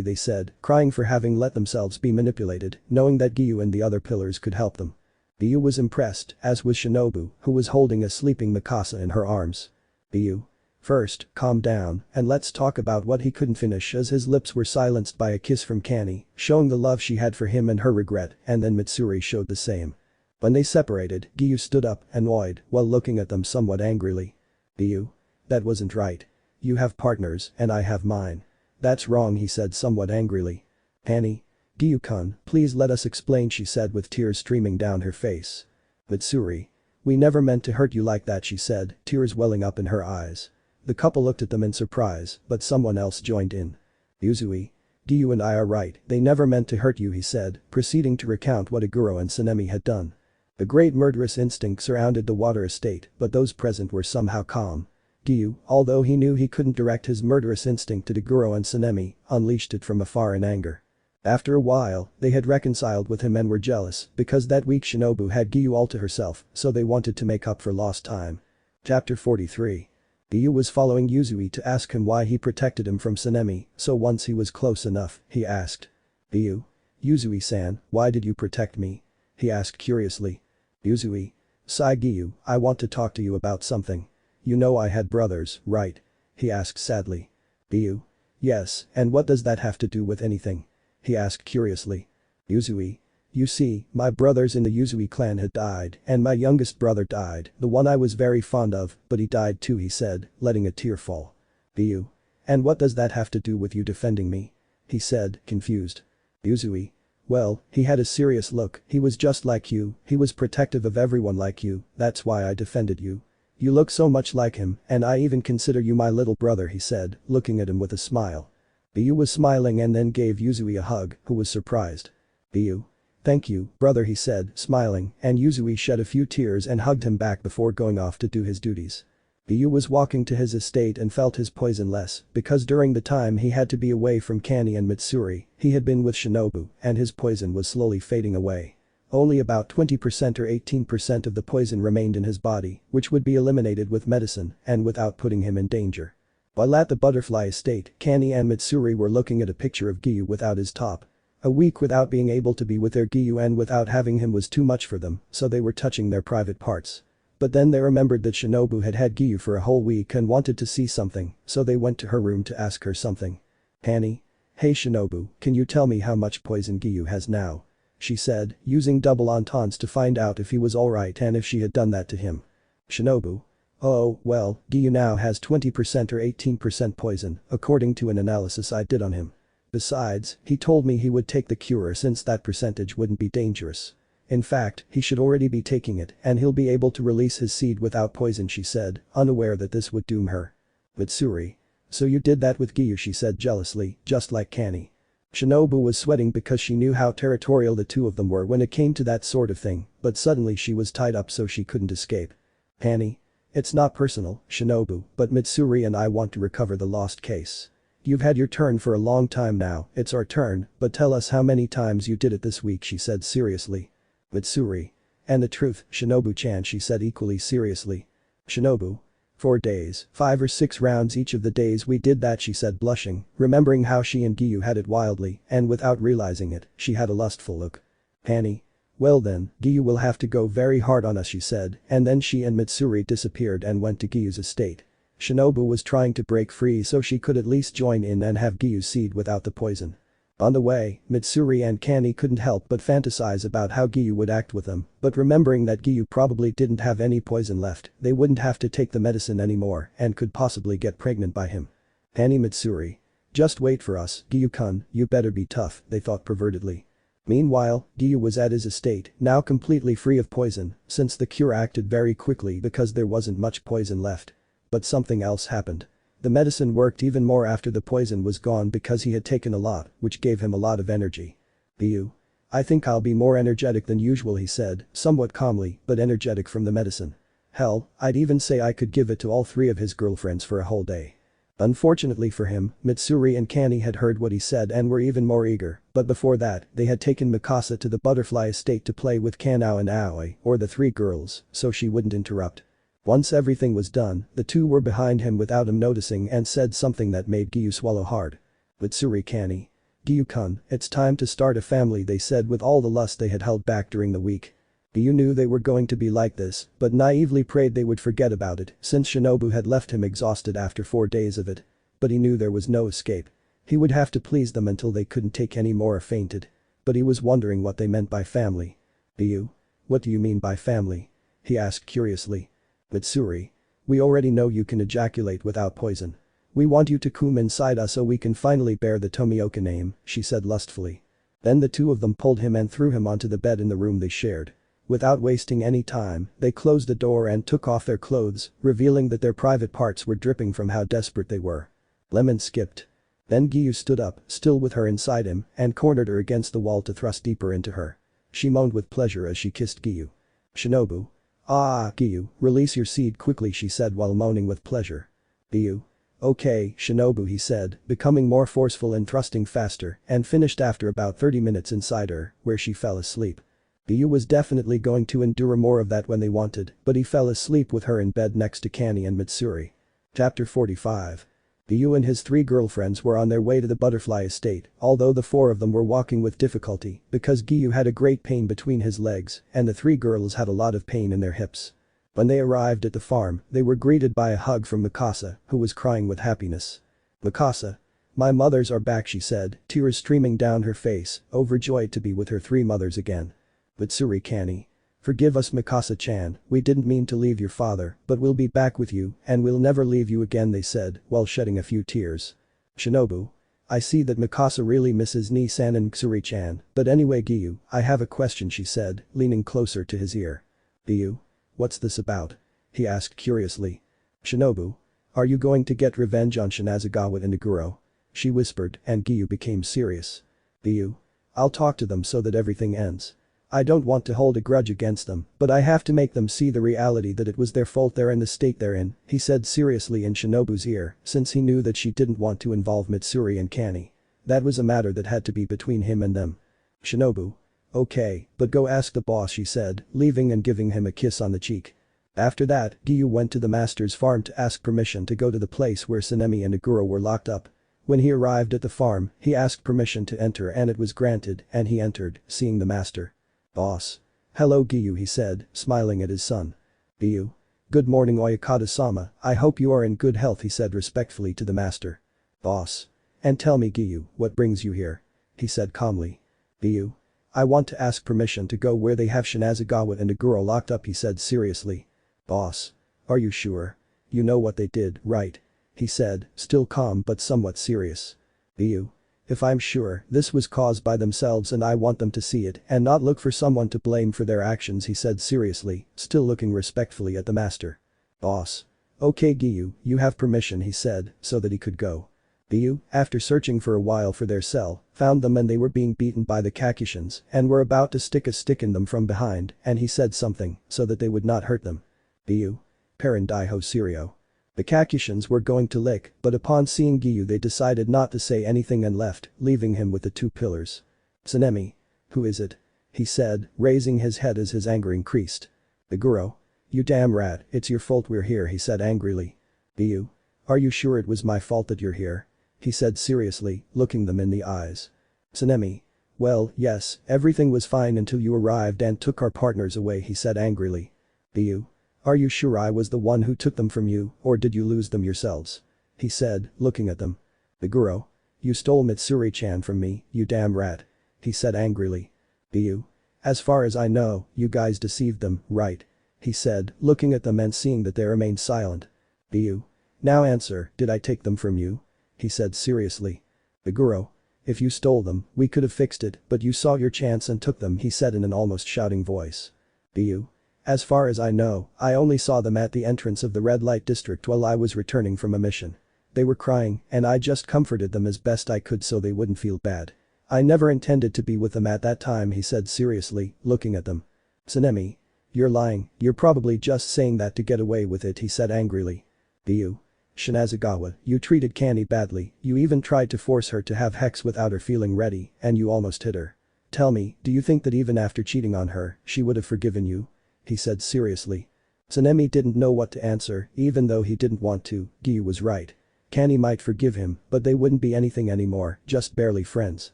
Speaker 2: they said, crying for having let themselves be manipulated, knowing that Giyuu and the other pillars could help them. Giyuu was impressed, as was Shinobu, who was holding a sleeping Mikasa in her arms. Giyuu. First, calm down, and let's talk about what he couldn't finish as his lips were silenced by a kiss from Kanae, showing the love she had for him and her regret, and then Mitsuri showed the same. When they separated, Giyuu stood up, annoyed, while looking at them somewhat angrily. Giyuu. That wasn't right. You have partners, and I have mine. That's wrong, he said somewhat angrily. Hanny. Giyuu-kun, please let us explain, she said with tears streaming down her face. Mitsuri. We never meant to hurt you like that, she said, tears welling up in her eyes. The couple looked at them in surprise, but someone else joined in. Yuzui. Giyuu and I are right, they never meant to hurt you, he said, proceeding to recount what Iguro and Tsunemi had done. A great murderous instinct surrounded the water estate, but those present were somehow calm. Giyuu, although he knew he couldn't direct his murderous instinct to Iguro and Tsunemi, unleashed it from afar in anger. After a while, they had reconciled with him and were jealous because that week Shinobu had Giyuu all to herself, so they wanted to make up for lost time. Chapter 43. Giyuu was following Yuzui to ask him why he protected him from Tsunemi, so once he was close enough, he asked. Giyuu? Yuzui-san, why did you protect me? He asked curiously. Yuzui. Sigh Giyuu, I want to talk to you about something. You know I had brothers, right? He asked sadly. Giyuu. Yes, and what does that have to do with anything? He asked curiously. Yuzui. You see, my brothers in the Yuzui clan had died, and my youngest brother died, the one I was very fond of, but he died too, he said, letting a tear fall. Giyuu. And what does that have to do with you defending me? He said, confused. Yuzui. Well, he had a serious look, he was just like you, he was protective of everyone like you, that's why I defended you. You look so much like him, and I even consider you my little brother, he said, looking at him with a smile. Giyuu was smiling and then gave Yuzui a hug, who was surprised. Giyuu. Thank you, brother, he said, smiling, and Yuzui shed a few tears and hugged him back before going off to do his duties. Giyuu was walking to his estate and felt his poison less, because during the time he had to be away from Kanae and Mitsuri, he had been with Shinobu, and his poison was slowly fading away. Only about 20% or 18% of the poison remained in his body, which would be eliminated with medicine and without putting him in danger. While at the butterfly estate, Kanae and Mitsuri were looking at a picture of Giyuu without his top. A week without being able to be with their Giyuu and without having him was too much for them, so they were touching their private parts. But then they remembered that Shinobu had had Giyuu for a whole week and wanted to see something, so they went to her room to ask her something. Kanae? Hey Shinobu, can you tell me how much poison Giyuu has now? She said, using double ententes to find out if he was alright and if she had done that to him. Shinobu. Oh, well, Giyuu now has 20% or 18% poison, according to an analysis I did on him. Besides, he told me he would take the cure since that percentage wouldn't be dangerous. In fact, he should already be taking it and he'll be able to release his seed without poison, she said, unaware that this would doom her. Mitsuri. So you did that with Giyuu, she said jealously, just like Kanae. Shinobu was sweating because she knew how territorial the two of them were when it came to that sort of thing, but suddenly she was tied up so she couldn't escape. Kanae. It's not personal, Shinobu, but Mitsuri and I want to recover the lost case. You've had your turn for a long time now, it's our turn, but tell us how many times you did it this week, she said seriously. Mitsuri. And the truth, Shinobu-chan, she said equally seriously. Shinobu. 4 days, 5 or 6 rounds each of the days we did that, she said blushing, remembering how she and Giyuu had it wildly, and without realizing it, she had a lustful look. Kanae. Well then, Giyuu will have to go very hard on us, she said, and then she and Mitsuri disappeared and went to Giyuu's estate. Shinobu was trying to break free so she could at least join in and have Giyuu's seed without the poison. On the way, Mitsuri and Kanae couldn't help but fantasize about how Giyuu would act with them, but remembering that Giyuu probably didn't have any poison left, they wouldn't have to take the medicine anymore and could possibly get pregnant by him. Kanae. Mitsuri. Just wait for us, Giyuu-kun, you better be tough, they thought pervertedly. Meanwhile, Giyuu was at his estate, now completely free of poison, since the cure acted very quickly because there wasn't much poison left. But something else happened. The medicine worked even more after the poison was gone because he had taken a lot, which gave him a lot of energy. Giyuu. I think I'll be more energetic than usual, he said, somewhat calmly, but energetic from the medicine. Hell, I'd even say I could give it to all 3 of his girlfriends for a whole day. Unfortunately for him, Mitsuri and Kanae had heard what he said and were even more eager, but before that, they had taken Mikasa to the butterfly estate to play with Kanae and Aoi, or the 3 girls, so she wouldn't interrupt. Once everything was done, the 2 were behind him without him noticing and said something that made Giyuu swallow hard. Mitsuri. Kanae. Giyuu-kun, it's time to start a family, they said with all the lust they had held back during the week. Giyuu knew they were going to be like this, but naively prayed they would forget about it since Shinobu had left him exhausted after 4 days of it. But he knew there was no escape. He would have to please them until they couldn't take any more or fainted. But he was wondering what they meant by family. Giyuu. What do you mean by family? He asked curiously. Mitsuri. We already know you can ejaculate without poison. We want you to come inside us so we can finally bear the Tomioka name, she said lustfully. Then the 2 of them pulled him and threw him onto the bed in the room they shared. Without wasting any time, they closed the door and took off their clothes, revealing that their private parts were dripping from how desperate they were. Lemon skipped. Then Giyuu stood up, still with her inside him, and cornered her against the wall to thrust deeper into her. She moaned with pleasure as she kissed Giyuu. Shinobu. Ah, Giyuu, release your seed quickly, she said while moaning with pleasure. Giyuu. Okay, Shinobu, he said, becoming more forceful and thrusting faster, and finished after about 30 minutes inside her, where she fell asleep. Giyuu was definitely going to endure more of that when they wanted, but he fell asleep with her in bed next to Kani and Mitsuri. Chapter 45. Giyuu and his 3 girlfriends were on their way to the butterfly estate, although the 4 of them were walking with difficulty, because Giyuu had a great pain between his legs, and the 3 girls had a lot of pain in their hips. When they arrived at the farm, they were greeted by a hug from Mikasa, who was crying with happiness. Mikasa. My mothers are back, she said, tears streaming down her face, overjoyed to be with her 3 mothers again. Mitsuri Kani. Forgive us, Mikasa-chan, we didn't mean to leave your father, but we'll be back with you, and we'll never leave you again, they said, while shedding a few tears. Shinobu. I see that Mikasa really misses Nii-san and Mitsuri-chan, but anyway Giyuu, I have a question, she said, leaning closer to his ear. Giyuu. What's this about? He asked curiously. Shinobu. Are you going to get revenge on Shinazagawa and Iguro? She whispered, and Giyuu became serious. Giyuu. I'll talk to them so that everything ends. I don't want to hold a grudge against them, but I have to make them see the reality that it was their fault they're in the state they're in, he said seriously in Shinobu's ear, since he knew that she didn't want to involve Mitsuri and Kani. That was a matter that had to be between him and them. Shinobu. Okay, but go ask the boss, she said, leaving and giving him a kiss on the cheek. After that, Giyuu went to the master's farm to ask permission to go to the place where Sanemi and Iguro were locked up. When he arrived at the farm, he asked permission to enter and it was granted, and he entered, seeing the master. Boss. Hello Giyuu, he said, smiling at his son. Giyuu. Good morning Oyakata-sama, I hope you are in good health, he said respectfully to the master. Boss. And tell me Giyuu, what brings you here? He said calmly. Giyuu. I want to ask permission to go where they have Shinazagawa and Iguro locked up, he said seriously. Boss. Are you sure? You know what they did, right? He said, still calm but somewhat serious. Giyuu. If I'm sure, this was caused by themselves and I want them to see it and not look for someone to blame for their actions, he said seriously, still looking respectfully at the master. Boss. Okay Giyuu, you have permission, he said, so that he could go. Giyuu, after searching for a while for their cell, found them and they were being beaten by the Kakushins and were about to stick a stick in them from behind, and he said something, so that they would not hurt them. Giyuu. Parandaiho Serio. The Kakushins were going to lick, but upon seeing Giyuu they decided not to say anything and left, leaving him with the 2 pillars. Sanemi. Who is it? He said, raising his head as his anger increased. Iguro. You damn rat, it's your fault we're here, he said angrily. Giyuu. Are you sure it was my fault that you're here? He said seriously, looking them in the eyes. Sanemi. Well, yes, everything was fine until you arrived and took our partners away, he said angrily. Giyuu. Are you sure I was the one who took them from you, or did you lose them yourselves? He said, looking at them. Iguro. You stole Mitsuri-chan from me, you damn rat. He said angrily. Giyuu. As far as I know, you guys deceived them, right? He said, looking at them and seeing that they remained silent. Giyuu. Now answer, did I take them from you? He said seriously. Iguro. If you stole them, we could have fixed it, but you saw your chance and took them, he said in an almost shouting voice. Giyuu. As far as I know, I only saw them at the entrance of the red light district while I was returning from a mission. They were crying, and I just comforted them as best I could so they wouldn't feel bad. I never intended to be with them at that time, he said seriously, looking at them. Sanemi. You're lying, you're probably just saying that to get away with it, he said angrily. Giyuu. Shinazagawa, you treated Kani badly, you even tried to force her to have sex without her feeling ready, and you almost hit her. Tell me, do you think that even after cheating on her, she would have forgiven you? He said seriously. Sanemi didn't know what to answer, even though he didn't want to. Giyuu was right. Kani might forgive him, but they wouldn't be anything anymore, just barely friends.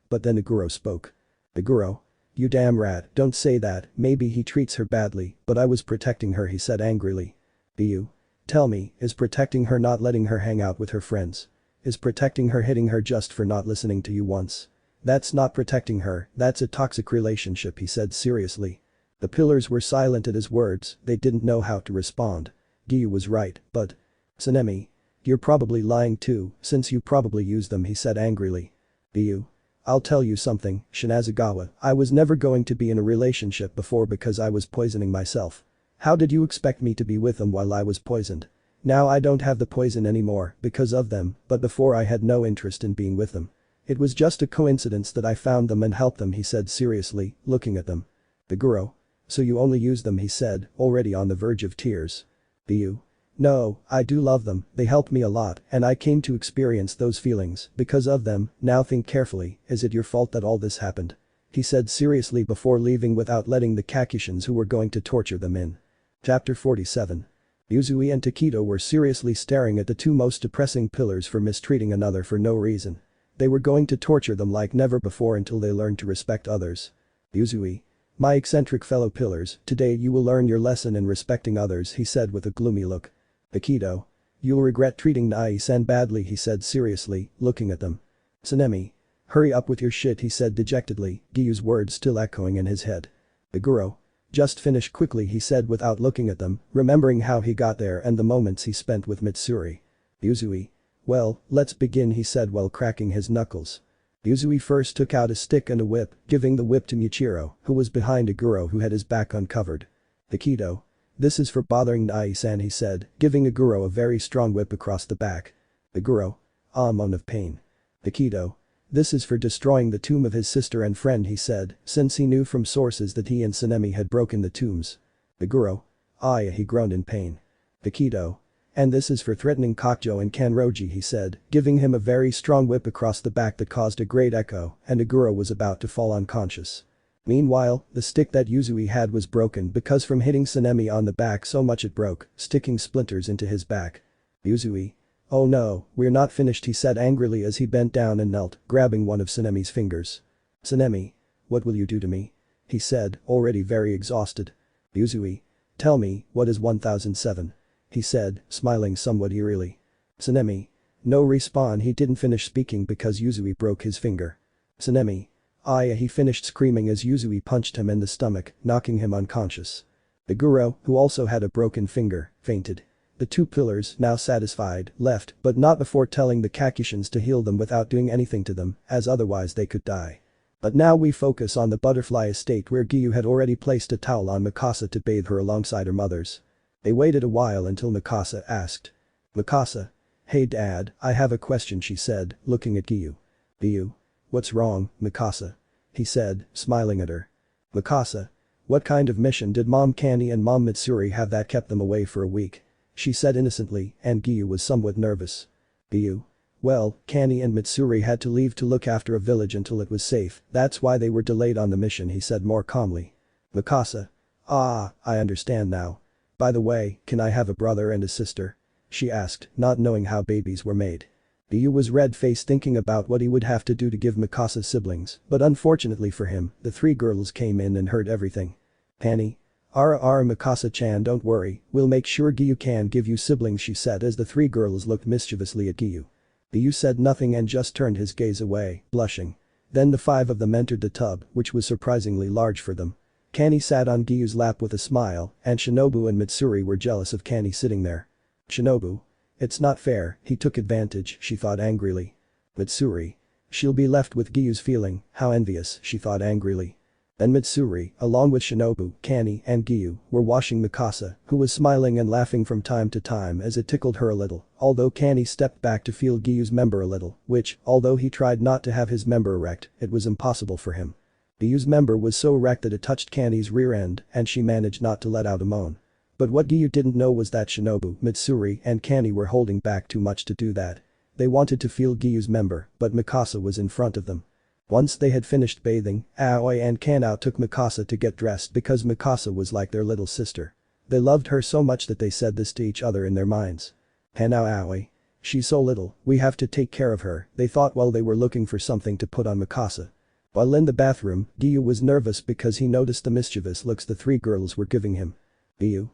Speaker 2: But then Iguro spoke. Iguro. You damn rat, don't say that, maybe he treats her badly, but I was protecting her, he said angrily. Giyuu. Tell me, is protecting her not letting her hang out with her friends? Is protecting her hitting her just for not listening to you once? That's not protecting her, that's a toxic relationship, he said seriously. The pillars were silent at his words, they didn't know how to respond. Giyuu was right, but. Sanemi. You're probably lying too, since you probably used them, he said angrily. Giyuu. I'll tell you something, Shinazagawa, I was never going to be in a relationship before because I was poisoning myself. How did you expect me to be with them while I was poisoned? Now I don't have the poison anymore because of them, but before I had no interest in being with them. It was just a coincidence that I found them and helped them, he said seriously, looking at them. Iguro. So you only used them, he said, already on the verge of tears. Giyuu. No, I do love them, they helped me a lot and I came to experience those feelings because of them, now think carefully, is it your fault that all this happened? He said seriously before leaving without letting the Kakushins who were going to torture them in. Chapter 47. Yuzui and Takedo were seriously staring at the two most depressing pillars for mistreating another for no reason. They were going to torture them like never before until they learned to respect others. Yuzui. My eccentric fellow pillars, today you will learn your lesson in respecting others, he said with a gloomy look. Takedo. You'll regret treating Nae-san badly, he said seriously, looking at them. Tsunemi. Hurry up with your shit, he said dejectedly, Giyuu's words still echoing in his head. Iguro. Just finish quickly, he said without looking at them, remembering how he got there and the moments he spent with Mitsuri. Yuzui. Well, let's begin, he said while cracking his knuckles. Yuzui first took out a stick and a whip, giving the whip to Michiro, who was behind Iguro who had his back uncovered. Takedo. This is for bothering Nae-san, he said, giving Iguro a very strong whip across the back. Iguro. A moan of pain. Takedo. This is for destroying the tomb of his sister and friend, he said, since he knew from sources that he and Tsunemi had broken the tombs. Iguro. Aya, he groaned in pain. Takedo. And this is for threatening Kocho and Kanroji, he said, giving him a very strong whip across the back that caused a great echo, and Iguro was about to fall unconscious. Meanwhile, the stick that Yuzui had was broken because from hitting Tsunemi on the back so much it broke, sticking splinters into his back. Yuzui. Oh no, we're not finished, he said angrily as he bent down and knelt, grabbing one of Tsunemi's fingers. Tsunemi. What will you do to me? He said, already very exhausted. Yuzui. Tell me, what is 1007? He said, smiling somewhat eerily. Tsunemi. No respawn, he didn't finish speaking because Yuzui broke his finger. Tsunemi. Aya, he finished screaming as Yuzui punched him in the stomach, knocking him unconscious. Iguro, who also had a broken finger, fainted. The two pillars, now satisfied, left, but not before telling the Kakushins to heal them without doing anything to them, as otherwise they could die. But now we focus on the butterfly estate where Giyuu had already placed a towel on Mikasa to bathe her alongside her mother's. They waited a while until Mikasa asked. Mikasa. Hey dad, I have a question, she said, looking at Giyuu. Giyuu. What's wrong, Mikasa? He said, smiling at her. Mikasa. What kind of mission did Mom Kani and Mom Mitsuri have that kept them away for a week? She said innocently, and Giyuu was somewhat nervous. Giyuu. Well, Kani and Mitsuri had to leave to look after a village until it was safe, that's why they were delayed on the mission, he said more calmly. Mikasa. Ah, I understand now. By the way, can I have a brother and a sister? She asked, not knowing how babies were made. Giyuu was red-faced thinking about what he would have to do to give Mikasa siblings, but unfortunately for him, the three girls came in and heard everything. Kani. Ara Mikasa-chan, don't worry, we'll make sure Giyuu can give you siblings, she said as the three girls looked mischievously at Giyuu. Giyuu said nothing and just turned his gaze away, blushing. Then the five of them entered the tub, which was surprisingly large for them. Kani sat on Giyuu's lap with a smile, and Shinobu and Mitsuri were jealous of Kani sitting there. Shinobu. It's not fair, he took advantage, she thought angrily. Mitsuri. She'll be left with Giyuu's feeling, how envious, she thought angrily. Then Mitsuri, along with Shinobu, Kani, and Giyuu, were washing Mikasa, who was smiling and laughing from time to time as it tickled her a little, although Kani stepped back to feel Giyuu's member a little, which, although he tried not to have his member erect, it was impossible for him. Giyuu's member was so erect that it touched Kani's rear end, and she managed not to let out a moan. But what Giyuu didn't know was that Shinobu, Mitsuri, and Kani were holding back too much to do that. They wanted to feel Giyuu's member, but Mikasa was in front of them. Once they had finished bathing, Aoi and Kanao took Mikasa to get dressed because Mikasa was like their little sister. They loved her so much that they said this to each other in their minds. Kanao Aoi. She's so little, we have to take care of her, they thought while they were looking for something to put on Mikasa. While in the bathroom, Giyuu was nervous because he noticed the mischievous looks the three girls were giving him. Giyuu.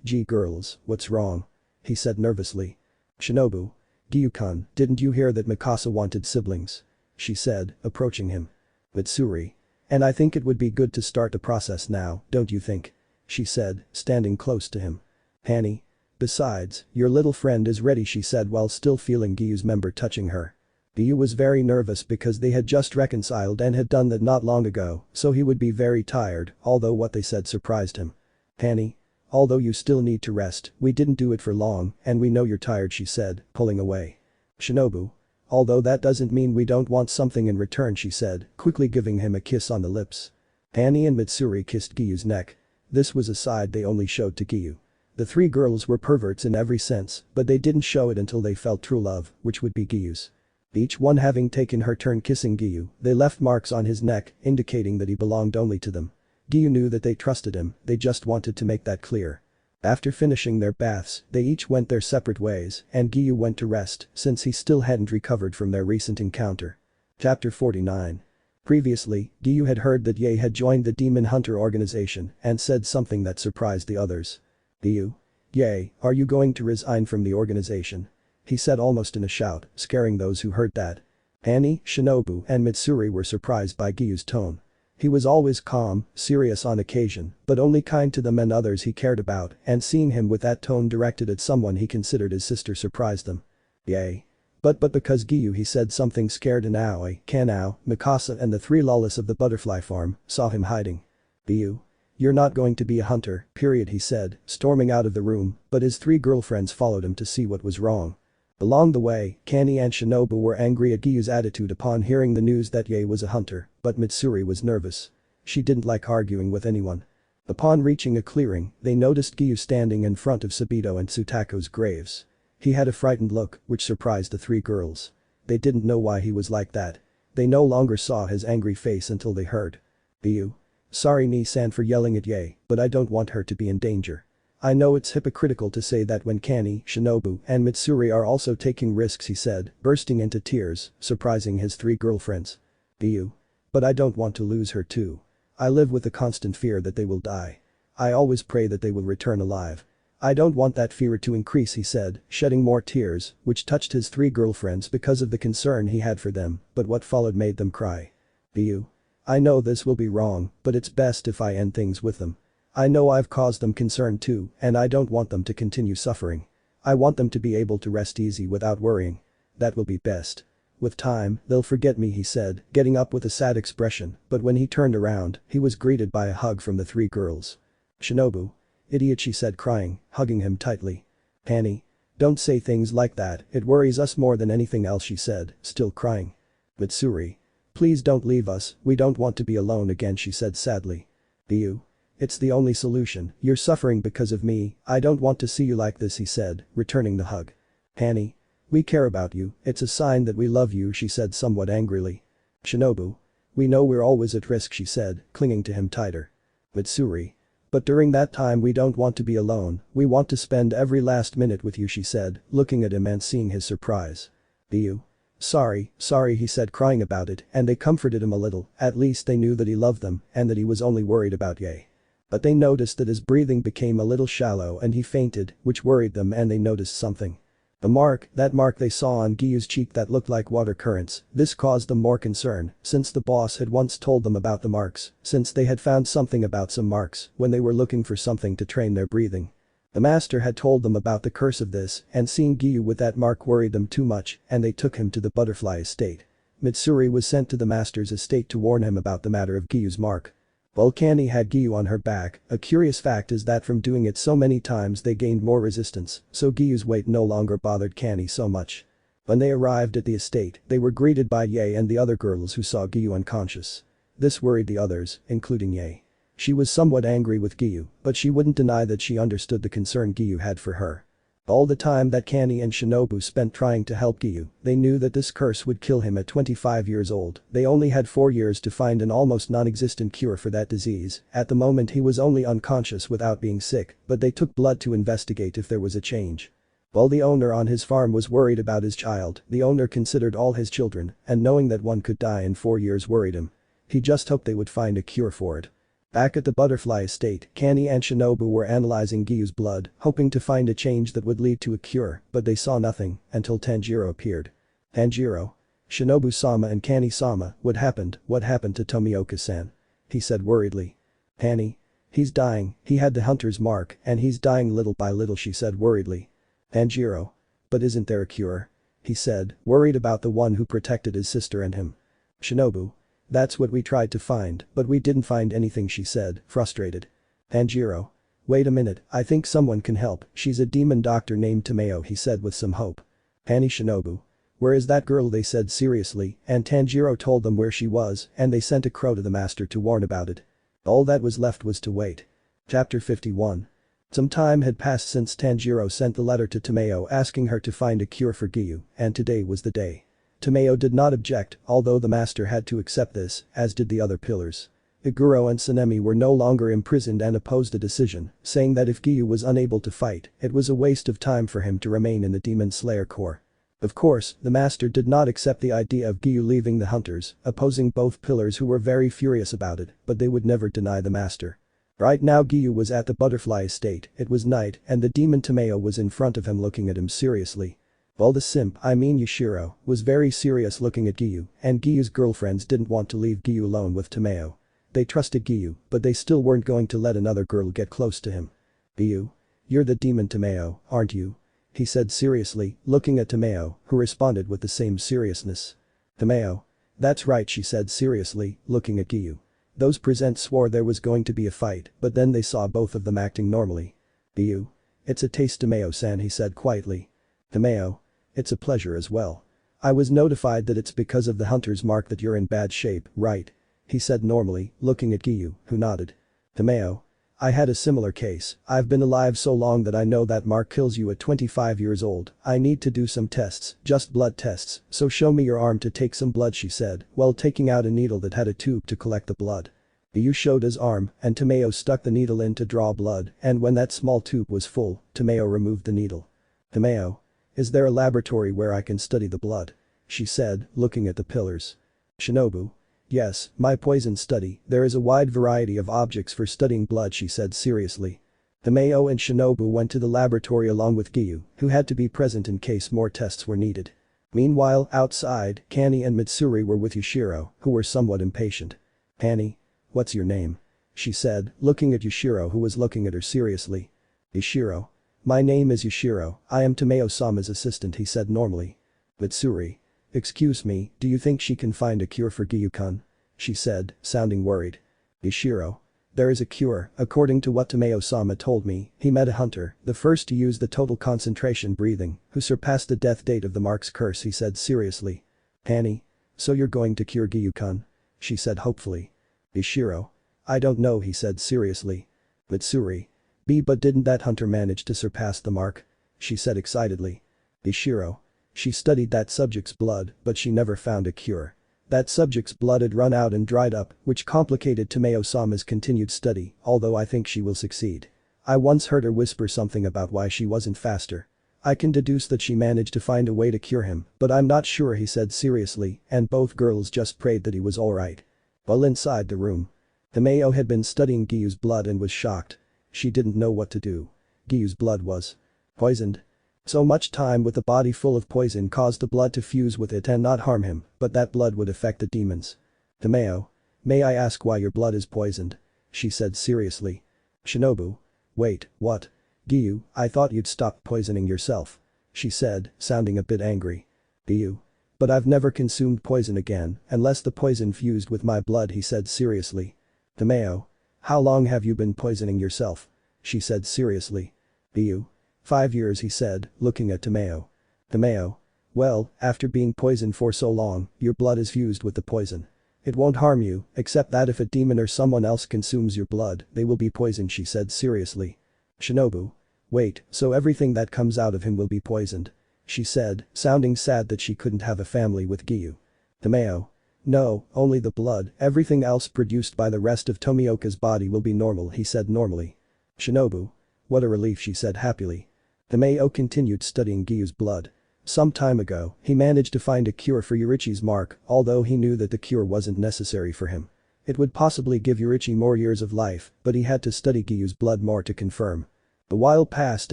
Speaker 2: Gee girls, what's wrong? He said nervously. Shinobu. Giyuu-kun, didn't you hear that Mikasa wanted siblings? She said, approaching him. Mitsuri. And I think it would be good to start the process now, don't you think? She said, standing close to him. Hani. Besides, your little friend is ready, she said while still feeling Giyuu's member touching her. Giyuu was very nervous because they had just reconciled and had done that not long ago, so he would be very tired, although what they said surprised him. Hani. Although you still need to rest, we didn't do it for long, and we know you're tired, she said, pulling away. Shinobu. Although that doesn't mean we don't want something in return, she said, quickly giving him a kiss on the lips. Hani and Mitsuri kissed Giyuu's neck. This was a side they only showed to Giyuu. The three girls were perverts in every sense, but they didn't show it until they felt true love, which would be Giyuu's. Each one having taken her turn kissing Giyuu, they left marks on his neck, indicating that he belonged only to them. Giyuu knew that they trusted him, they just wanted to make that clear. After finishing their baths, they each went their separate ways, and Giyuu went to rest, since he still hadn't recovered from their recent encounter. Chapter 49. Previously, Giyuu had heard that Ye had joined the Demon Hunter organization and said something that surprised the others. Giyuu? Ye, are you going to resign from the organization? He said almost in a shout, scaring those who heard that. Annie, Shinobu and Mitsuri were surprised by Giyuu's tone. He was always calm, serious on occasion, but only kind to them and others he cared about, and seeing him with that tone directed at someone he considered his sister surprised them. Yay. But because Giyuu he said something scared and Aoi, Kanae, Mikasa and the three lawless of the butterfly farm saw him hiding. Giyuu? You're not going to be a hunter, period he said, storming out of the room, but his three girlfriends followed him to see what was wrong. Along the way, Kanae and Shinobu were angry at Giyuu's attitude upon hearing the news that Ye was a hunter, but Mitsuri was nervous. She didn't like arguing with anyone. Upon reaching a clearing, they noticed Giyuu standing in front of Sabito and Tsutako's graves. He had a frightened look, which surprised the three girls. They didn't know why he was like that. They no longer saw his angry face until they heard. Giyuu? Sorry Ni-san for yelling at Ye, but I don't want her to be in danger. I know it's hypocritical to say that when Kanae, Shinobu and Mitsuri are also taking risks he said, bursting into tears, surprising his three girlfriends. Giyuu? But I don't want to lose her too. I live with the constant fear that they will die. I always pray that they will return alive. I don't want that fear to increase he said, shedding more tears, which touched his three girlfriends because of the concern he had for them, but what followed made them cry. Giyuu? I know this will be wrong, but it's best if I end things with them. I know I've caused them concern too, and I don't want them to continue suffering. I want them to be able to rest easy without worrying. That will be best. With time, they'll forget me he said, getting up with a sad expression, but when he turned around, he was greeted by a hug from the three girls. Shinobu? Idiot she said crying, hugging him tightly. Annie? Don't say things like that, it worries us more than anything else she said, still crying. Mitsuri? Please don't leave us, we don't want to be alone again she said sadly. Giyuu? It's the only solution, you're suffering because of me, I don't want to see you like this he said, returning the hug. Annie? We care about you, it's a sign that we love you she said somewhat angrily. Shinobu? We know we're always at risk she said, clinging to him tighter. Mitsuri? But during that time we don't want to be alone, we want to spend every last minute with you she said, looking at him and seeing his surprise. Giyuu? Sorry he said crying about it and they comforted him a little, at least they knew that he loved them and that he was only worried about Ye. But they noticed that his breathing became a little shallow and he fainted, which worried them and they noticed something. That mark they saw on Giyuu's cheek that looked like water currents, this caused them more concern, since the boss had once told them about the marks, since they had found something about some marks when they were looking for something to train their breathing. The master had told them about the curse of this and seeing Giyuu with that mark worried them too much and they took him to the butterfly estate. Mitsuri was sent to the master's estate to warn him about the matter of Giyuu's mark. While Kanae had Giyuu on her back, a curious fact is that from doing it so many times they gained more resistance, so Giyuu's weight no longer bothered Kanae so much. When they arrived at the estate, they were greeted by Ye and the other girls who saw Giyuu unconscious. This worried the others, including Ye. She was somewhat angry with Giyuu, but she wouldn't deny that she understood the concern Giyuu had for her. All the time that Kanae and Shinobu spent trying to help Giyuu, they knew that this curse would kill him at 25 years old, they only had 4 years to find an almost non-existent cure for that disease, at the moment he was only unconscious without being sick, but they took blood to investigate if there was a change. While the owner on his farm was worried about his child, the owner considered all his children, and knowing that one could die in 4 years worried him. He just hoped they would find a cure for it. Back at the butterfly estate, Kanae and Shinobu were analyzing Giyuu's blood, hoping to find a change that would lead to a cure, but they saw nothing, until Tanjiro appeared. Tanjiro? Shinobu-sama and Kanae-sama, what happened to Tomioka-san? He said worriedly. Kanae? He's dying, he had the hunter's mark, and he's dying little by little she said worriedly. Tanjiro? But isn't there a cure? He said, worried about the one who protected his sister and him. Shinobu? That's what we tried to find, but we didn't find anything she said, frustrated. Tanjiro? Wait a minute, I think someone can help, she's a demon doctor named Tomeo he said with some hope. Annie Shinobu? Where is that girl they said seriously, and Tanjiro told them where she was and they sent a crow to the master to warn about it. All that was left was to wait. Chapter 51. Some time had passed since Tanjiro sent the letter to Tomeo asking her to find a cure for Giyuu, and today was the day. Tomeo did not object, although the master had to accept this, as did the other pillars. Iguro and Tsunemi were no longer imprisoned and opposed the decision, saying that if Giyuu was unable to fight, it was a waste of time for him to remain in the Demon Slayer Corps. Of course, the master did not accept the idea of Giyuu leaving the hunters, opposing both pillars who were very furious about it, but they would never deny the master. Right now Giyuu was at the butterfly estate, it was night, and the demon Tomeo was in front of him looking at him seriously. Well, the simp, I mean Yushiro, was very serious looking at Giyuu, and Giyuu's girlfriends didn't want to leave Giyuu alone with Tomeo. They trusted Giyuu, but they still weren't going to let another girl get close to him. Giyuu? You're the demon Tomeo, aren't you? He said seriously, looking at Tomeo, who responded with the same seriousness. Tomeo. That's right, she said seriously, looking at Giyuu. Those presents swore there was going to be a fight, but then they saw both of them acting normally. Giyuu? It's a taste, Tomeo-san, he said quietly. Tomeo? It's a pleasure as well. I was notified that it's because of the hunter's mark that you're in bad shape, right? He said normally, looking at Giyuu, who nodded. Tomeo? I had a similar case. I've been alive so long that I know that mark kills you at 25 years old. I need to do some tests, just blood tests, so show me your arm to take some blood, she said, while taking out a needle that had a tube to collect the blood. Giyuu showed his arm, and Tomeo stuck the needle in to draw blood, and when that small tube was full, Tomeo removed the needle. Tomeo? Is there a laboratory where I can study the blood? She said, looking at the pillars. Shinobu? Yes, my poison study, there is a wide variety of objects for studying blood, she said seriously. Tomeo and Shinobu went to the laboratory along with Giyuu, who had to be present in case more tests were needed. Meanwhile, outside, Kani and Mitsuri were with Yushiro, who were somewhat impatient. Kani? What's your name? She said, looking at Yushiro, who was looking at her seriously. Yushiro? My name is Yushiro, I am Tomeo-sama's assistant, he said normally. Mitsuri? Excuse me, do you think she can find a cure for Giyuu-kun? She said, sounding worried. Yushiro? There is a cure, according to what Tomeo-sama told me. He met a hunter, the first to use the total concentration breathing, who surpassed the death date of the mark's curse, he said seriously. Kani? So you're going to cure Giyuu-kun? She said hopefully. Yushiro? I don't know, he said seriously. Mitsuri? But didn't that hunter manage to surpass the mark? She said excitedly. Yushiro? She studied that subject's blood, but she never found a cure. That subject's blood had run out and dried up, which complicated Tomeo-sama's continued study, although I think she will succeed. I once heard her whisper something about why she wasn't faster. I can deduce that she managed to find a way to cure him, but I'm not sure, he said seriously, and both girls just prayed that he was alright. While inside the room, Tomeo had been studying Giyuu's blood and was shocked. She didn't know what to do. Giyuu's blood was poisoned. So much time with the body full of poison caused the blood to fuse with it and not harm him, but that blood would affect the demons. Tomeo? May I ask why your blood is poisoned? She said seriously. Shinobu? Wait, what? Giyuu, I thought you'd stop poisoning yourself. She said, sounding a bit angry. Giyuu? But I've never consumed poison again, unless the poison fused with my blood, he said seriously. Tomeo? How long have you been poisoning yourself? She said seriously. Giyuu? 5 years, he said, looking at Tomeo. Tomeo? Well, after being poisoned for so long, your blood is fused with the poison. It won't harm you, except that if a demon or someone else consumes your blood, they will be poisoned, she said seriously. Shinobu? Wait, so everything that comes out of him will be poisoned? She said, sounding sad that she couldn't have a family with Giyuu. Tomeo? No, only the blood, everything else produced by the rest of Tomioka's body will be normal, he said normally. Shinobu? What a relief, she said happily. Tomeo continued studying Giyuu's blood. Some time ago, he managed to find a cure for yoriichi's mark, although he knew that the cure wasn't necessary for him. It would possibly give yoriichi more years of life, but he had to study Giyuu's blood more to confirm. A while passed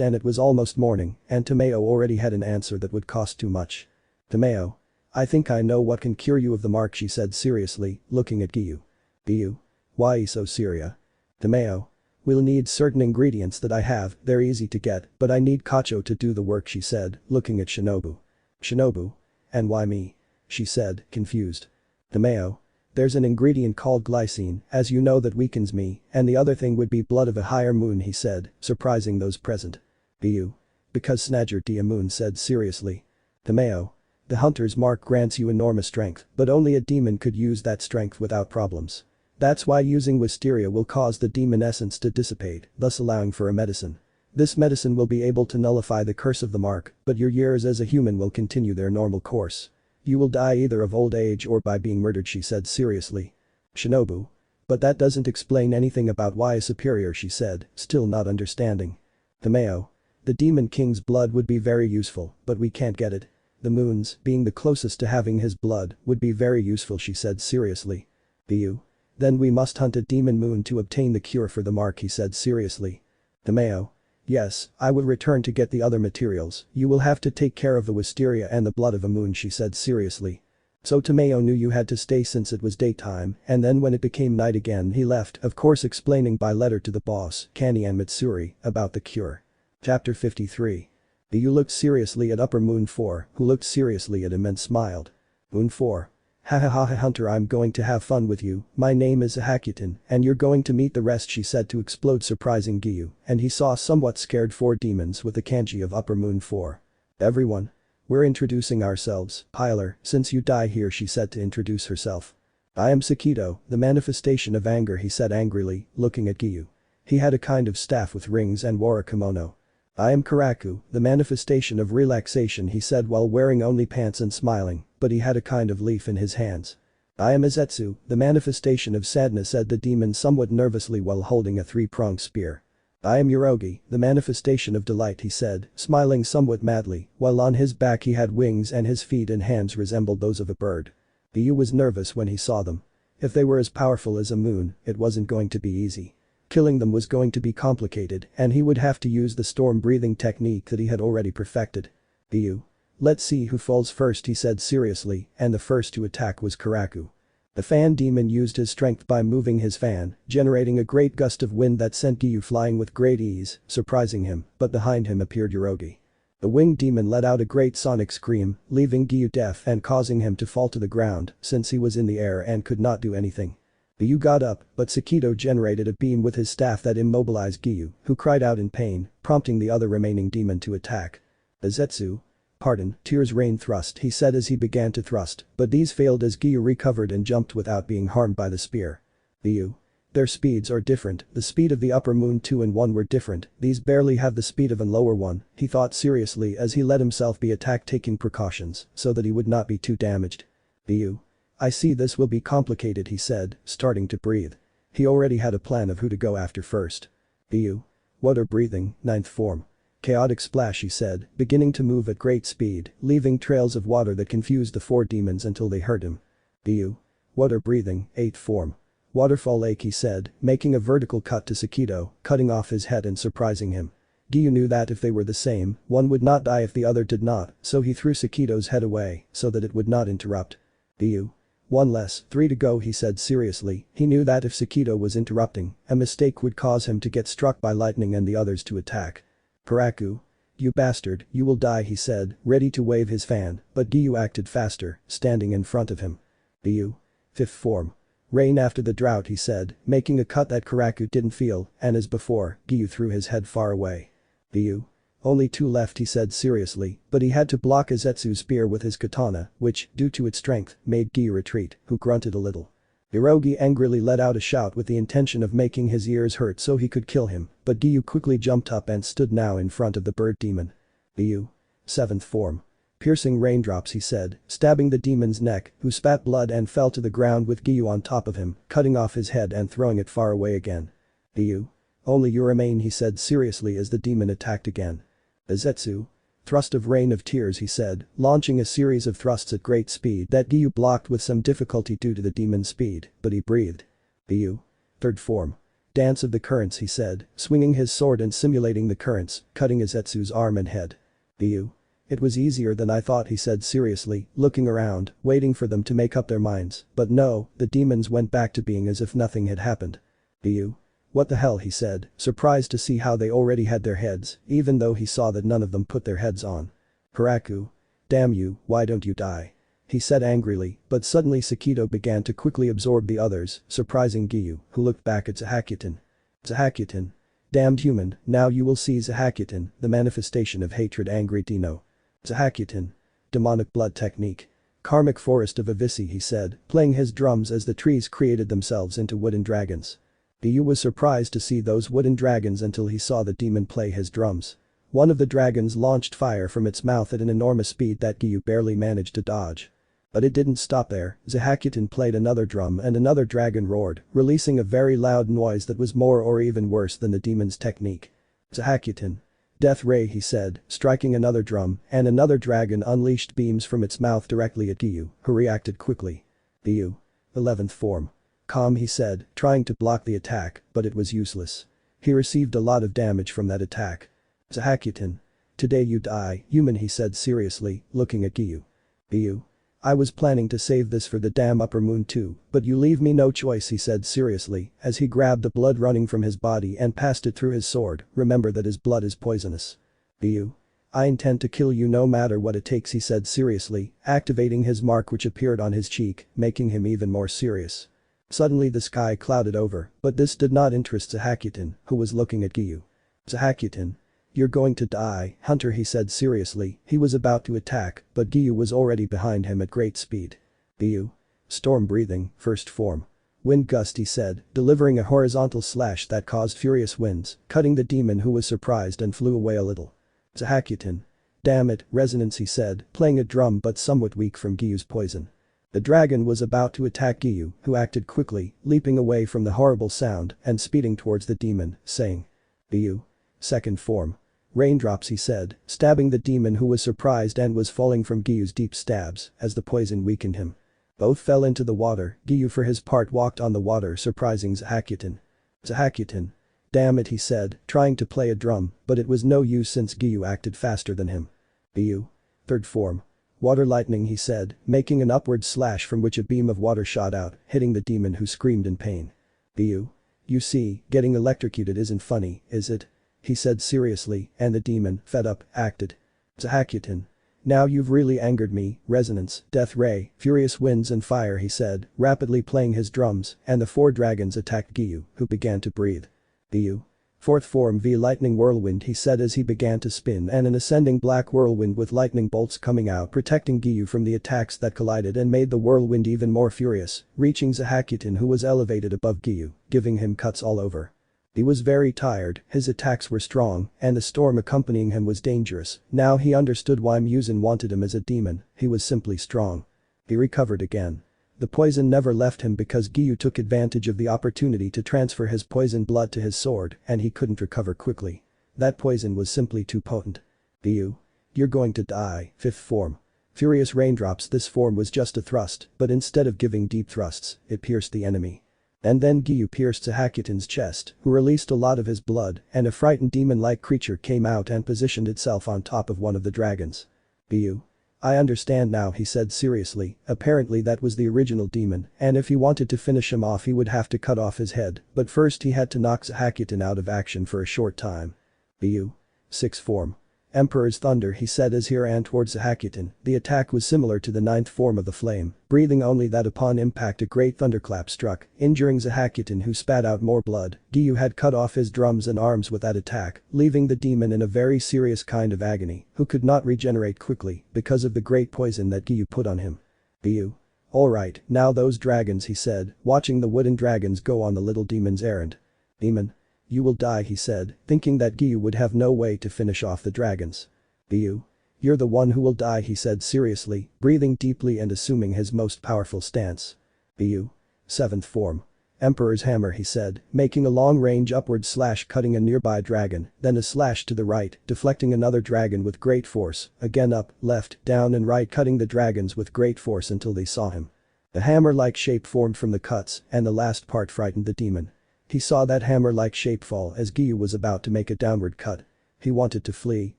Speaker 2: and it was almost morning, and Tomeo already had an answer that would cost too much. Tomeo? I think I know what can cure you of the mark, she said seriously, looking at Giyuu. Giyuu? Why so serious? Tomeo? We'll need certain ingredients that I have, they're easy to get, but I need Kocho to do the work, she said, looking at Shinobu. Shinobu? And why me? She said, confused. Tomeo? There's an ingredient called glycine, as you know, that weakens me, and the other thing would be blood of a higher moon, he said, surprising those present. Giyuu? Because Snadger Dia Moon said seriously. Tomeo? The hunter's mark grants you enormous strength, but only a demon could use that strength without problems. That's why using wisteria will cause the demon essence to dissipate, thus allowing for a medicine. This medicine will be able to nullify the curse of the mark, but your years as a human will continue their normal course. You will die either of old age or by being murdered, she said seriously. Shinobu. But that doesn't explain anything about why a superior, she said, still not understanding. Tomeo. The Demon King's blood would be very useful, but we can't get it. The moon's, being the closest to having his blood, would be very useful, she said seriously. Giyuu. Then we must hunt a demon moon to obtain the cure for the mark, he said seriously. Tomeo. Yes, I will return to get the other materials, you will have to take care of the wisteria and the blood of a moon, she said seriously. So Tomeo knew you had to stay since it was daytime, and then when it became night again he left, of course explaining by letter to the boss, Kanae and Mitsuri, about the cure. Chapter 53. Giyuu looked seriously at Upper Moon 4, who looked seriously at him and smiled. Moon 4. Ha ha ha Hunter, I'm going to have fun with you, my name is Hakuten, and you're going to meet the rest, she said to explode, surprising Giyuu, and he saw somewhat scared 4 demons with the kanji of Upper Moon 4. Everyone. We're introducing ourselves, Pilar, since you die here, she said to introduce herself. I am Sakito, the manifestation of anger, he said angrily, looking at Giyuu. He had a kind of staff with rings and wore a kimono. I am Karaku, the manifestation of relaxation, he said while wearing only pants and smiling, but he had a kind of leaf in his hands. I am Izetsu, the manifestation of sadness, said the demon somewhat nervously while holding a 3-pronged spear. I am Yurogi, the manifestation of delight, he said, smiling somewhat madly, while on his back he had wings and his feet and hands resembled those of a bird. Giyuu was nervous when he saw them. If they were as powerful as a moon, it wasn't going to be easy. Killing them was going to be complicated, and he would have to use the storm breathing technique that he had already perfected. Giyuu. Let's see who falls first, he said seriously, and the first to attack was Karaku. The fan demon used his strength by moving his fan, generating a great gust of wind that sent Giyuu flying with great ease, surprising him, but behind him appeared Yurogi. The winged demon let out a great sonic scream, leaving Giyuu deaf and causing him to fall to the ground since he was in the air and could not do anything. Giyuu got up, but Sakito generated a beam with his staff that immobilized Giyuu, who cried out in pain, prompting the other remaining demon to attack. Izetsu. Pardon, tears rain thrust, he said as he began to thrust, but these failed as Giyuu recovered and jumped without being harmed by the spear. Giyuu. Their speeds are different, the speed of the Upper Moon 2 and 1 were different, these barely have the speed of a lower one, he thought seriously as he let himself be attacked, taking precautions so that he would not be too damaged. Giyuu. I see this will be complicated, he said, starting to breathe. He already had a plan of who to go after first. Giyuu. Water breathing, 9th form. Chaotic splash, he said, beginning to move at great speed, leaving trails of water that confused the 4 demons until they hurt him. Giyuu. Water breathing, 8th form. Waterfall lake, he said, making a vertical cut to Sakito, cutting off his head and surprising him. Giyuu knew that if they were the same, one would not die if the other did not, so he threw Sakito's head away so that it would not interrupt. Giyuu. 1 less, 3 to go, he said seriously, he knew that if Sakito was interrupting, a mistake would cause him to get struck by lightning and the others to attack. Karaku. You bastard, you will die, he said, ready to wave his fan, but Giyuu acted faster, standing in front of him. Giyuu. 5th form. Rain after the drought, he said, making a cut that Karaku didn't feel, and as before, Giyuu threw his head far away. Giyuu. Only 2 left, he said seriously, but he had to block Izetsu's spear with his katana, which, due to its strength, made Giyuu retreat, who grunted a little. Yurogi angrily let out a shout with the intention of making his ears hurt so he could kill him, but Giyuu quickly jumped up and stood now in front of the bird demon. Giyuu. 7th form. Piercing raindrops, he said, stabbing the demon's neck, who spat blood and fell to the ground with Giyuu on top of him, cutting off his head and throwing it far away again. Giyuu. Only you remain, he said seriously as the demon attacked again. Izetsu. Thrust of rain of tears, he said, launching a series of thrusts at great speed that Giyuu blocked with some difficulty due to the demon's speed, but he breathed. Giyuu. 3rd form. Dance of the currents, he said, swinging his sword and simulating the currents, cutting Izetsu's arm and head. Giyuu. It was easier than I thought, he said seriously, looking around, waiting for them to make up their minds, but no, the demons went back to being as if nothing had happened. Giyuu. What the hell, he said, surprised to see how they already had their heads, even though he saw that none of them put their heads on. Karaku. Damn you, why don't you die? He said angrily, but suddenly Sakito began to quickly absorb the others, surprising Giyuu, who looked back at Hakuten. Hakuten. Damned human, now you will see Hakuten, the manifestation of hatred, angry Dino. Hakuten. Demonic blood technique. Karmic forest of Avisi, he said, playing his drums as the trees created themselves into wooden dragons. Giyuu was surprised to see those wooden dragons until he saw the demon play his drums. One of the dragons launched fire from its mouth at an enormous speed that Giyuu barely managed to dodge. But it didn't stop there. Tsugikuni played another drum and another dragon roared, releasing a very loud noise that was more or even worse than the demon's technique. Tsugikuni. Death ray, he said, striking another drum, and another dragon unleashed beams from its mouth directly at Giyuu, who reacted quickly. Giyuu. 11th form. Calm, he said, trying to block the attack, but it was useless. He received a lot of damage from that attack. Tsugikuni. Today you die, human, he said seriously, looking at Giyuu. Giyuu. I was planning to save this for the damn upper moon too, but you leave me no choice, he said seriously, as he grabbed the blood running from his body and passed it through his sword. Remember that his blood is poisonous. Giyuu. I intend to kill you no matter what it takes, he said seriously, activating his mark which appeared on his cheek, making him even more serious. Suddenly the sky clouded over, but this did not interest Tsugikuni, who was looking at Giyuu. Tsugikuni. You're going to die, Hunter, he said seriously. He was about to attack, but Giyuu was already behind him at great speed. Giyuu. Storm breathing, first form. Wind gust, he said, delivering a horizontal slash that caused furious winds, cutting the demon, who was surprised and flew away a little. Tsugikuni. Damn it, resonance, he said, playing a drum but somewhat weak from Giyuu's poison. The dragon was about to attack Giyuu, who acted quickly, leaping away from the horrible sound and speeding towards the demon, saying. Giyuu. Second form. Raindrops, he said, stabbing the demon, who was surprised and was falling from Giyuu's deep stabs as the poison weakened him. Both fell into the water. Giyuu for his part walked on the water, surprising Tsugikuni. Tsugikuni. Damn it, he said, trying to play a drum, but it was no use since Giyuu acted faster than him. Giyuu. Third form. Water lightning, he said, making an upward slash from which a beam of water shot out, hitting the demon, who screamed in pain. Giyuu. You see, getting electrocuted isn't funny, is it? He said seriously, and the demon, fed up, acted. Tsugikuni. Now you've really angered me, resonance, death ray, furious winds and fire, he said, rapidly playing his drums, and the four dragons attacked Giyuu, who began to breathe. Giyuu. Fourth form V lightning whirlwind, he said as he began to spin, and an ascending black whirlwind with lightning bolts coming out protecting Giyuu from the attacks that collided and made the whirlwind even more furious, reaching Tsugikuni, who was elevated above Giyuu, giving him cuts all over. He was very tired, his attacks were strong, and the storm accompanying him was dangerous. Now he understood why Muzan wanted him as a demon, he was simply strong. He recovered again. The poison never left him because Giyuu took advantage of the opportunity to transfer his poison blood to his sword, and he couldn't recover quickly. That poison was simply too potent. Giyuu. You're going to die, fifth form. Furious raindrops, this form was just a thrust, but instead of giving deep thrusts, it pierced the enemy. And then Giyuu pierced Tsugikuni's chest, who released a lot of his blood, and a frightened demon-like creature came out and positioned itself on top of one of the dragons. Giyuu. I understand now, he said seriously, apparently that was the original demon, and if he wanted to finish him off he would have to cut off his head, but first he had to knock Tsugikuni out of action for a short time. Giyuu. Sixth form. Emperor's thunder, he said as he ran towards Tsugikuni. The attack was similar to the ninth form of the flame, breathing only that upon impact a great thunderclap struck, injuring Tsugikuni, who spat out more blood. Giyuu had cut off his drums and arms with that attack, leaving the demon in a very serious kind of agony, who could not regenerate quickly because of the great poison that Giyuu put on him. Giyuu. Alright, now those dragons, he said, watching the wooden dragons go on the little demon's errand. Demon. You will die, he said, thinking that Giyuu would have no way to finish off the dragons. Giyuu. You're the one who will die, he said seriously, breathing deeply and assuming his most powerful stance. Giyuu. Seventh form. Emperor's hammer, he said, making a long-range upward slash cutting a nearby dragon, then a slash to the right, deflecting another dragon with great force, again up, left, down and right, cutting the dragons with great force until they saw him. A hammer-like shape formed from the cuts, and the last part frightened the demon. He saw that hammer-like shape fall as Giyuu was about to make a downward cut. He wanted to flee,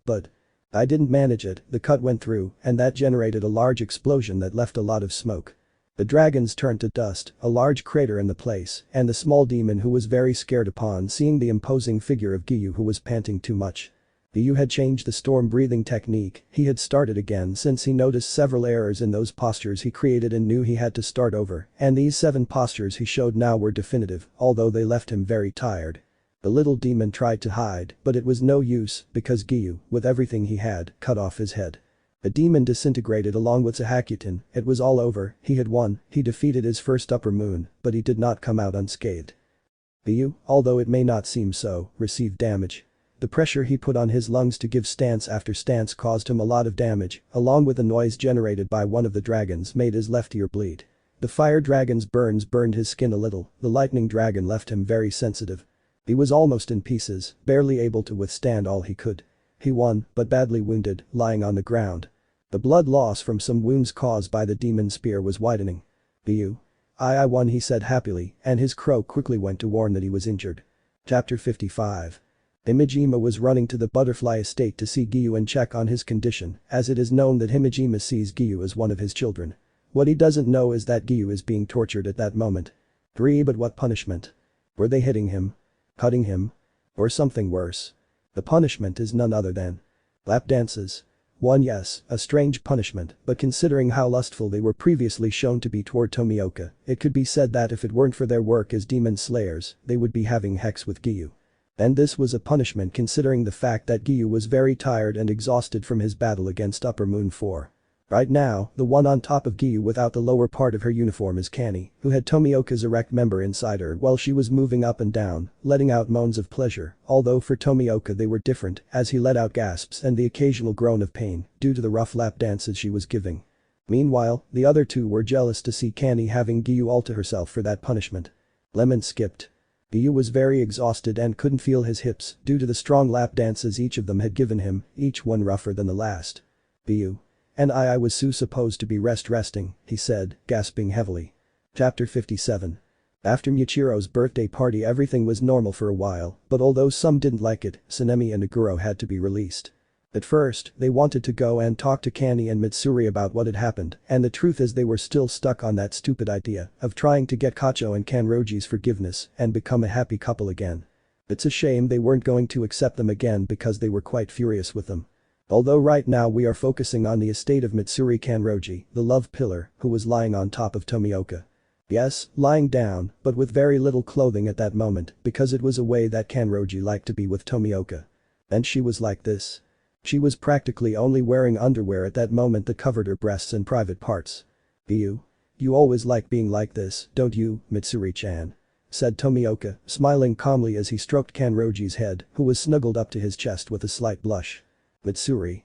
Speaker 2: but I didn't manage it, the cut went through, and that generated a large explosion that left a lot of smoke. The dragons turned to dust, a large crater in the place, and the small demon who was very scared upon seeing the imposing figure of Giyuu who was panting too much. Giyuu had changed the storm breathing technique, he had started again since he noticed several errors in those postures he created and knew he had to start over, and these 7 postures he showed now were definitive, although they left him very tired. The little demon tried to hide, but it was no use because Giyuu, with everything he had, cut off his head. The demon disintegrated along with Tsugikuni, it was all over, he had won, he defeated his first upper moon, but he did not come out unscathed. Giyuu, although it may not seem so, received damage. The pressure he put on his lungs to give stance after stance caused him a lot of damage, along with the noise generated by one of the dragons made his left ear bleed. The fire dragon's burns burned his skin a little, the lightning dragon left him very sensitive. He was almost in pieces, barely able to withstand all he could. He won, but badly wounded, lying on the ground. The blood loss from some wounds caused by the demon spear was widening. Giyuu. I won, he said happily, and his crow quickly went to warn that he was injured. Chapter 55. Himejima was running to the butterfly estate to see Giyuu and check on his condition, as it is known that Himejima sees Giyuu as one of his children. What he doesn't know is that Giyuu is being tortured at that moment. But what punishment? Were they hitting him? Cutting him? Or something worse? The punishment is none other than lap dances. Yes, a strange punishment, but considering how lustful they were previously shown to be toward Tomioka, it could be said that if it weren't for their work as demon slayers, they would be having sex with Giyuu. And this was a punishment considering the fact that Giyuu was very tired and exhausted from his battle against Upper Moon 4. Right now, the one on top of Giyuu without the lower part of her uniform is Kanae, who had Tomioka's erect member inside her while she was moving up and down, letting out moans of pleasure, although for Tomioka they were different, as he let out gasps and the occasional groan of pain, due to the rough lap dances she was giving. Meanwhile, the other two were jealous to see Kanae having Giyuu all to herself for that punishment. Lemon skipped. Giyuu was very exhausted and couldn't feel his hips due to the strong lap dances each of them had given him, each one rougher than the last. Giyuu. And I was supposed to be resting, he said, gasping heavily. Chapter 57. After Michiro's birthday party everything was normal for a while, but although some didn't like it, Tsunemi and Iguro had to be released. At first, they wanted to go and talk to Kanae and Mitsuri about what had happened, and the truth is they were still stuck on that stupid idea of trying to get Kocho and Kanroji's forgiveness and become a happy couple again. It's a shame they weren't going to accept them again because they were quite furious with them. Although right now we are focusing on the estate of Mitsuri Kanroji, the love pillar, who was lying on top of Tomioka. Yes, lying down, but with very little clothing at that moment because it was a way that Kanroji liked to be with Tomioka. And she was like this. She was practically only wearing underwear at that moment that covered her breasts and private parts. Giyuu. You always like being like this, don't you, Mitsuri-chan? Said Tomioka, smiling calmly as he stroked Kanroji's head, who was snuggled up to his chest with a slight blush. Mitsuri.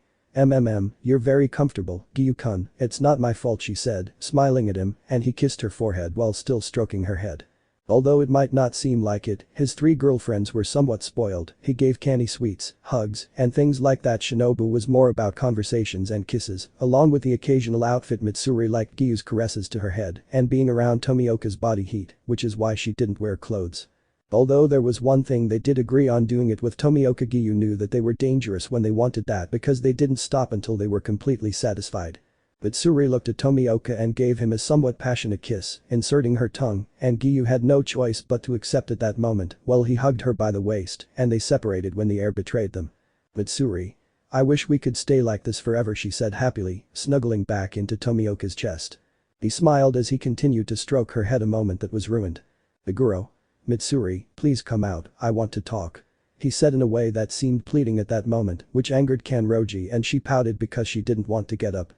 Speaker 2: You're very comfortable, Giyuu-kun, it's not my fault, she said, smiling at him, and he kissed her forehead while still stroking her head. Although it might not seem like it, his three girlfriends were somewhat spoiled, he gave Kanae sweets, hugs, and things like that. Shinobu was more about conversations and kisses, along with the occasional outfit. Mitsuri liked Giyuu's caresses to her head and being around Tomioka's body heat, which is why she didn't wear clothes. Although there was one thing they did agree on doing it with Tomioka. Giyuu knew that they were dangerous when they wanted that because they didn't stop until they were completely satisfied. Mitsuri looked at Tomioka and gave him a somewhat passionate kiss, inserting her tongue, and Giyuu had no choice but to accept at that moment while he hugged her by the waist and they separated when the air betrayed them. Mitsuri. I wish we could stay like this forever, she said happily, snuggling back into Tomioka's chest. He smiled as he continued to stroke her head, a moment that was ruined. Iguro. Mitsuri, please come out, I want to talk. He said in a way that seemed pleading at that moment, which angered Kanroji and she pouted because she didn't want to get up.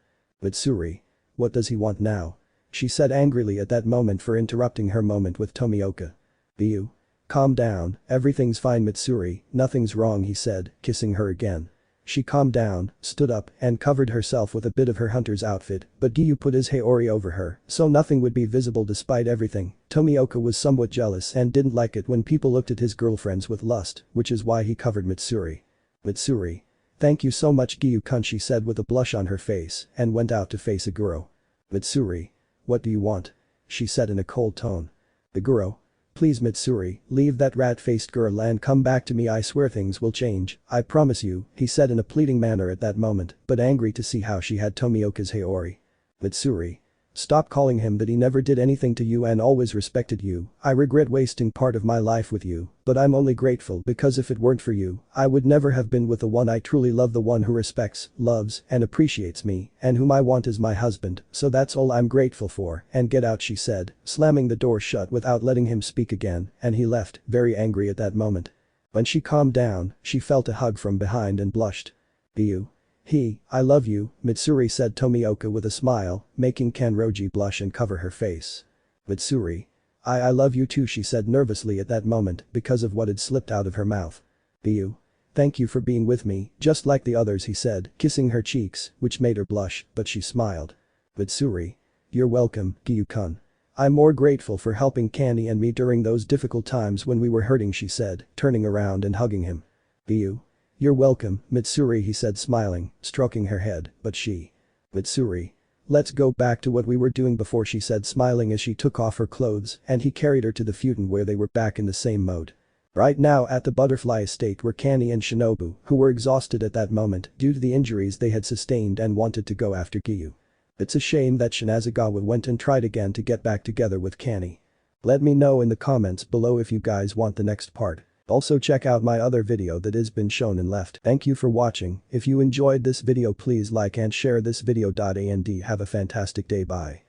Speaker 2: Mitsuri. What does he want now? She said angrily at that moment for interrupting her moment with Tomioka. Giyuu. Calm down, everything's fine, Mitsuri, nothing's wrong, he said, kissing her again. She calmed down, stood up, and covered herself with a bit of her hunter's outfit, but Giyuu put his haori over her, so nothing would be visible despite everything. Tomioka was somewhat jealous and didn't like it when people looked at his girlfriends with lust, which is why he covered Mitsuri. Mitsuri. Thank you so much, Giyuu-kun, she said with a blush on her face, and went out to face Iguro. Mitsuri. What do you want? She said in a cold tone. Iguro. Please, Mitsuri, leave that rat-faced girl and come back to me, I swear things will change, I promise you, he said in a pleading manner at that moment, but angry to see how she had Tomioka's haori. Mitsuri. Stop calling him that, he never did anything to you and always respected you, I regret wasting part of my life with you, but I'm only grateful because if it weren't for you, I would never have been with the one I truly love, the one who respects, loves, and appreciates me, and whom I want as my husband, so that's all I'm grateful for, and get out, she said, slamming the door shut without letting him speak again, and he left, very angry at that moment. When she calmed down, she felt a hug from behind and blushed. Giyuu. I love you, Mitsuri, said Tomioka with a smile, making Kanroji blush and cover her face. Mitsuri. I love you too, she said nervously at that moment because of what had slipped out of her mouth. Giyuu. Thank you for being with me, just like the others, he said, kissing her cheeks, which made her blush, but she smiled. Mitsuri. You're welcome, Giyuu-kun. I'm more grateful for helping Kanae and me during those difficult times when we were hurting, she said, turning around and hugging him. Giyuu. You're welcome, Mitsuri, he said smiling, stroking her head, but she. Mitsuri. Let's go back to what we were doing before, she said smiling as she took off her clothes and he carried her to the futon where they were back in the same mode. Right now at the butterfly estate were Kanae and Shinobu, who were exhausted at that moment due to the injuries they had sustained and wanted to go after Giyuu. It's a shame that Shinazagawa went and tried again to get back together with Kanae. Let me know in the comments below if you guys want the next part. Also check out my other video that has been shown and left. Thank you for watching. If you enjoyed this video please like and share this video. And have a fantastic day. Bye.